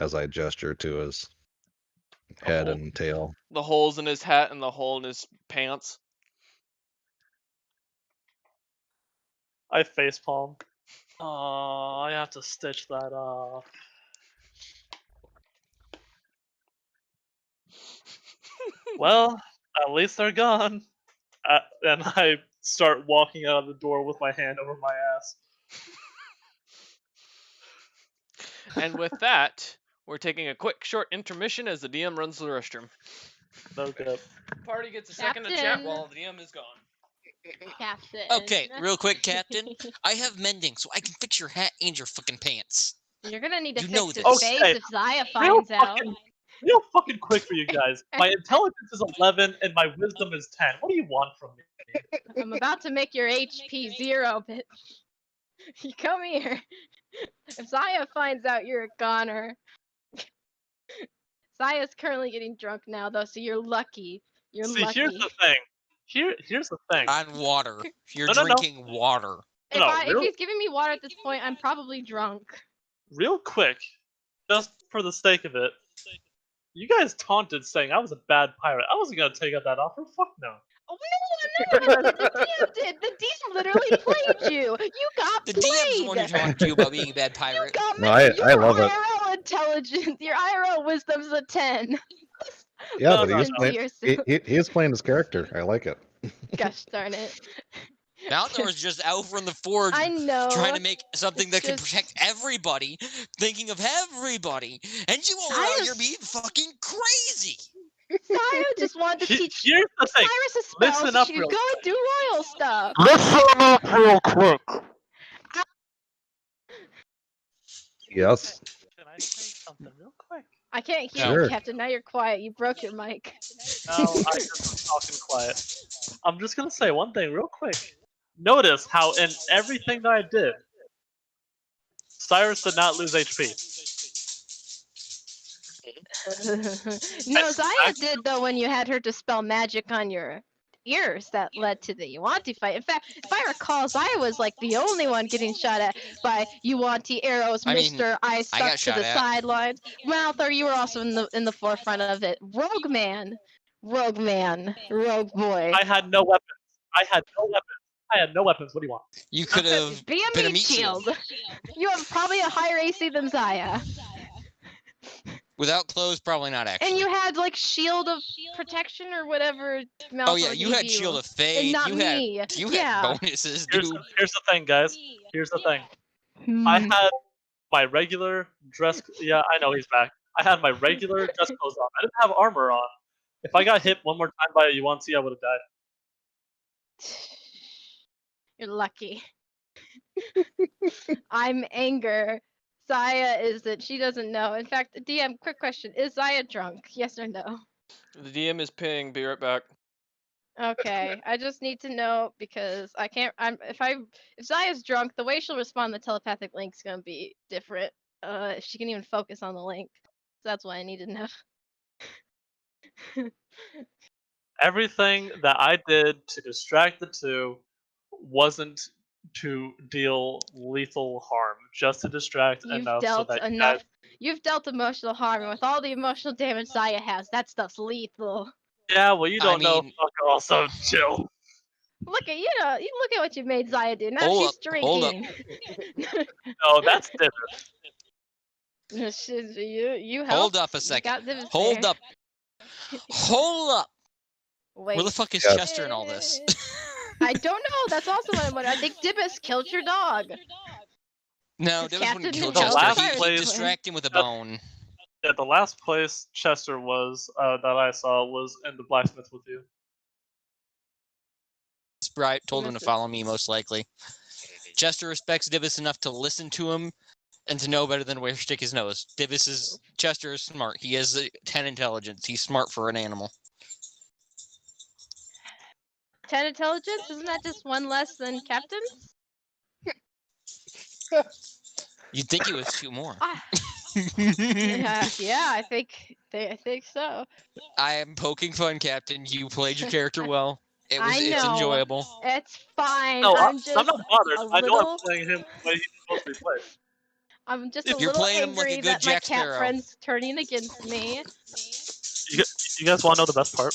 As I gesture to his head hole. and tail. The holes in his hat and the hole in his pants. I facepalm. Oh, I have to stitch that off. Well, at least they're gone. And I start walking out of the door with my hand over my ass. And with that, we're taking a quick short intermission as the DM runs to the restroom. No good. Party gets a second to chat Captain. while the DM is gone. Captain. Okay, real quick, Captain. I have mending, so I can fix your hat and your fucking pants. You're gonna need to You know fix his this. face Okay, if Zaya Real finds out. fucking quick for you guys. My intelligence is 11 and my wisdom is 10. What do you want from me? I'm about to make your HP 0, bitch. You come here. If Zaya finds out you're a goner. Zaya's currently getting drunk now, though, so you're lucky. You're See, lucky. here's the thing. Here's the thing. On water. You're No. drinking water. If he's giving me water at this point, I'm probably drunk. Real quick, just for the sake of it, you guys taunted saying I was a bad pirate. I wasn't gonna take up that offer. Fuck no. Oh, no, the DM did. The DM literally played you. You got The played. DM's the one who talked to you about being a bad You pirate. got No, mad. I love it. IRL intelligence. Your IRL wisdom's a 10. Yeah, No, but no, he's no. playing. He's playing his character. I like it. Gosh darn it. Malnor's just out from the forge I know. trying to make something It's that can just- protect everybody, thinking of everybody, and you all out here being fucking crazy. Saya just wanted to teach Here's the thing. Cyrus a spell Listen so up she could real go and do royal stuff. Listen up real quick. Yes. Can I say something real quick? I can't hear Sure. you, Captain. Now you're quiet. You broke your mic. No, I just was talking quiet. I'm just gonna say one thing real quick. Notice how in everything that I did, Cyrus did not lose HP. No, Zaya did though when you had her dispel magic on your ears that led to the Yuanti fight. In fact, if I recall, Zaya was like the only one getting shot at by Yuanti arrows. I mean, Mr. I stuck got to shot the at. sidelines. Malthor, you were also in the forefront of it. Rogue man, rogue boy. I had no weapons. I had no weapons. What do you want? You could have Be been a a meat shield. You have probably a higher AC than Zaya. without clothes, probably not actually. And you had like shield of protection or whatever. Oh yeah, Malthor you gave had Shield of Fate. and not you me. had Yeah. bonuses, Here's dude. the thing, guys. Here's the thing. Hmm. I had my regular dress. Yeah, I know he's back. I had my regular dress clothes on. I didn't have armor on. If I got hit one more time by a Yuan-Ti, I would have died. You're lucky. I'm anger. Zaya isn't. She doesn't know. In fact, DM, quick question: is Zaya drunk? Yes or no? The DM is ping. Be right back. Okay, I just need to know because I can't. If Zaya's drunk, the way she'll respond to the telepathic link's gonna be different. If she can even focus on the link, so that's why I need to know. Everything that I did to distract the two wasn't to deal lethal harm, just to distract You've enough so dealt that you enough. guys. You've dealt emotional harm, and with all the emotional damage Zaya has, that stuff's lethal. Yeah, well, you I don't know. mean, Fuck off, so chill. Look at you know. You look at what you made Zaya do. Now Hold she's up, hold up. drinking. No, that's different. You helped. Hold up a You second. got Divis Hold there. up. Hold up. Wait. Where the fuck is Yes. Chester in all this? I don't know. That's also what I'm wondering. I think Divis killed your dog. No, This Divis wouldn't captain kill didn't The Chester. last He'd place- distract him with a Uh, bone. Yeah, the last place Chester was that I saw was in the blacksmith with you. Sprite told him to Misses. follow me, most likely. Chester respects Divis enough to listen to him and to know better than where to stick his nose. Chester is smart. He has a 10 intelligence. He's smart for an animal. 10 intelligence? Isn't that just one less than captain's? You'd think it was 2 more. Ah, yeah, I think so. I am poking fun, Captain. You played your character well. It's know. enjoyable. It's fine. No, I'm I'm just not bothered. a I know I'm little. playing him the way he's supposed to be played. I'm just a You're little playing him like a angry good that my Jack cat Sparrow. friend's turning against me. You guys want to know the best part?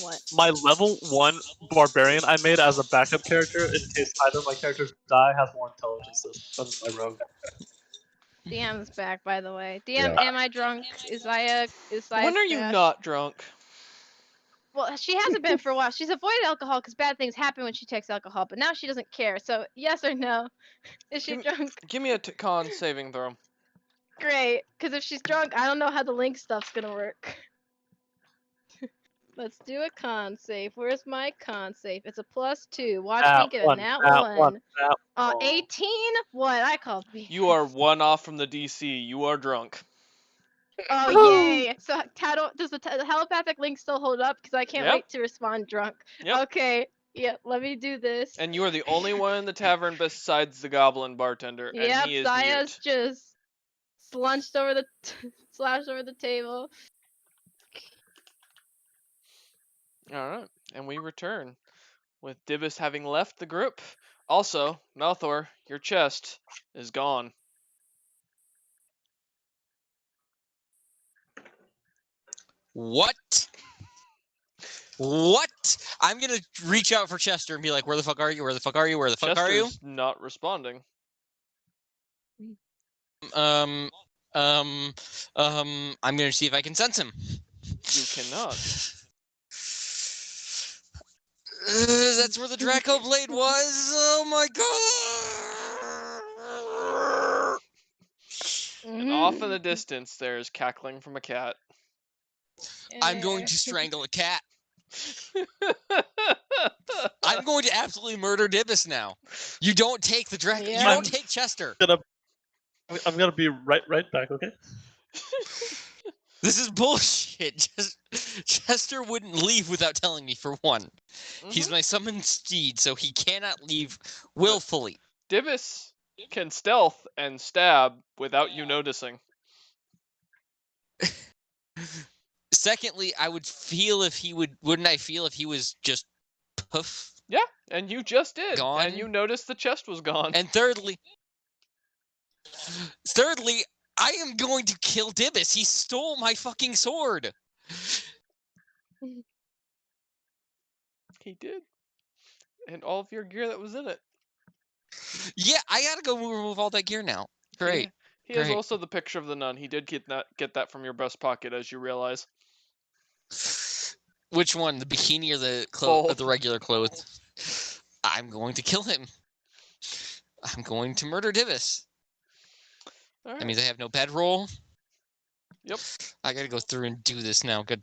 What? My level 1 barbarian I made as a backup character in case either of my characters die has more intelligence than my rogue. DM's back, by the way. DM, Yeah. am I drunk? Is Zaya When are you crashed? not drunk? Well, she hasn't been for a while. She's avoided alcohol because bad things happen when she takes alcohol, but now she doesn't care. So, yes or no? Is she Give- drunk? Give me a con saving throw. Great, because if she's drunk, I don't know how the link stuff's gonna work. Let's do a con save. Where's my con save? It's a +2. Watch me get a nat 1. 18? What? I called me. You are 1 off from the DC. You are drunk. Oh, yay. So, does the telepathic link still hold up? Because I can't Yep. wait to respond drunk. Yep. Okay. Yeah, let me do this. And you are the only one in the tavern besides the goblin bartender, and Yep, he is Zaya's mute. just slouched over the table. Alright, and we return with Divis having left the group. Also, Malthor, your chest is gone. What? What? I'm gonna reach out for Chester and be like, "Where the fuck are you? Where the fuck are you? Where the fuck are you?" Chester's not responding. I'm gonna see if I can sense him. You cannot. That's where the Draco Blade was. Oh my god! And off in the distance, there's cackling from a cat. I'm going to strangle a cat. I'm going to absolutely murder Divis now. You don't take the Draco. Yeah. You don't take Chester. I'm gonna be right back, okay? This is bullshit. Chester wouldn't leave without telling me, for one. He's my summoned steed, so he cannot leave willfully. Divis can stealth and stab without you noticing. Secondly, I would feel if he would. Wouldn't I feel if he was just poof? Yeah, and you just did. Gone. And you noticed the chest was gone. And thirdly, I am going to kill Divis. He stole my fucking sword. He did. And all of your gear that was in it. Yeah, I gotta go remove all that gear now. Great. He has Great. also the picture of the nun. He did get that from your breast pocket, as you realize. Which one, the bikini or the Both. the regular clothes? I'm going to kill him. I'm going to murder Divis. Alright. That means I have no bedroll. Yep. I gotta go through and do this now. Good.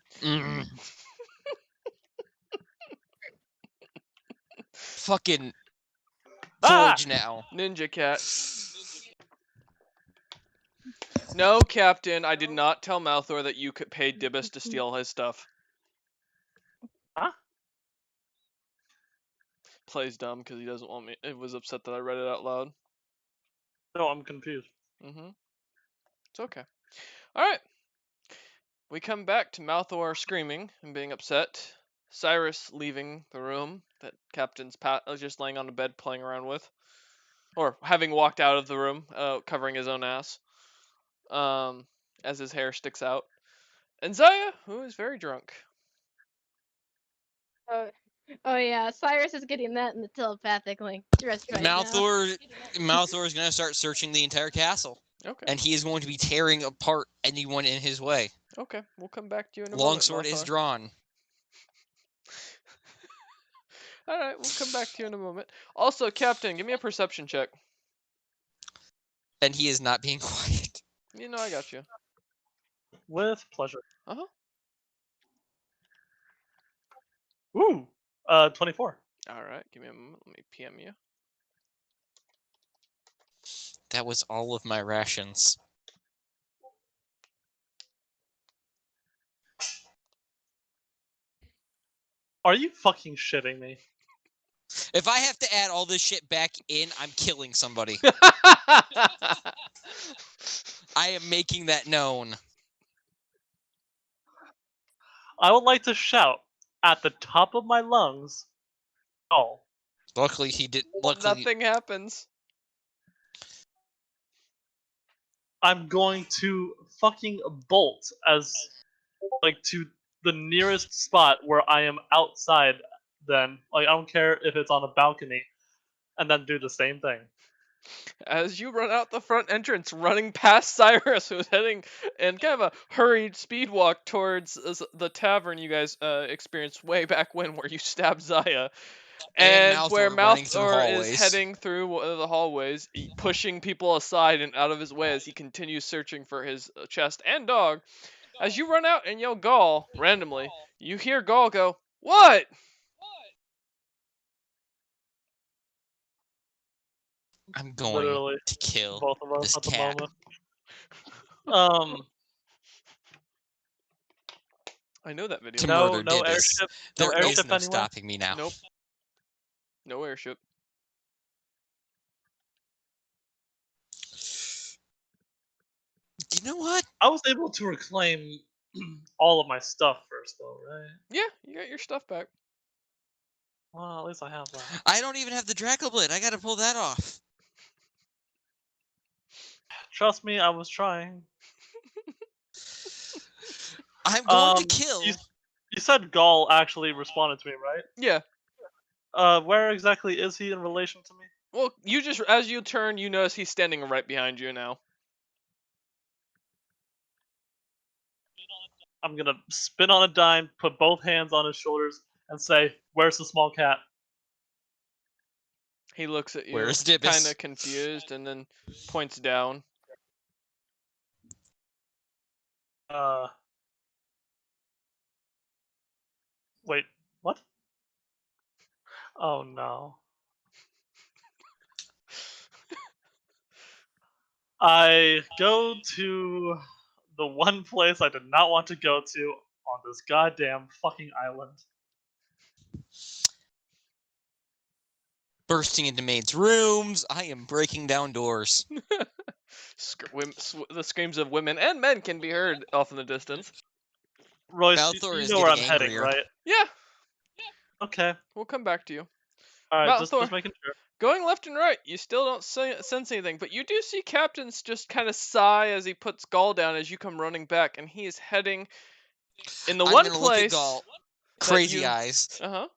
Fucking Forge now. Ninja cat. No, Captain, I did not tell Malthor that you paid Divis to steal his stuff. Huh? plays dumb because he doesn't want me. It was upset that I read it out loud. No, I'm confused. Mm-hmm. It's okay. All right. We come back to Malthor screaming and being upset. Cyrus leaving the room that Captain's just laying on the bed playing around with, or having walked out of the room, covering his own ass, as his hair sticks out. And Zaya, who is very drunk. Oh yeah, Cyrus is getting that in the telepathic link just right Malthor is going to start searching the entire castle, Okay. and he is going to be tearing apart anyone in his way. Okay. We'll come back to you in a moment. Longsword is Malthor. drawn. All right. We'll come back to you in a moment. Also, Captain, give me a perception check. And he is not being quiet. You know I got you. With pleasure. Uh-huh. Ooh, 24. All right. Give me a moment. Let me PM you. That was all of my rations. Are you fucking shitting me? If I have to add all this shit back in, I'm killing somebody. I am making that known. I would like to shout at the top of my lungs. Oh. Luckily, he did. Luckily, Nothing happens. I'm going to fucking bolt like to the nearest spot where I am outside then. Like I don't care if it's on a balcony, and then do the same thing. As you run out the front entrance, running past Cyrus, who's heading in kind of a hurried speed walk towards the tavern you guys experienced way back when, where you stabbed Zaya. And Malthor where running through Malthor is hallways. heading through one of the hallways, pushing people aside and out of his way as he continues searching for his chest and dog. As you run out and yell Gaul randomly, you hear Gaul go, "What?" I'm going Literally, to kill both of us this at the cat. moment. I know that video. To No, murder no Dibus. airship. There No is airship no anywhere. stopping me now. Nope. No airship. You know what? I was able to reclaim all of my stuff first, though, right? Yeah, you got your stuff back. Well, at least I have that. I don't even have the Dracoblit. I gotta pull that off. Trust me, I was trying. I'm going to Um, kill. You said Gaul actually responded to me, right? Yeah. Where exactly is he in relation to me? Well, you just, as you turn, you notice he's standing right behind you now. I'm gonna spin on a dime, put both hands on his shoulders, and say, "Where's the small cat?" He looks at you, Where's Dibus? kind of confused, and then points down. Wait, what? Oh no. I go to the one place I did not want to go to on this goddamn fucking island. Bursting into maids' rooms. I am breaking down doors. The screams of women and men can be heard off in the distance. Royce, Balthor you is know where I'm getting heading, angrier. right? Yeah, Okay. we'll come back to you. Alright, just Balthor. making sure. Going left and right, you still don't sense anything, but you do see Captain's just kind of sigh as he puts Gaul down as you come running back, and he is heading in the I'm one gonna place. look at Gaul, that crazy you- eyes, Uh-huh.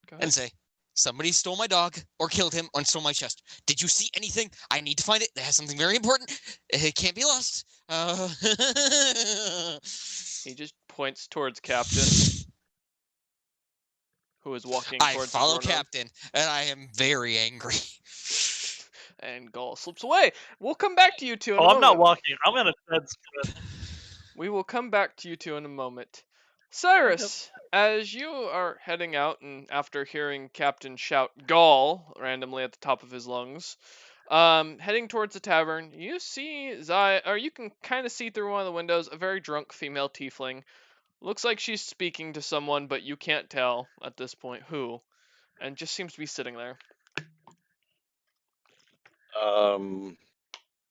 Go ahead. and say, "Somebody stole my dog, or killed him, or stole my chest. Did you see anything? I need to find it. It has something very important. It can't be lost." He just points towards Captain, who is walking I towards follow the throne room, Captain, and I am very angry. and Gaul slips away. We'll come back to you two in a Oh, I'm not moment. walking. I'm gonna dead sprint. We will come back to you two in a moment. Cyrus, as you are heading out and after hearing Captain shout Gaul randomly at the top of his lungs, heading towards the tavern, you see Zaya, or you can kind of see through one of the windows, a very drunk female tiefling. Looks like she's speaking to someone, but you can't tell at this point who. and just seems to be sitting there.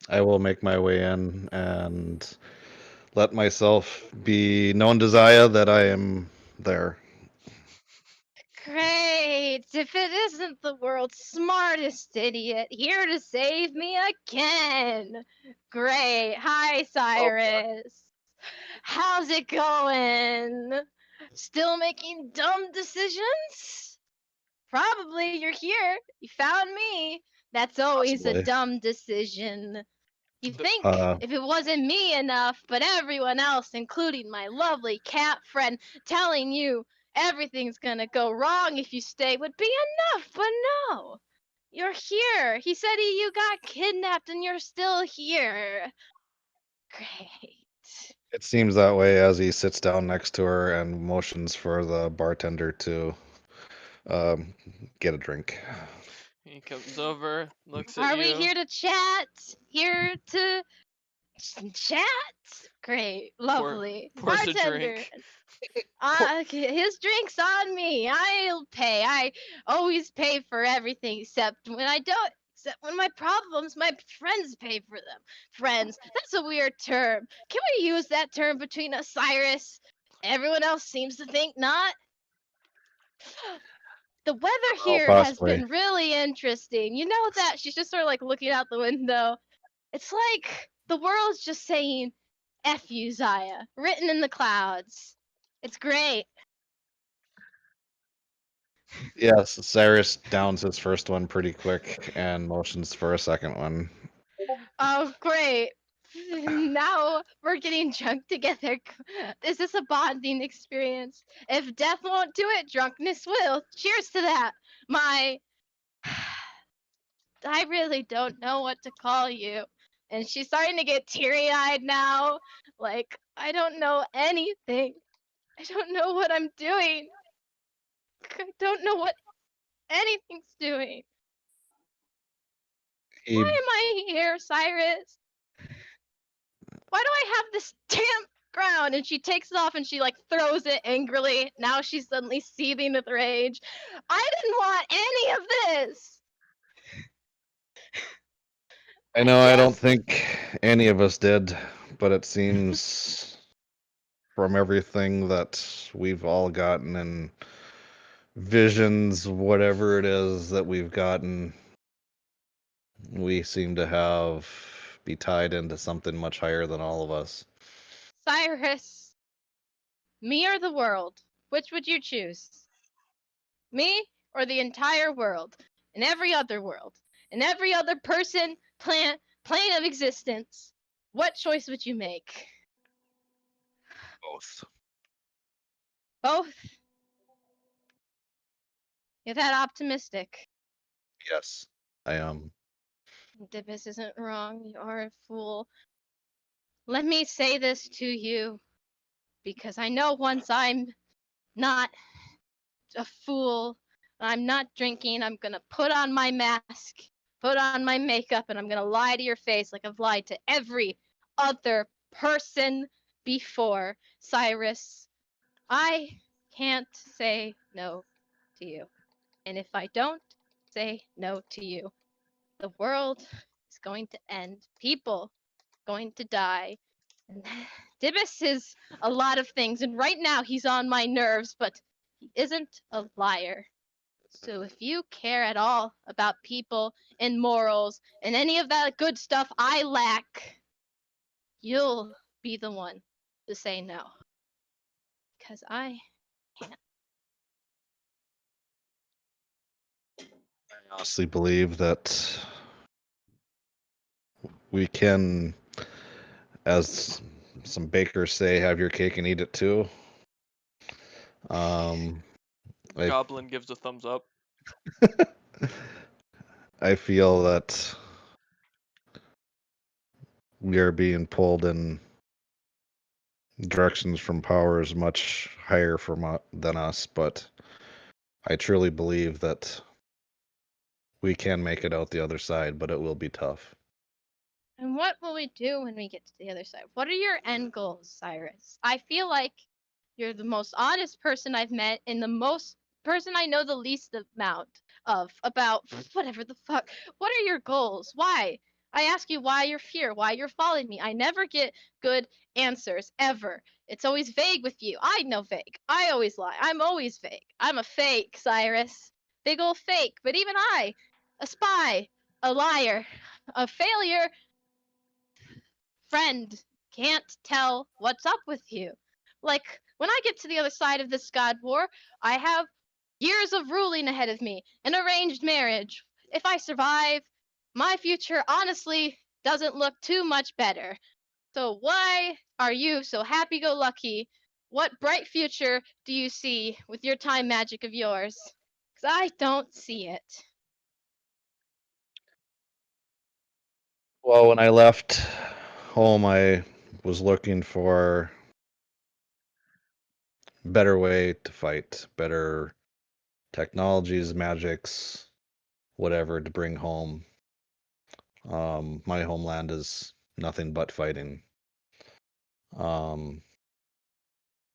I will make my way in and let myself be known to Zaya that I am there. Great! If it isn't the world's smartest idiot here to save me again! Great! Hi, Cyrus! How's it going? Still making dumb decisions? Probably you're here. You found me. That's always Possibly. a dumb decision. You think Uh, if it wasn't me enough, but everyone else, including my lovely cat friend, telling you everything's gonna go wrong if you stay would be enough, but no. You're here. He said you got kidnapped and you're still here. Great. It seems that way as he sits down next to her and motions for the bartender to get a drink. He comes over, looks at Are you. we here to chat? Here to chat? Great. Lovely. pours a Bartender. drink. Okay, his drink's on me. I'll pay. I always pay for everything except when I don't. Except when my problems, my friends pay for them. Friends. That's a weird term. Can we use that term between us, Cyrus? Everyone else seems to think not. The weather here has possibly. been really interesting. You know that? She's just sort of like looking out the window. It's like the world's just saying, F you, Zaya, written in the clouds. It's great. Yes, Cyrus downs his first one pretty quick and motions for a second one. Oh, great. Now we're getting drunk together. Is this a bonding experience? If death won't do it, drunkenness will. Cheers to that. I really don't know what to call you. And she's starting to get teary-eyed now. Like, I don't know anything. I don't know what I'm doing. I don't know what anything's doing. He, Why am I here, Cyrus? Why do I have this damn crown? And she takes it off and she like throws it angrily. Now she's suddenly seething with rage. I didn't want any of this. I know I don't Yes. think any of us did, but it seems from everything that we've all gotten and visions, whatever it is that we've gotten, we seem to be tied into something much higher than all of us. Cyrus, me or the world? Which would you choose? Me or the entire world? And every other world? And every other person, plane of existence? What choice would you make? Both. Both? You're that optimistic. Yes, I am. Dibus isn't wrong. You are a fool. Let me say this to you, because I know once I'm not a fool, I'm not drinking, I'm gonna put on my mask, put on my makeup, and I'm gonna lie to your face like I've lied to every other person before. Cyrus, I can't say no to you. And if I don't say no to you, the world is going to end. People going to die. And Dibus is a lot of things, and right now he's on my nerves, but he isn't a liar. So if you care at all about people and morals and any of that good stuff I lack, you'll be the one to say no. Because I can't. I honestly believe that we can, as some bakers say, have your cake and eat it too. I Goblin gives a thumbs up. I feel that we are being pulled in directions from powers much higher than us, but I truly believe that we can make it out the other side, but it will be tough. And what will we do when we get to the other side? What are your end goals, Cyrus? I feel like you're the most honest person I've met and the most person I know the least amount of about whatever the fuck. What are your goals? Why? I ask you why you're here, why you're following me. I never get good answers ever. It's always vague with you. I know vague. I always lie. I'm always vague. I'm a fake, Cyrus. Big ol' fake. But even I, a spy, a liar, a failure, friend, can't tell what's up with you. Like, when I get to the other side of this God War, I have years of ruling ahead of me, an arranged marriage. If I survive, my future honestly doesn't look too much better. So why are you so happy-go-lucky? What bright future do you see with your time magic of yours? 'Cause I don't see it. Well, when I left home, I was looking for better way to fight, better technologies, magics, whatever to bring home. My homeland is nothing but fighting.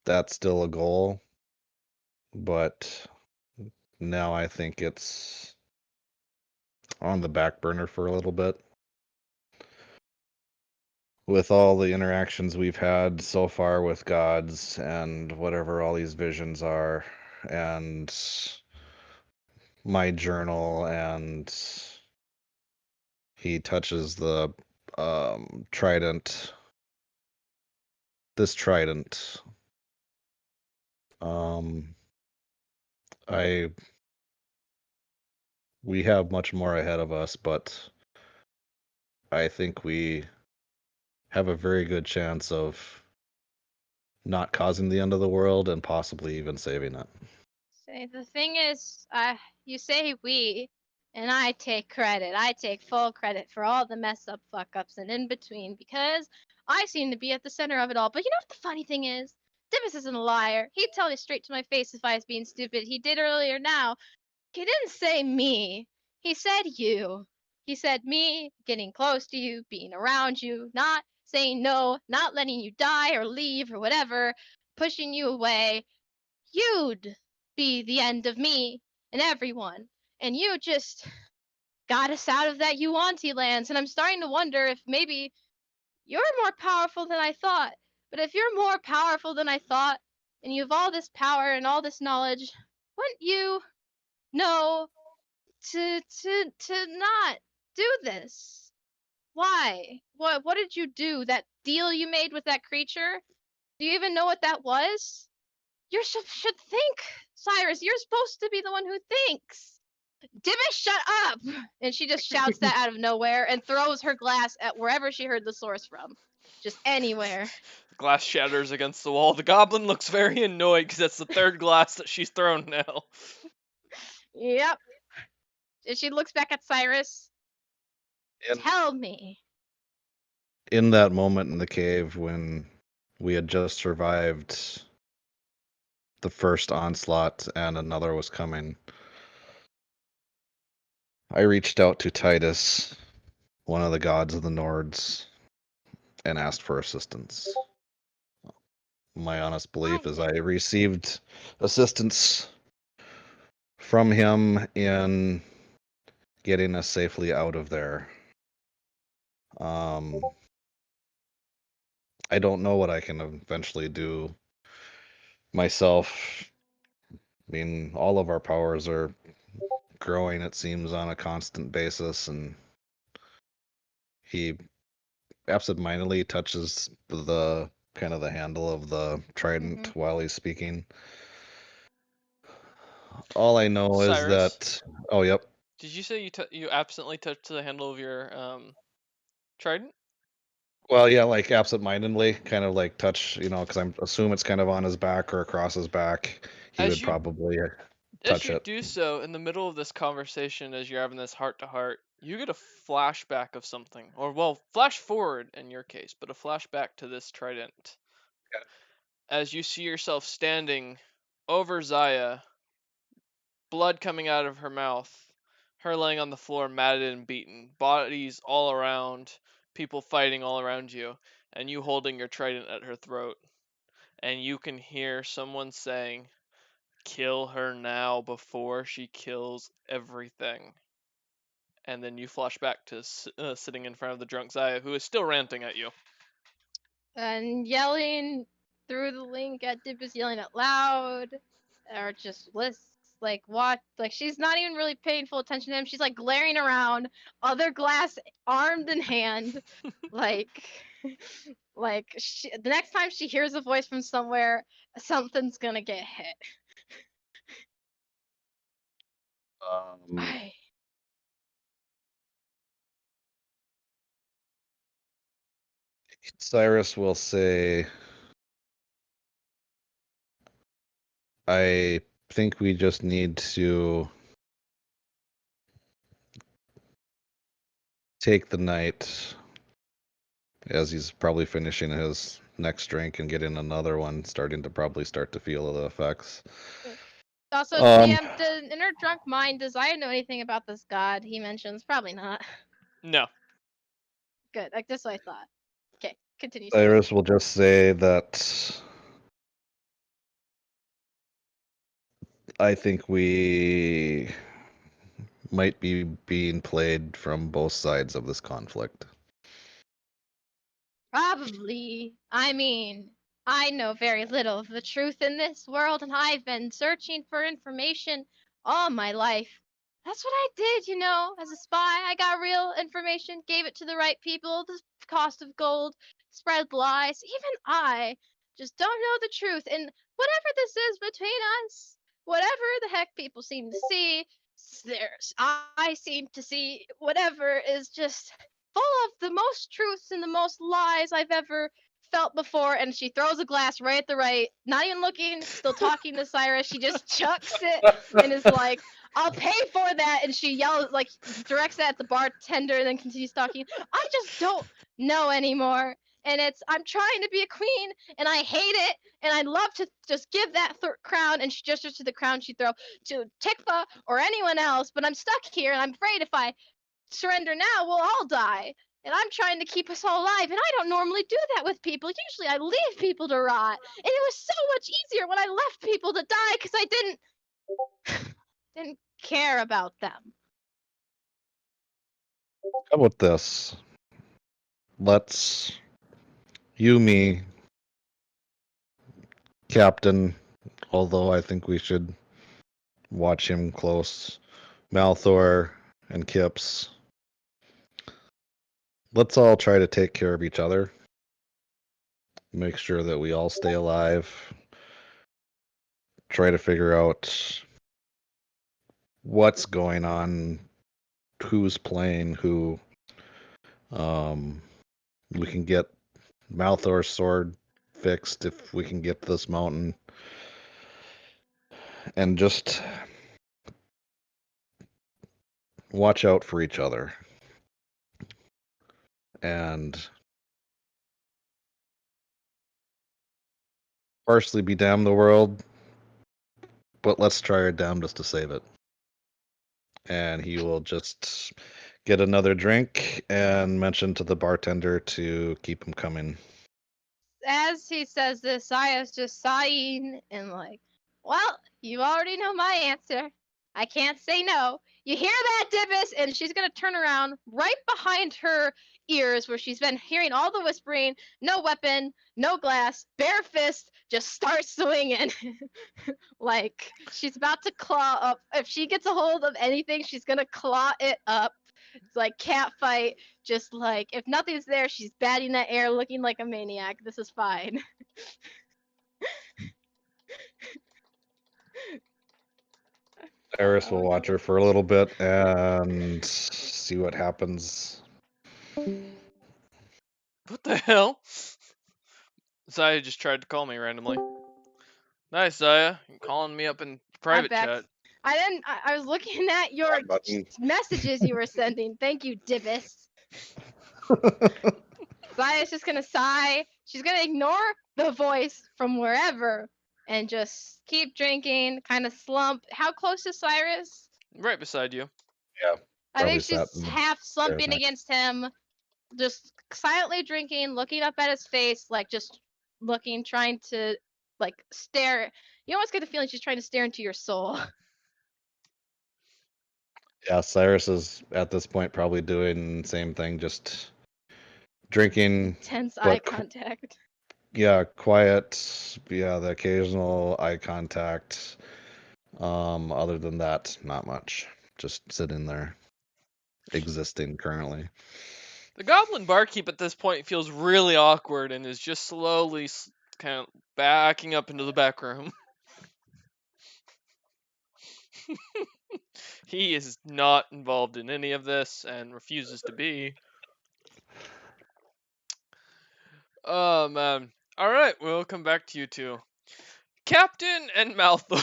That's still a goal, but now I think it's on the back burner for a little bit. With all the interactions we've had so far with gods and whatever all these visions are, and my journal, and he touches the trident. This trident. I we have much more ahead of us, but I think we have a very good chance of not causing the end of the world and possibly even saving it. Say the thing is, you say we, and I take credit. I take full credit for all the mess up, fuck ups, and in between because I seem to be at the center of it all. But you know what the funny thing is? Divis isn't a liar. He'd tell me straight to my face if I was being stupid. He did earlier now. He didn't say me. He said you. He said me getting close to you, being around you, not saying no, not letting you die or leave or whatever, pushing you away. You'd be the end of me and everyone. And you just got us out of that Yuanti lands. And I'm starting to wonder if maybe you're more powerful than I thought. But if you're more powerful than I thought, and you have all this power and all this knowledge, wouldn't you know to not do this? Why? What did you do? That deal you made with that creature? Do you even know what that was? You should think, Cyrus. You're supposed to be the one who thinks. Divis, shut up! And she just shouts that out of nowhere and throws her glass at wherever she heard the source from. Just anywhere. The glass shatters against the wall. The goblin looks very annoyed because that's the third glass that she's thrown now. Yep. And she looks back at Cyrus. And Tell me. in that moment in the cave when we had just survived the first onslaught and another was coming, I reached out to Titus, one of the gods of the Nords, and asked for assistance. My honest belief is I received assistance from him in getting us safely out of there. I don't know what I can eventually do myself. I mean, all of our powers are growing, it seems, on a constant basis, and he absentmindedly touches the kind of the handle of the trident while he's speaking. All I know is Cyrus? that. Oh, yep. Did you say you absently touched the handle of your trident? Well, yeah, like absentmindedly, kind of like touch, because I assume it's kind of on his back or across his back. He As would you- probably As touch you it. do so, in the middle of this conversation, as you're having this heart to heart, you get a flashback of something. Or, well, flash forward in your case, but a flashback to this trident. Okay. As you see yourself standing over Zaya, blood coming out of her mouth, her laying on the floor, matted and beaten, bodies all around, people fighting all around you, and you holding your trident at her throat. And you can hear someone saying, kill her now before she kills everything. And then you flash back to sitting in front of the drunk Zaya, who is still ranting at you. And yelling through the link at Dibus, yelling out loud, or just like watch, like she's not even really paying full attention to him. She's like glaring around, other glass armed in hand, like, the next time she hears a voice from somewhere, something's gonna get hit. Ay. Cyrus will say, I think we just need to take the night, as he's probably finishing his next drink and getting another one, starting to feel the effects. Also, Um, DM, the inner drunk mind, does I know anything about this god he mentions? Probably not. No. Good, like that's what I thought. Okay, continue. Cyrus will just say that I think we might be being played from both sides of this conflict. Probably. I mean, I know very little of the truth in this world, and I've been searching for information all my life. That's what I did, you know, as a spy. I got real information, gave it to the right people, the cost of gold, spread lies. Even I just don't know the truth. And whatever this is between us, whatever the heck people seem to see, I seem to see whatever is just full of the most truths and the most lies I've ever felt before. And she throws a glass right at the right, not even looking, still talking to Cyrus. She just chucks it and is like, I'll pay for that. And she yells, like, directs that at the bartender and then continues talking. I just don't know anymore. And I'm trying to be a queen and I hate it. And I'd love to just give that crown. And she gestures to the crown she'd throw to Tikva or anyone else. But I'm stuck here and I'm afraid if I surrender now, we'll all die. And I'm trying to keep us all alive, and I don't normally do that with people. Usually I leave people to rot. And it was so much easier when I left people to die because I didn't care about them. How about this? Let's you, me, Captain, although I think we should watch him close, Malthor and Kips. Let's all try to take care of each other. Make sure that we all stay alive. Try to figure out what's going on, who's playing who. We can get Malthor's sword fixed if we can get this mountain. And just watch out for each other. And partially be damned the world, but let's try our damnedest to save it. And he will just get another drink and mention to the bartender to keep him coming. As he says this, Saya's just sighing and like, well, you already know my answer. I can't say no. You hear that, Dibus? And she's gonna turn around right behind her ears where she's been hearing all the whispering, no weapon, no glass, bare fist, just start swinging. Like she's about to claw up. If she gets a hold of anything, she's gonna claw it up. It's like cat fight, just like if nothing's there, she's batting that air looking like a maniac. This is fine. Eris will watch her for a little bit and see what happens. What the hell? Zaya just tried to call me randomly. Nice, Zaya. You're calling me up in private back. chat. I was looking at your messages you were sending. Thank you, Dibus. Zaya's just gonna sigh. She's gonna ignore the voice from wherever and just keep drinking, kind of slump. How close is Cyrus? Right beside you. Yeah. I think Probably sat she's in the half slumping next. against him, just silently drinking, looking up at his face, like just looking, trying to like stare. You almost get the feeling she's trying to stare into your soul. Yeah, Cyrus is at this point probably doing the same thing, just drinking. Tense But eye qu- contact. Yeah, quiet. Yeah, the occasional eye contact. Other than that, not much. Just sitting there, existing currently. The goblin barkeep at this point feels really awkward and is just slowly kind of backing up into the back room. He is not involved in any of this and refuses to be. Oh man. Alright, we'll come back to you two. Captain and Malthor.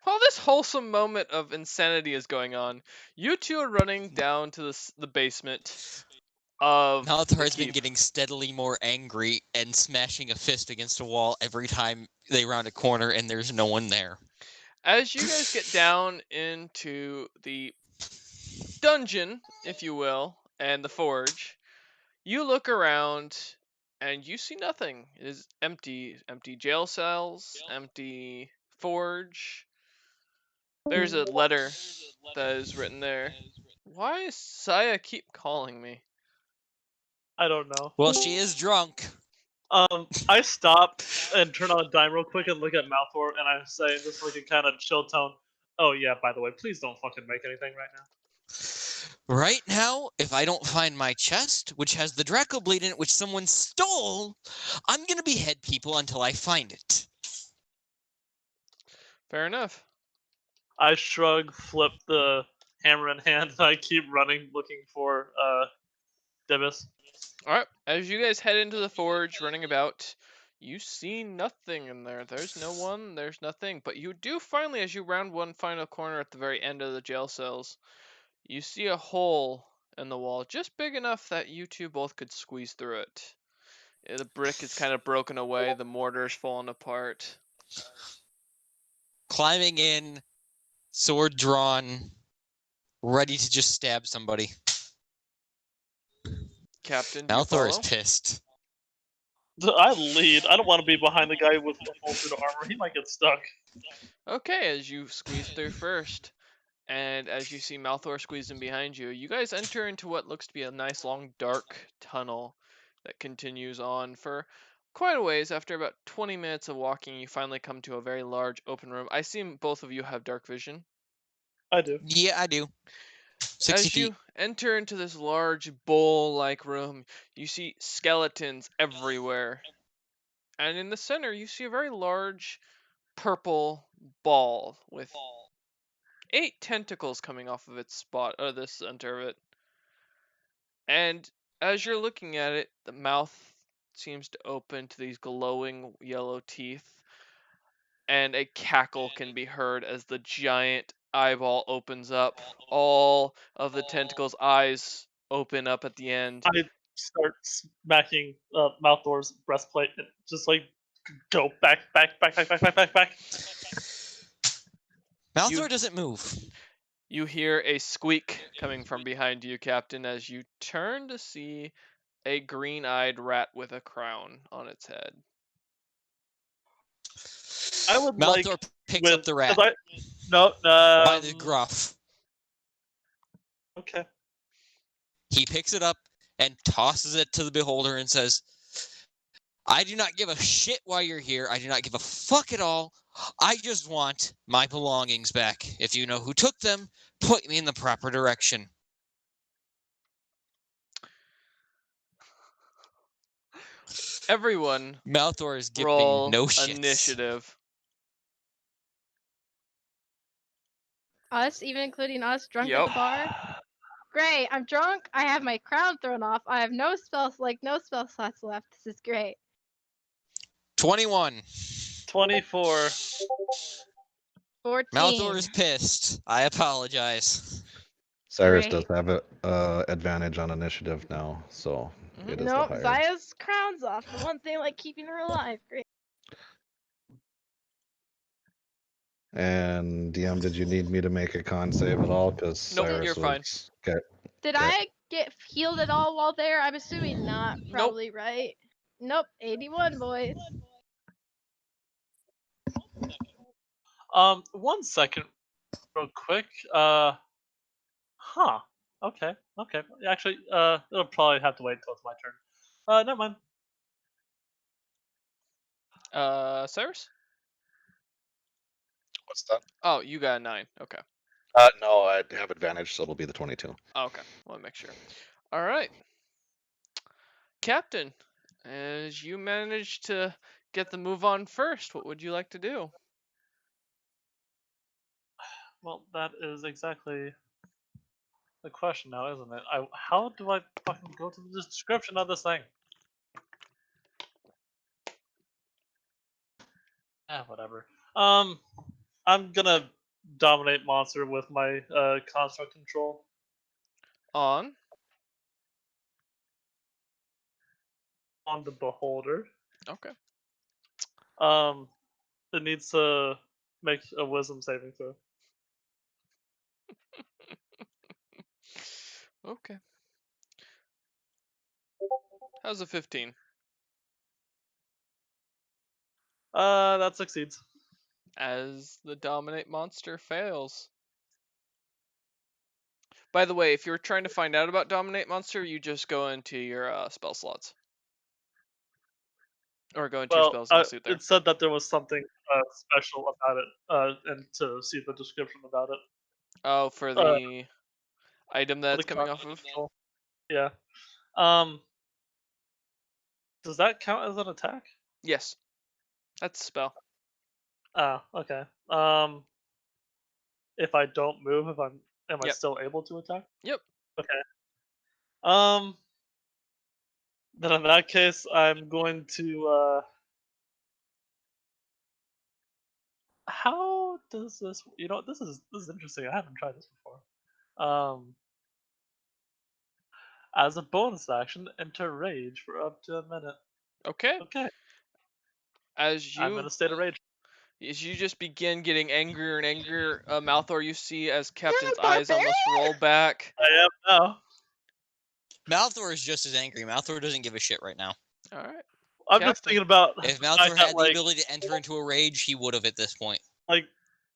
While this wholesome moment of insanity is going on, you two are running down to the basement of Malthor the has been keep. getting steadily more angry and smashing a fist against a wall every time they round a corner and there's no one there. As you guys get down into the dungeon, if you will, and the forge, you look around and you see nothing. It is empty. Empty jail cells, empty forge. There's a letter that is written there. Why is Saya keep calling me? I don't know. Well, she is drunk. I stop and turn on a dime real quick and look at Malthor, and I say, just like a kind of chill tone, "Oh yeah, by the way, please don't fucking make anything right now." Right now, if I don't find my chest, which has the Draco Blade in it, which someone stole, I'm gonna behead people until I find it. Fair enough. I shrug, flip the hammer in hand, and I keep running looking for Dibus. Alright, as you guys head into the forge, running about, you see nothing in there. There's no one, there's nothing. But you do finally, as you round one final corner at the very end of the jail cells, you see a hole in the wall, just big enough that you two both could squeeze through it. The brick is kind of broken away, the mortar's fallen apart. Climbing in, sword drawn, ready to just stab somebody. Captain, do you Malthor is follow? pissed. I lead. I don't want to be behind the guy with the full suit of armor. He might get stuck. Okay, as you squeeze through first, and as you see Malthor squeezing behind you, you guys enter into what looks to be a nice long dark tunnel that continues on for quite a ways. After about 20 minutes of walking, you finally come to a very large open room. I assume both of you have dark vision. I do. Yeah, I do. 60 As feet. you enter into this large bowl-like room, you see skeletons everywhere. And in the center, you see a very large purple ball with 8 tentacles coming off of its spot, or the center of it. And as you're looking at it, the mouth seems to open to these glowing yellow teeth, and a cackle can be heard as the giant eyeball opens up. All of the tentacles' eyes open up at the end. I start smacking Malthor's breastplate and just like go back. Malthor doesn't move. You hear a squeak coming from behind you, Captain, as you turn to see a green-eyed rat with a crown on its head. I would Malthor like picks up the rat No, by the gruff. Okay. He picks it up and tosses it to the beholder and says, I do not give a shit why you're here. I do not give a fuck at all. I just want my belongings back. If you know who took them, point me in the proper direction. Everyone, Malthor is giving roll no shits. initiative. Us, even including us, drunk Yep. at the bar. Great, I'm drunk. I have my crown thrown off. I have no spell slots left. This is great. 21. 24. 14. Malthor is pissed. I apologize. Cyrus Great. does have a advantage on initiative now, so it is Nope, the higher. Zaya's crown's off. The one thing like keeping her alive. Great. And DM, did you need me to make a con save at all? Because Nope, Cyrus you're fine. was... Okay. Did Okay. I get healed at all while there? I'm assuming not. Nope. Probably, right? Nope. 81, boys. 1 second, real quick. Huh. Okay. Okay. Actually, it'll probably have to wait until it's my turn. Never mind. Cyrus? What's that? Oh, you got a 9. Okay. No, I have advantage, so it'll be the 22. Oh, okay. Want to make sure. All right. Captain, as you managed to get the move on first, what would you like to do? Well, that is exactly the question now, isn't it? How do I fucking go to the description of this thing? Whatever. I'm gonna dominate monster with my construct control. On. On the beholder. Okay. It needs to make a wisdom saving throw. Okay. How's a 15? That succeeds. As the dominate monster fails. By the way, if you're trying to find out about dominate monster, you just go into your spell slots. Or go into your Well, spells and suit there. it said that there was something special about it, and to see the description about it. Oh, for the item For that's the coming off of? construct control. Yeah. Does that count as an attack? Yes. That's a spell. Ah, okay. If I don't move, am I Yep. still able to attack? Yep. Okay. Then in that case, I'm going to. How does this? You know, this is interesting. I haven't tried this before. As a bonus action, enter rage for up to a minute. Okay. Okay. As I'm in a state of rage. you just begin getting angrier and angrier, Malthor, you see as Captain's eyes almost roll back. I am now. Malthor is just as angry. Malthor doesn't give a shit right now. All right. I'm just Captain. thinking about If the fact Malthor that, had the like, ability to enter into a rage, he would have at this point.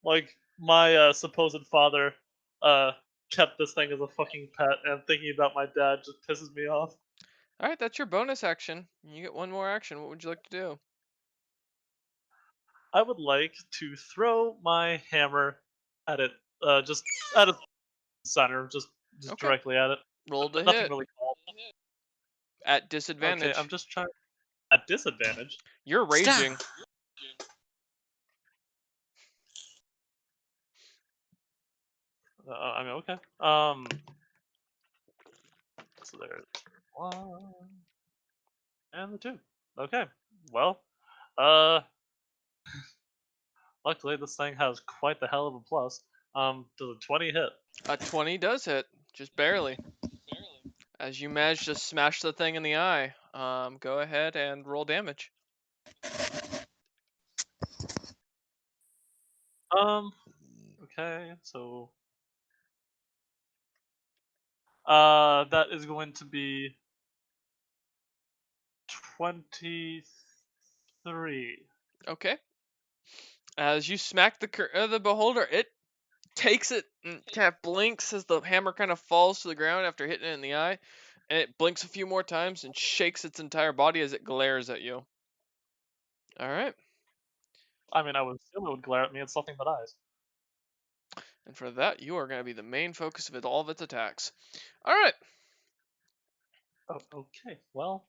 like my supposed father kept this thing as a fucking pet, and thinking about my dad just pisses me off. All right, that's your bonus action. You get one more action. What would you like to do? I would like to throw my hammer at it, just at its center, just Okay. directly at it. Roll to Nothing hit really called. at disadvantage. Okay, I'm just trying. At disadvantage. You're raging. Stop. I mean, okay. So there's 1 and the 2. Okay. Well, luckily this thing has quite the hell of a plus. Does a 20 hit? A 20 does hit, just barely. As you manage to smash the thing in the eye, go ahead and roll damage. Okay, so that is going to be 23. Okay. As you smack the beholder, it takes it and kind of blinks as the hammer kind of falls to the ground after hitting it in the eye, and it blinks a few more times and shakes its entire body as it glares at you. All right. I mean, I would assume it would glare at me. It's nothing but eyes. And for that, you are going to be the main focus of all of its attacks. All right. Oh, okay. Well,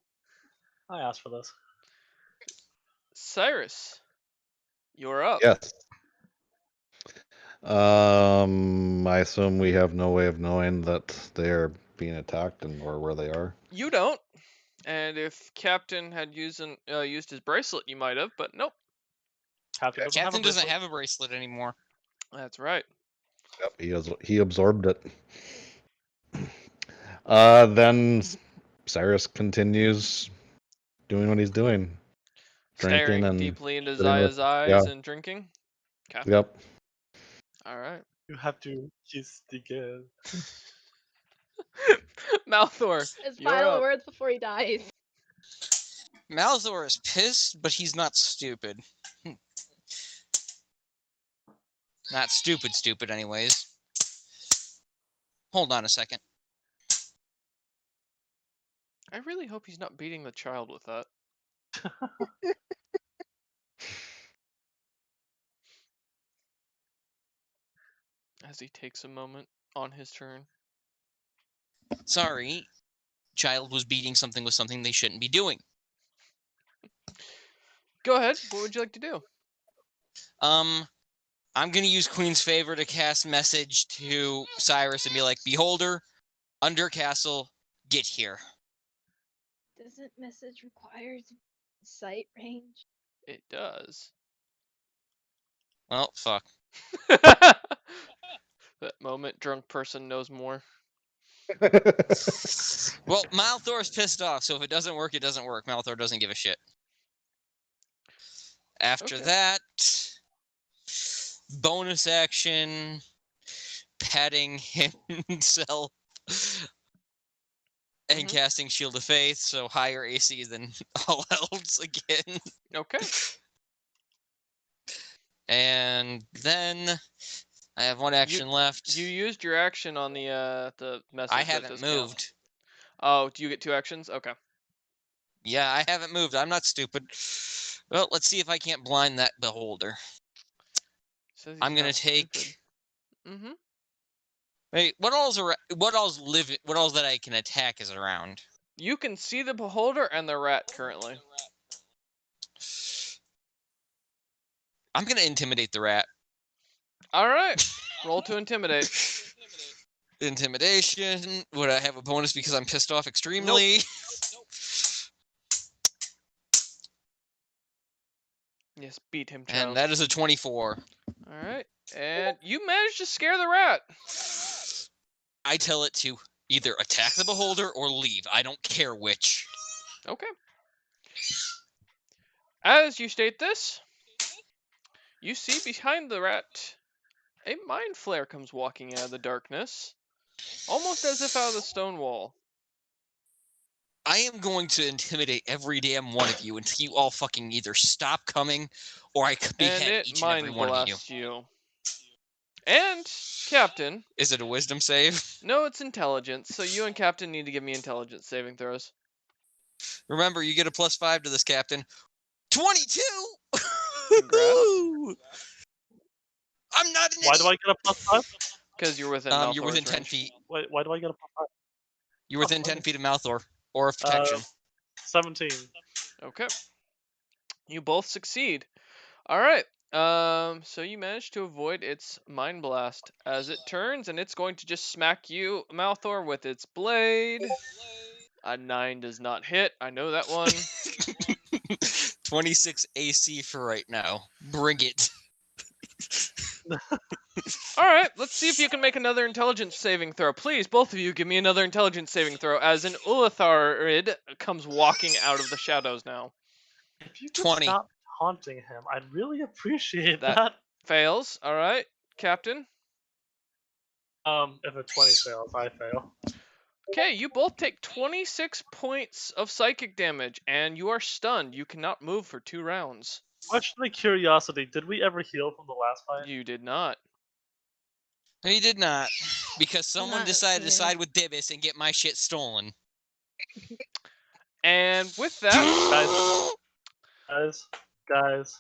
I asked for this. Cyrus, you're up. Yes. I assume we have no way of knowing that they are being attacked or where they are. You don't. And if Captain had used his bracelet, you might have, but nope. Captain Captain doesn't have a bracelet anymore. That's right. Yep, he absorbed it. Then Cyrus continues doing what he's doing. Drinking Staring and deeply into sitting with- Zaya's eyes yeah. and drinking. Okay. Yep. All right. You have to kiss the girl. Malthor, His you're final up. words before he dies. Malthor is pissed, but he's not stupid. Not stupid, stupid, anyways. Hold on a second. I really hope he's not beating the child with that. As he takes a moment on his turn. Sorry, child was beating something with something they shouldn't be doing. Go ahead. What would you like to do? I'm gonna use Queen's Favor to cast message to Cyrus and be like, "Beholder, Undercastle, get here." Doesn't message require sight range? It does. Well, fuck. That moment, drunk person knows more. Well, Malthor's pissed off, so if it doesn't work, it doesn't work. Malthor doesn't give a shit. After Okay. that, bonus action, patting himself, and Mhm. casting Shield of Faith, so higher AC than all else again. Okay. And then I have one action left. You used your action on the message. I that haven't does count. moved. Oh, do you get 2 actions? Okay. Yeah, I haven't moved. I'm not stupid. Well, let's see if I can't blind that beholder. Says he's I'm gonna not take. stupid. Mm-hmm. Wait, what all's that I can attack is around? You can see the beholder and the rat currently. I'm gonna intimidate the rat. All right. Roll to intimidate. Intimidation. Would I have a bonus because I'm pissed off extremely? Yes, beat him, child. And that is a 24. All right. And you managed to scare the rat. I tell it to either attack the beholder or leave. I don't care which. Okay. As you state this, you see behind the rat a mind flare comes walking out of the darkness, almost as if out of the stone wall. I am going to intimidate every damn one of you until you all fucking either stop coming or I And behead it each and every mind one of you. blasts you. And Captain, Is it a wisdom save? no, it's intelligence. So you and Captain need to give me intelligence saving throws. Remember, you get a +5 to this, Captain. 22! Congrats. I'm not an Why do I idiot. get a +5? Because you're within You're Malthor's within 10 range. feet. Wait, why do I get a +5? You're within 10 feet of Malthor. Or of protection. 17. Okay. You both succeed. All right. So you managed to avoid its mind blast as it turns, and it's going to just smack you, Malthor, with its blade. A 9 does not hit. I know that one. 26 AC for right now. Bring it. All right. Let's see if you can make another intelligence saving throw. Please, both of you, give me another intelligence saving throw as an Ulatharid comes walking out of the shadows now. If you could 20. stop taunting him, I'd really appreciate That- that. Fails. All right, Captain. If a 20 fails, I fail. Okay, you both take 26 points of psychic damage, and you are stunned. You cannot move for 2 rounds. Question of curiosity, did we ever heal from the last fight? You did not. No, you did not. Because someone Not decided to here. side with Dibus and get my shit stolen. And with that, Guys.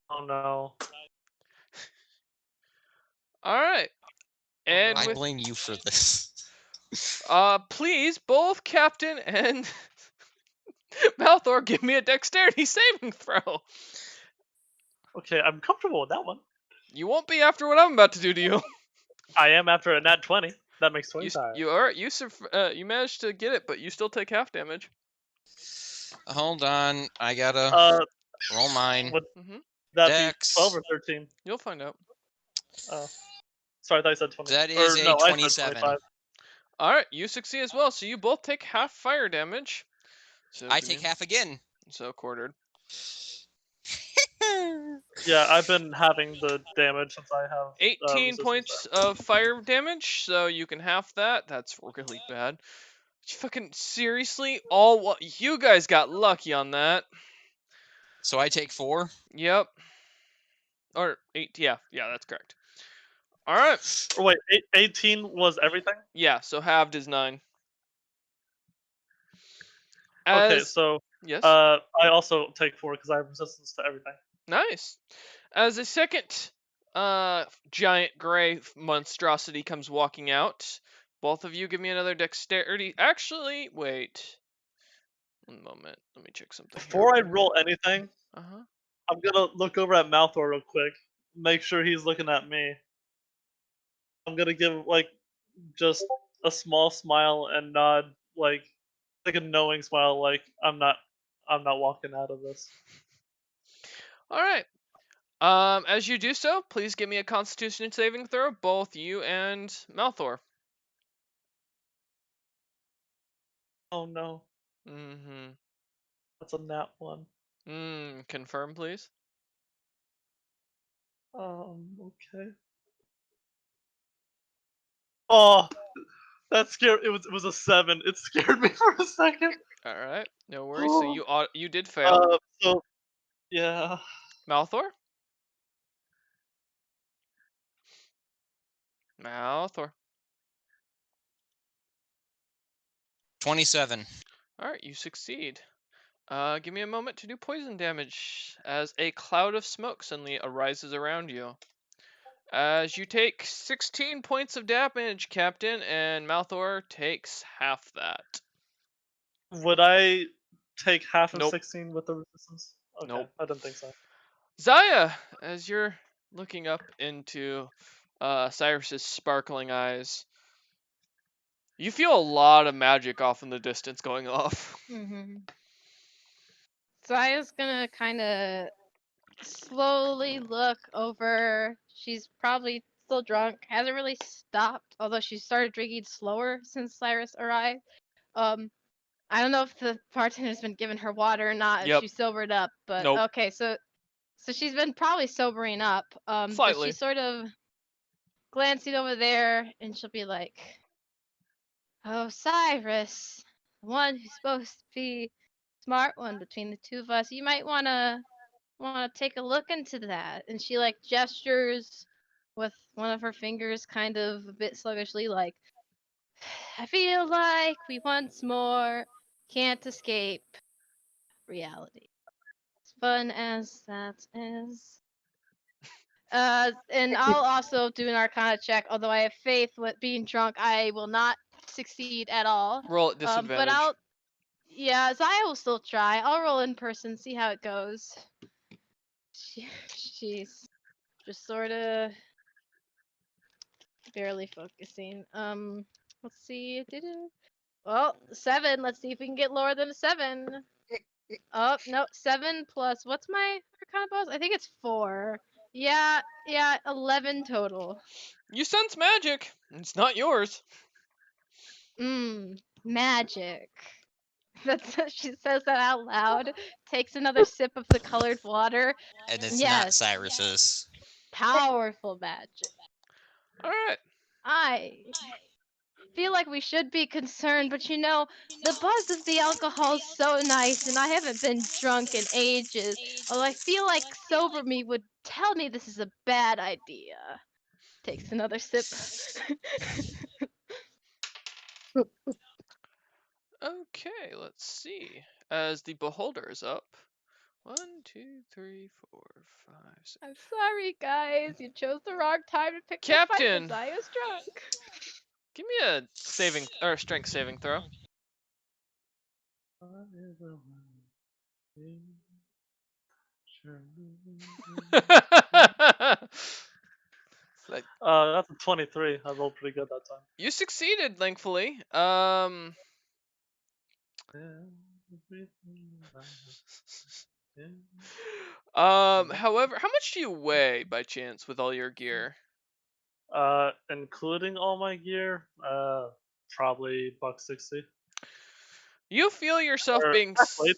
Oh no. all right. And I with blame you for this. please, both Captain and Malthor, give me a dexterity saving throw. Okay, I'm comfortable with that one. You won't be after what I'm about to do to you. I am after a nat 20. That makes You 25. you managed to get it, but you still take half damage. Hold on. I gotta roll mine. Would Mm-hmm. that Dex. be 12 or 13? You'll find out. Oh. Sorry, I thought you said 20. That Or, is a no, I said 27. 25. All right, you succeed as well. So you both take half fire damage. So I give take me- half again. So quartered. Yeah, I've been having the damage since I have 18 resistance points of fire damage, so you can half that. That's really bad. Fucking seriously, you guys got lucky on that. So I take 4. Yep. Or 8. Yeah, that's correct. All right. Or wait, 18 was everything? Yeah, so halved is 9. Okay, As so yes. I also take 4 because I have resistance to everything. Nice. As a second giant gray monstrosity comes walking out, both of you give me another dexterity. Actually, wait. One moment. Let me check something here. Before I roll anything, Uh-huh. I'm gonna look over at Malthor real quick, make sure he's looking at me. I'm gonna give like just a small smile and nod, like a knowing smile, like I'm not walking out of this. All right. As you do so, please give me a Constitution saving throw, both you and Malthor. Oh no, Mm-hmm. that's a nat 1. Confirm, please. Okay. Oh, that scared. It was a 7. It scared me for a second. All right. No worries. So you did fail. So yeah. Malthor. Malthor. 27. All right, you succeed. Give me a moment to do poison damage as a cloud of smoke suddenly arises around you. As you take 16 points of damage, Captain, and Malthor takes half that. Would I take half of Nope. 16 with the resistance? Okay, Nope. I didn't think so. Zaya, as you're looking up into Cyrus's sparkling eyes, you feel a lot of magic off in the distance going off. Mm-hmm. Zaya's gonna kind of slowly look over. She's probably still drunk, hasn't really stopped, although she started drinking slower since Cyrus arrived. I don't know if the bartender's been giving her water or not, if Yep. she's sobered up, but Nope. okay, so she's been probably sobering up. But Slightly. she's sort of glancing over there, and she'll be like, "Oh, Cyrus, the one who's supposed to be smart one between the two of us. You might wanna take a look into that." And she like gestures with one of her fingers, kind of a bit sluggishly, like, "I feel like we once more can't escape reality. As fun as that is." And I'll also do an Arcana check, although I have faith with being drunk, I will not succeed at all. Roll at disadvantage. But yeah, Zaya will still try. I'll roll in person, see how it goes. She's just sort of barely focusing. Let's see. Well, 7. Let's see if we can get lower than a 7. Oh, no, 7 plus, what's my Arcana bonus? I think it's 4. Yeah, 11 total. You sense magic. It's not yours. Magic. She says that out loud, takes another sip of the colored water. And it's not Yes, Cyrus's. powerful magic. All right. I feel like we should be concerned, but you know, the buzz of the alcohol is so nice, and I haven't been drunk in ages. Although I feel like sober me would tell me this is a bad idea. Takes another sip. Okay, let's see. As the beholder is up. 1, 2, 3, 4, 5, 6. I'm sorry, guys. You chose the wrong time to pick the fight Captain! when Zaya's drunk. Give me a strength saving throw. That's a 23. I rolled pretty good that time. You succeeded, thankfully. However, how much do you weigh by chance with all your gear? Including all my gear, probably $160. You feel yourself Or, being. actually,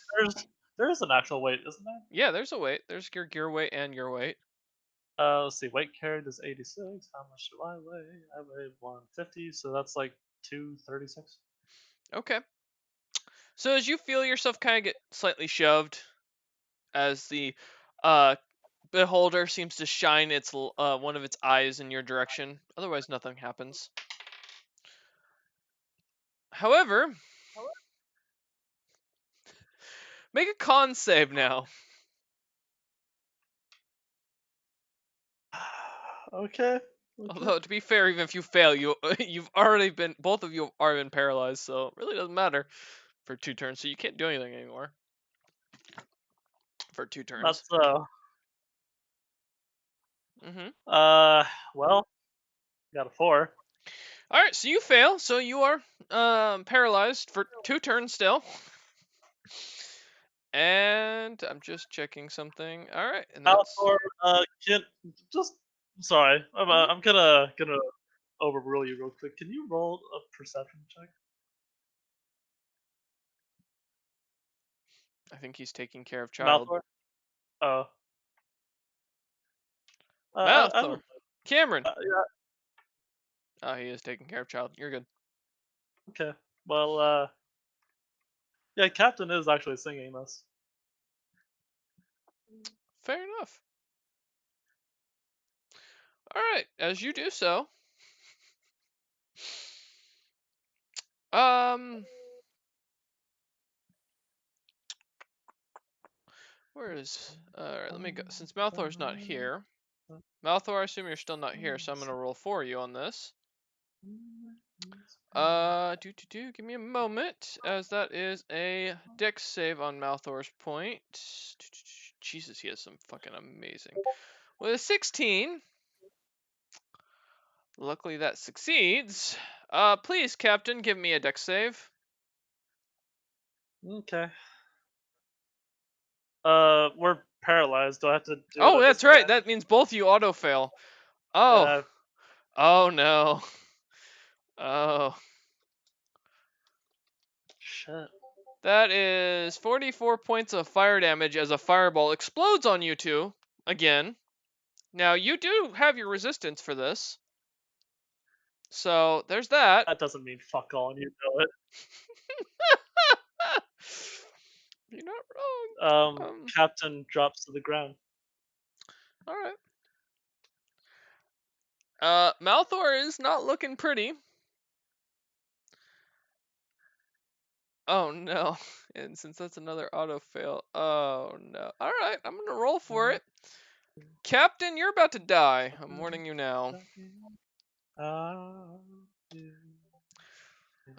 there's an actual weight, isn't there? Yeah, there's a weight. There's your gear weight and your weight. Let's see. Weight carried is 86. How much do I weigh? I weigh 150, so that's like 236. Okay. So as you feel yourself kind of get slightly shoved, as the beholder seems to shine its one of its eyes in your direction. Otherwise, nothing happens. However, make a con save now. Okay. Although to be fair, even if you fail, you've already been both of you have already been paralyzed, so it really doesn't matter for 2 turns. So you can't do anything anymore for 2 turns. That's Mm-hmm. well, got a 4. All right, so you fail, so you are paralyzed for 2 turns still. And I'm just checking something. All right, and that's Malthor, can just sorry, I'm gonna overrule you real quick. Can you roll a perception check? I think he's taking care of child. Malthor. Oh. I Malthor. don't. Cameron. Yeah. Oh, he is taking care of child. You're good. Okay. Well, yeah, Captain is actually singing this. Fair enough. All right, as you do so, where is? All right, let me go. Since Malthor's not here, Malthor, I assume you're still not here, so I'm gonna roll for you on this. Give me a moment, as that is a dex save on Malthor's point. Jesus, he has some fucking amazing. With a 16, luckily that succeeds. Please, Captain, give me a dex save. Okay. We're paralyzed. Do I have to do it Oh, at that's this right. time? That means both you auto fail. Oh. Oh no. Oh. Shit. That is 44 points of fire damage as a fireball explodes on you two again. Now, you do have your resistance for this. So, there's that. That doesn't mean fuck all, and you know it. You're not wrong. Captain drops to the ground. Alright. Malthor is not looking pretty. Oh no. And since that's another auto fail. Oh no. Alright, I'm gonna roll for it. Captain, you're about to die. I'm warning you now.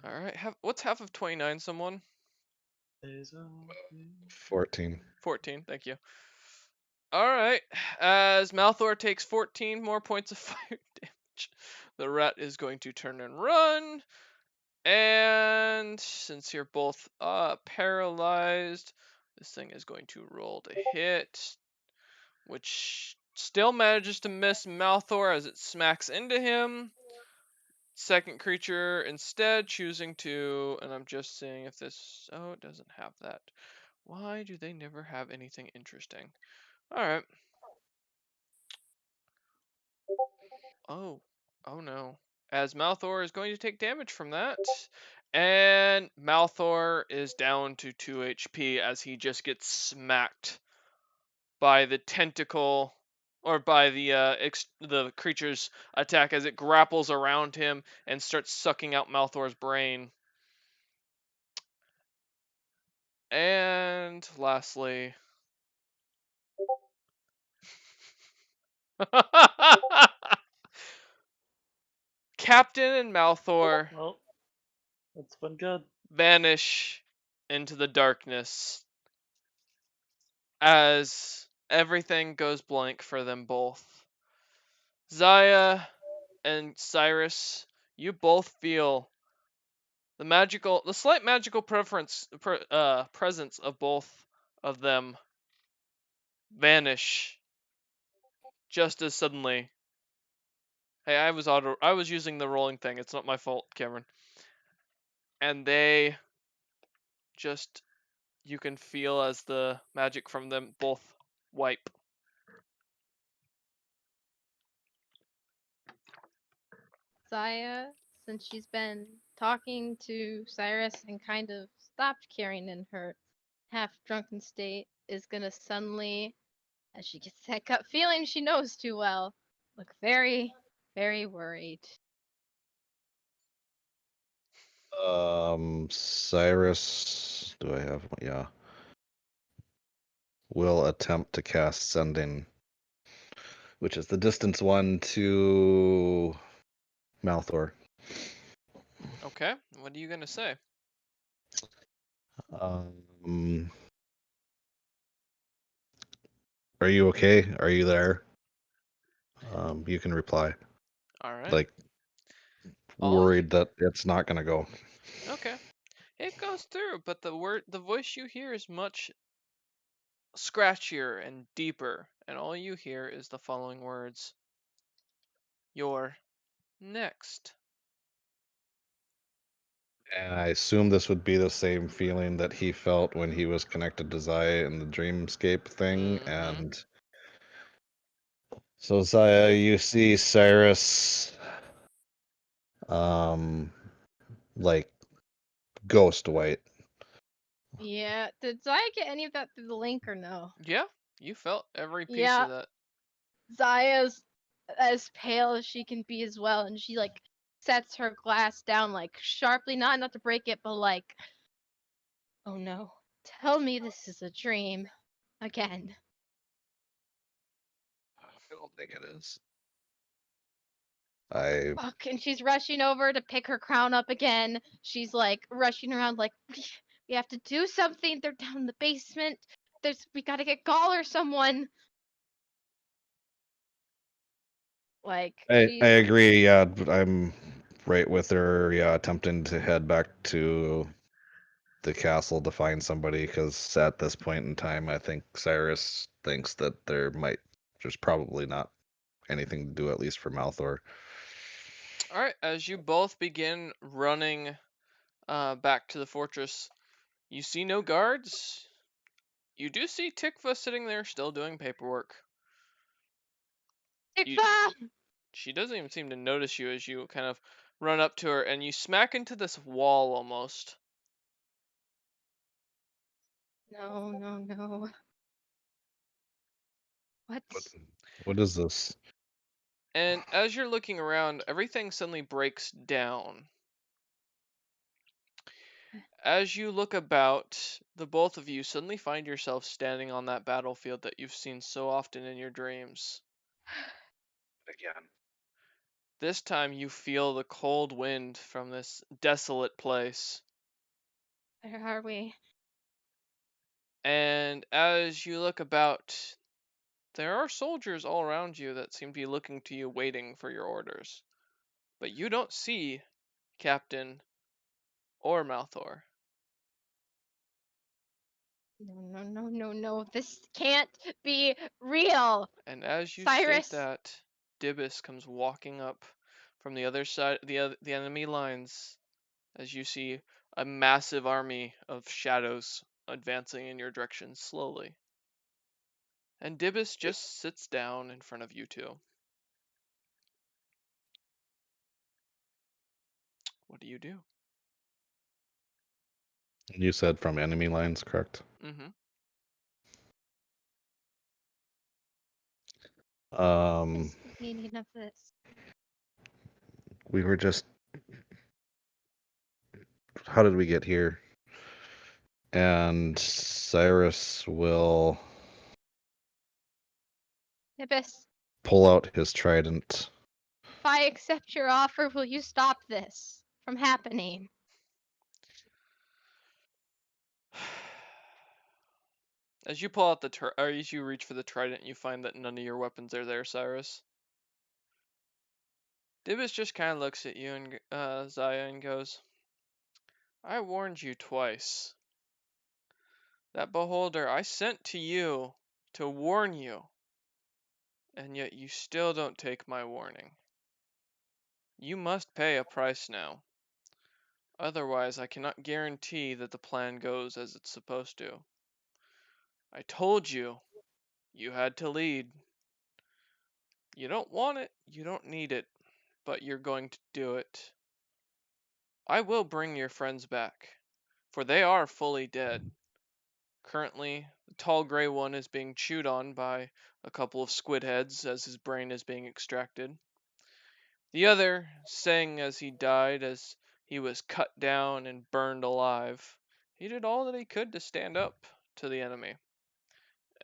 Alright, what's half of 29, someone? 14. 14, thank you. Alright, as Malthor takes 14 more points of fire damage, the rat is going to turn and run. And since you're both paralyzed, this thing is going to roll to hit, which still manages to miss Malthor as it smacks into him. Second creature instead choosing to, and I'm just seeing if this, oh, it doesn't have that. Why do they never have anything interesting? Alright. Oh no. As Malthor is going to take damage from that. And Malthor is down to 2 HP as he just gets smacked by the tentacle, or by the creature's attack as it grapples around him and starts sucking out Malthor's brain. And lastly, Captain and Malthor Well, it's been good. vanish into the darkness as everything goes blank for them both. Zaya and Cyrus, you both feel the slight magical presence of both of them vanish just as suddenly. Hey, I was using the rolling thing. It's not my fault, Cameron. And they just, you can feel as the magic from them both wipe. Zaya, since she's been talking to Cyrus and kind of stopped caring in her half drunken state, is gonna suddenly As she gets that gut feeling she knows too well. Look very, very worried. Cyrus, do I have one? Yeah. Will attempt to cast Sending, which is the distance one to Malthor. Okay, what are you gonna say? Um, are you okay? Are you there? You can reply. All right. Like, All worried that it's not gonna go. Okay. It goes through, but the voice you hear is much scratchier and deeper, and all you hear is the following words. You're next. And I assume this would be the same feeling that he felt when he was connected to Zaya in the dreamscape thing. Mhm. And so Zaya, you see Cyrus, like ghost white. Yeah, did Zaya get any of that through the link or no? Yeah, you felt every piece Yeah. of that. Zaya's as pale as she can be as well, and she like sets her glass down like sharply, not to break it, but like, oh no, tell me this is a dream again. I don't think it is. Fuck, and she's rushing over to pick her crown up again. She's like rushing around like, we have to do something. They're down in the basement. We gotta get Gall or someone. Like I she's agree. Yeah, but I'm right with her. Yeah, attempting to head back to the castle to find somebody because at this point in time, I think Cyrus thinks that there's probably not anything to do, at least for Malthor. All right, as you both begin running back to the fortress, you see no guards. You do see Tikva sitting there still doing paperwork. Tikva! She doesn't even seem to notice you as you kind of run up to her and you smack into this wall almost. No, no, no. What? What is this? And as you're looking around, everything suddenly breaks down. As you look about, the both of you suddenly find yourself standing on that battlefield that you've seen so often in your dreams. Again. This time you feel the cold wind from this desolate place. Where are we? And as you look about, there are soldiers all around you that seem to be looking to you, waiting for your orders. But you don't see Captain or Malthor. No, no, no, no, no. This can't be real. And as you Cyrus. state that, Dibus comes walking up from the other side, the enemy lines, as you see a massive army of shadows advancing in your direction slowly. And Dibus just sits down in front of you two. What do you do? You said from enemy lines, correct? Mm-hmm. Um, What's the meaning of this? we were just. How did we get here? And Cyrus will Nibis, pull out his trident. if I accept your offer, will you stop this from happening? As you pull out or as you reach for the trident, you find that none of your weapons are there, Cyrus. Dibus just kind of looks at you and Zaya and goes, I warned you twice. That beholder I sent to you to warn you, and yet you still don't take my warning. You must pay a price now. Otherwise, I cannot guarantee that the plan goes as it's supposed to. I told you, you had to lead. You don't want it, you don't need it, but you're going to do it. I will bring your friends back, for they are fully dead. Currently, the tall gray one is being chewed on by a couple of squid heads as his brain is being extracted. The other sang as he died, as he was cut down and burned alive. He did all that he could to stand up to the enemy,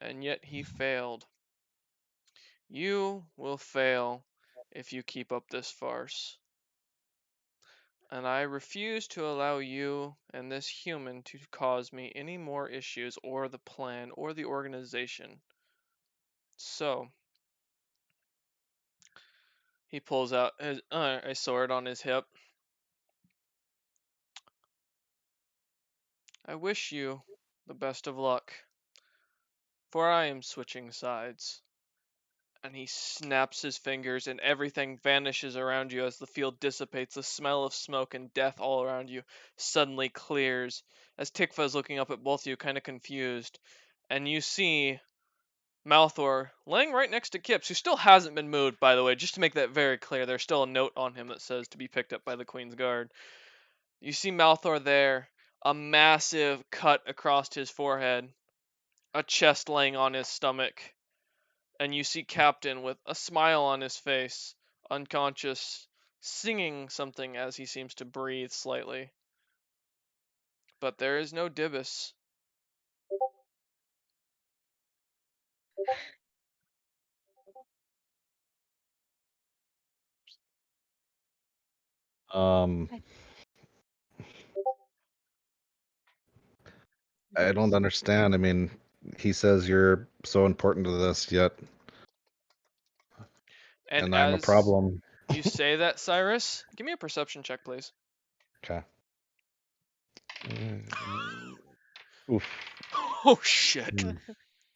and yet he failed. You will fail if you keep up this farce. And I refuse to allow you and this human to cause me any more issues or the plan or the organization. So, he pulls out a sword on his hip. I wish you the best of luck, for I am switching sides. And he snaps his fingers, and everything vanishes around you as the field dissipates. The smell of smoke and death all around you suddenly clears, as Tikva is looking up at both of you, kind of confused. And you see Malthor laying right next to Kips, who still hasn't been moved, by the way, just to make that very clear. There's still a note on him that says to be picked up by the Queen's Guard. You see Malthor there, a massive cut across his forehead, a chest laying on his stomach, and you see Captain with a smile on his face, unconscious, singing something as he seems to breathe slightly. But there is no Dibus. I don't understand. I mean, he says you're so important to this, yet, and I'm a as problem. you say that, Cyrus, give me a perception check, please. Okay. Oof. Oh shit. Hmm.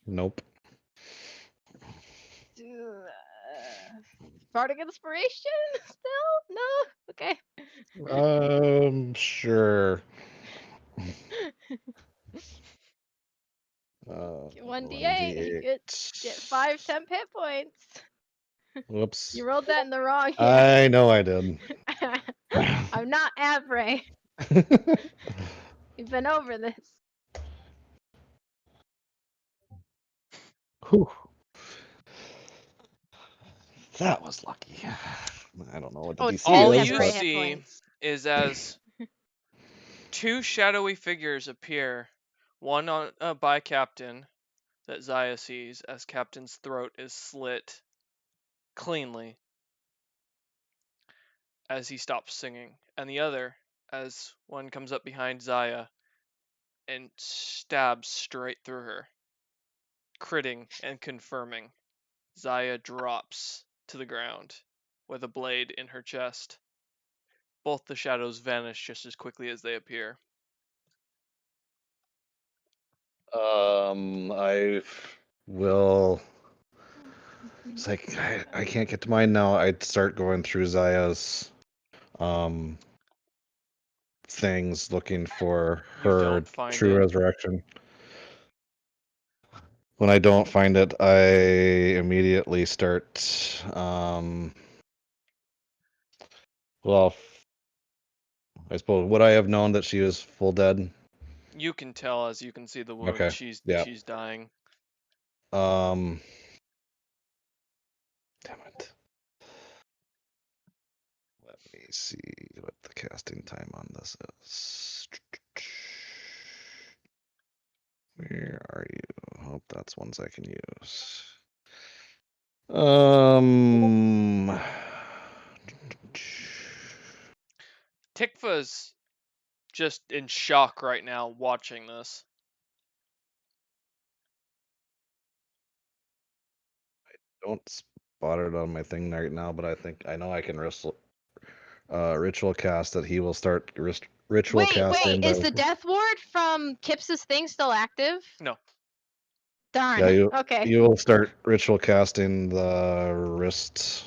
Nope. Bardic inspiration? Still? No? Okay. Sure. 1d8. You get 5 temp hit points. Whoops. You rolled that in the wrong here. I know I did. I'm not Avray. You've been over this. Whew. That was lucky. I don't know what the Oh, DC All ten is, you temporary but hit see points. is as two shadowy figures appear, one by Captain that Zaya sees as Captain's throat is slit cleanly as he stops singing, and the other as one comes up behind Zaya and stabs straight through her, critting and confirming. Zaya drops to the ground with a blade in her chest. Both the shadows vanish just as quickly as they appear. I will. It's like I can't get to mine now. I'd start going through Zaya's things looking for You her don't find true it. resurrection. When I don't find it, I immediately start well, I suppose would I have known that she was full dead? You can tell as you can see the wound. Okay, yeah. She's dying. Damn it. Let me see what the casting time on this is. Where are you? Hope that's ones I can use. Tikva's just in shock right now watching this. Don't spot it on my thing right now, but I know I can ritual cast that he will start ritual casting. Wait, is the death ward from Kips's thing still active? No. Darn. Yeah, Okay. you will start ritual casting the wrist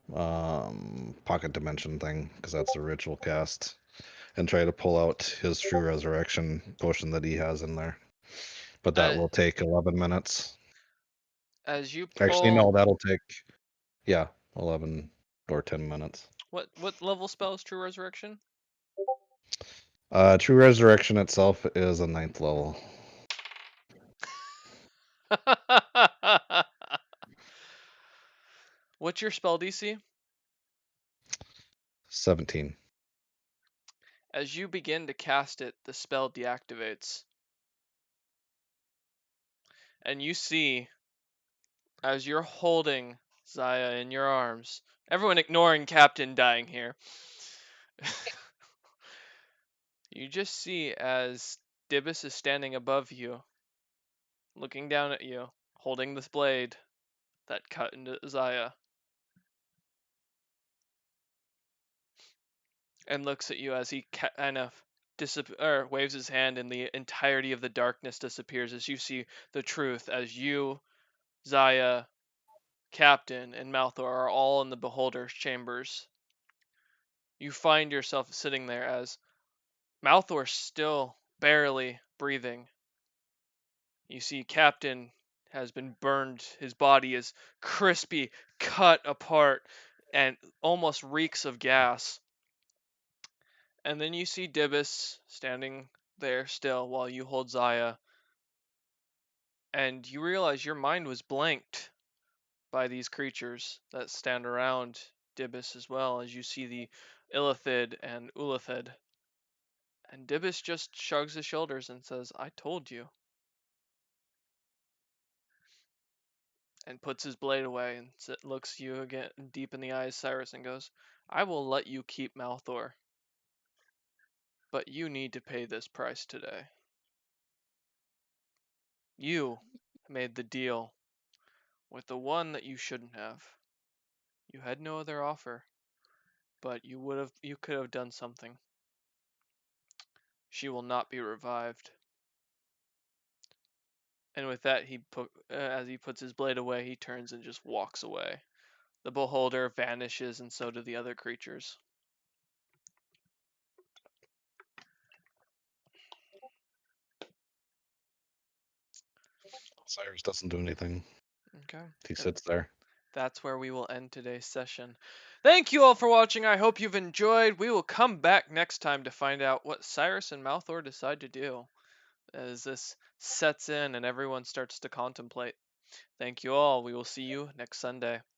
pocket dimension thing, because that's a ritual cast, and try to pull out his true resurrection potion that he has in there. But that will take 11 minutes. As you Actually, no, pull, that'll take 11 or 10 minutes. what level spell is True Resurrection? True resurrection itself is a 9th level. What's your spell DC? 17. As you begin to cast it, the spell deactivates. And you see, as you're holding Zaya in your arms, everyone ignoring Captain dying here. You just see as Dibus is standing above you, looking down at you, holding this blade that cut into Zaya, and looks at you as he kind of waves his hand, and the entirety of the darkness disappears as you see the truth, as you, Zaya, Captain, and Malthor are all in the Beholder's chambers. You find yourself sitting there as Malthor's still barely breathing. You see Captain has been burned. His body is crispy, cut apart, and almost reeks of gas. And then you see Dibus standing there still while you hold Zaya. And you realize your mind was blanked by these creatures that stand around Dibus as well, as you see the Illithid and Ulithid. And Dibus just shrugs his shoulders and says, I told you. And puts his blade away and looks you again deep in the eyes, Cyrus, and goes, I will let you keep Malthor. But you need to pay this price today. You made the deal with the one that you shouldn't have. You had no other offer, but you could have done something. She will not be revived. And with that, as he puts his blade away, he turns and just walks away. The Beholder vanishes, and so do the other creatures. Cyrus doesn't do anything. Okay. He sits there. That's where we will end today's session. Thank you all for watching. I hope you've enjoyed. We will come back next time to find out what Cyrus and Malthor decide to do as this sets in and everyone starts to contemplate. Thank you all. We will see you next Sunday.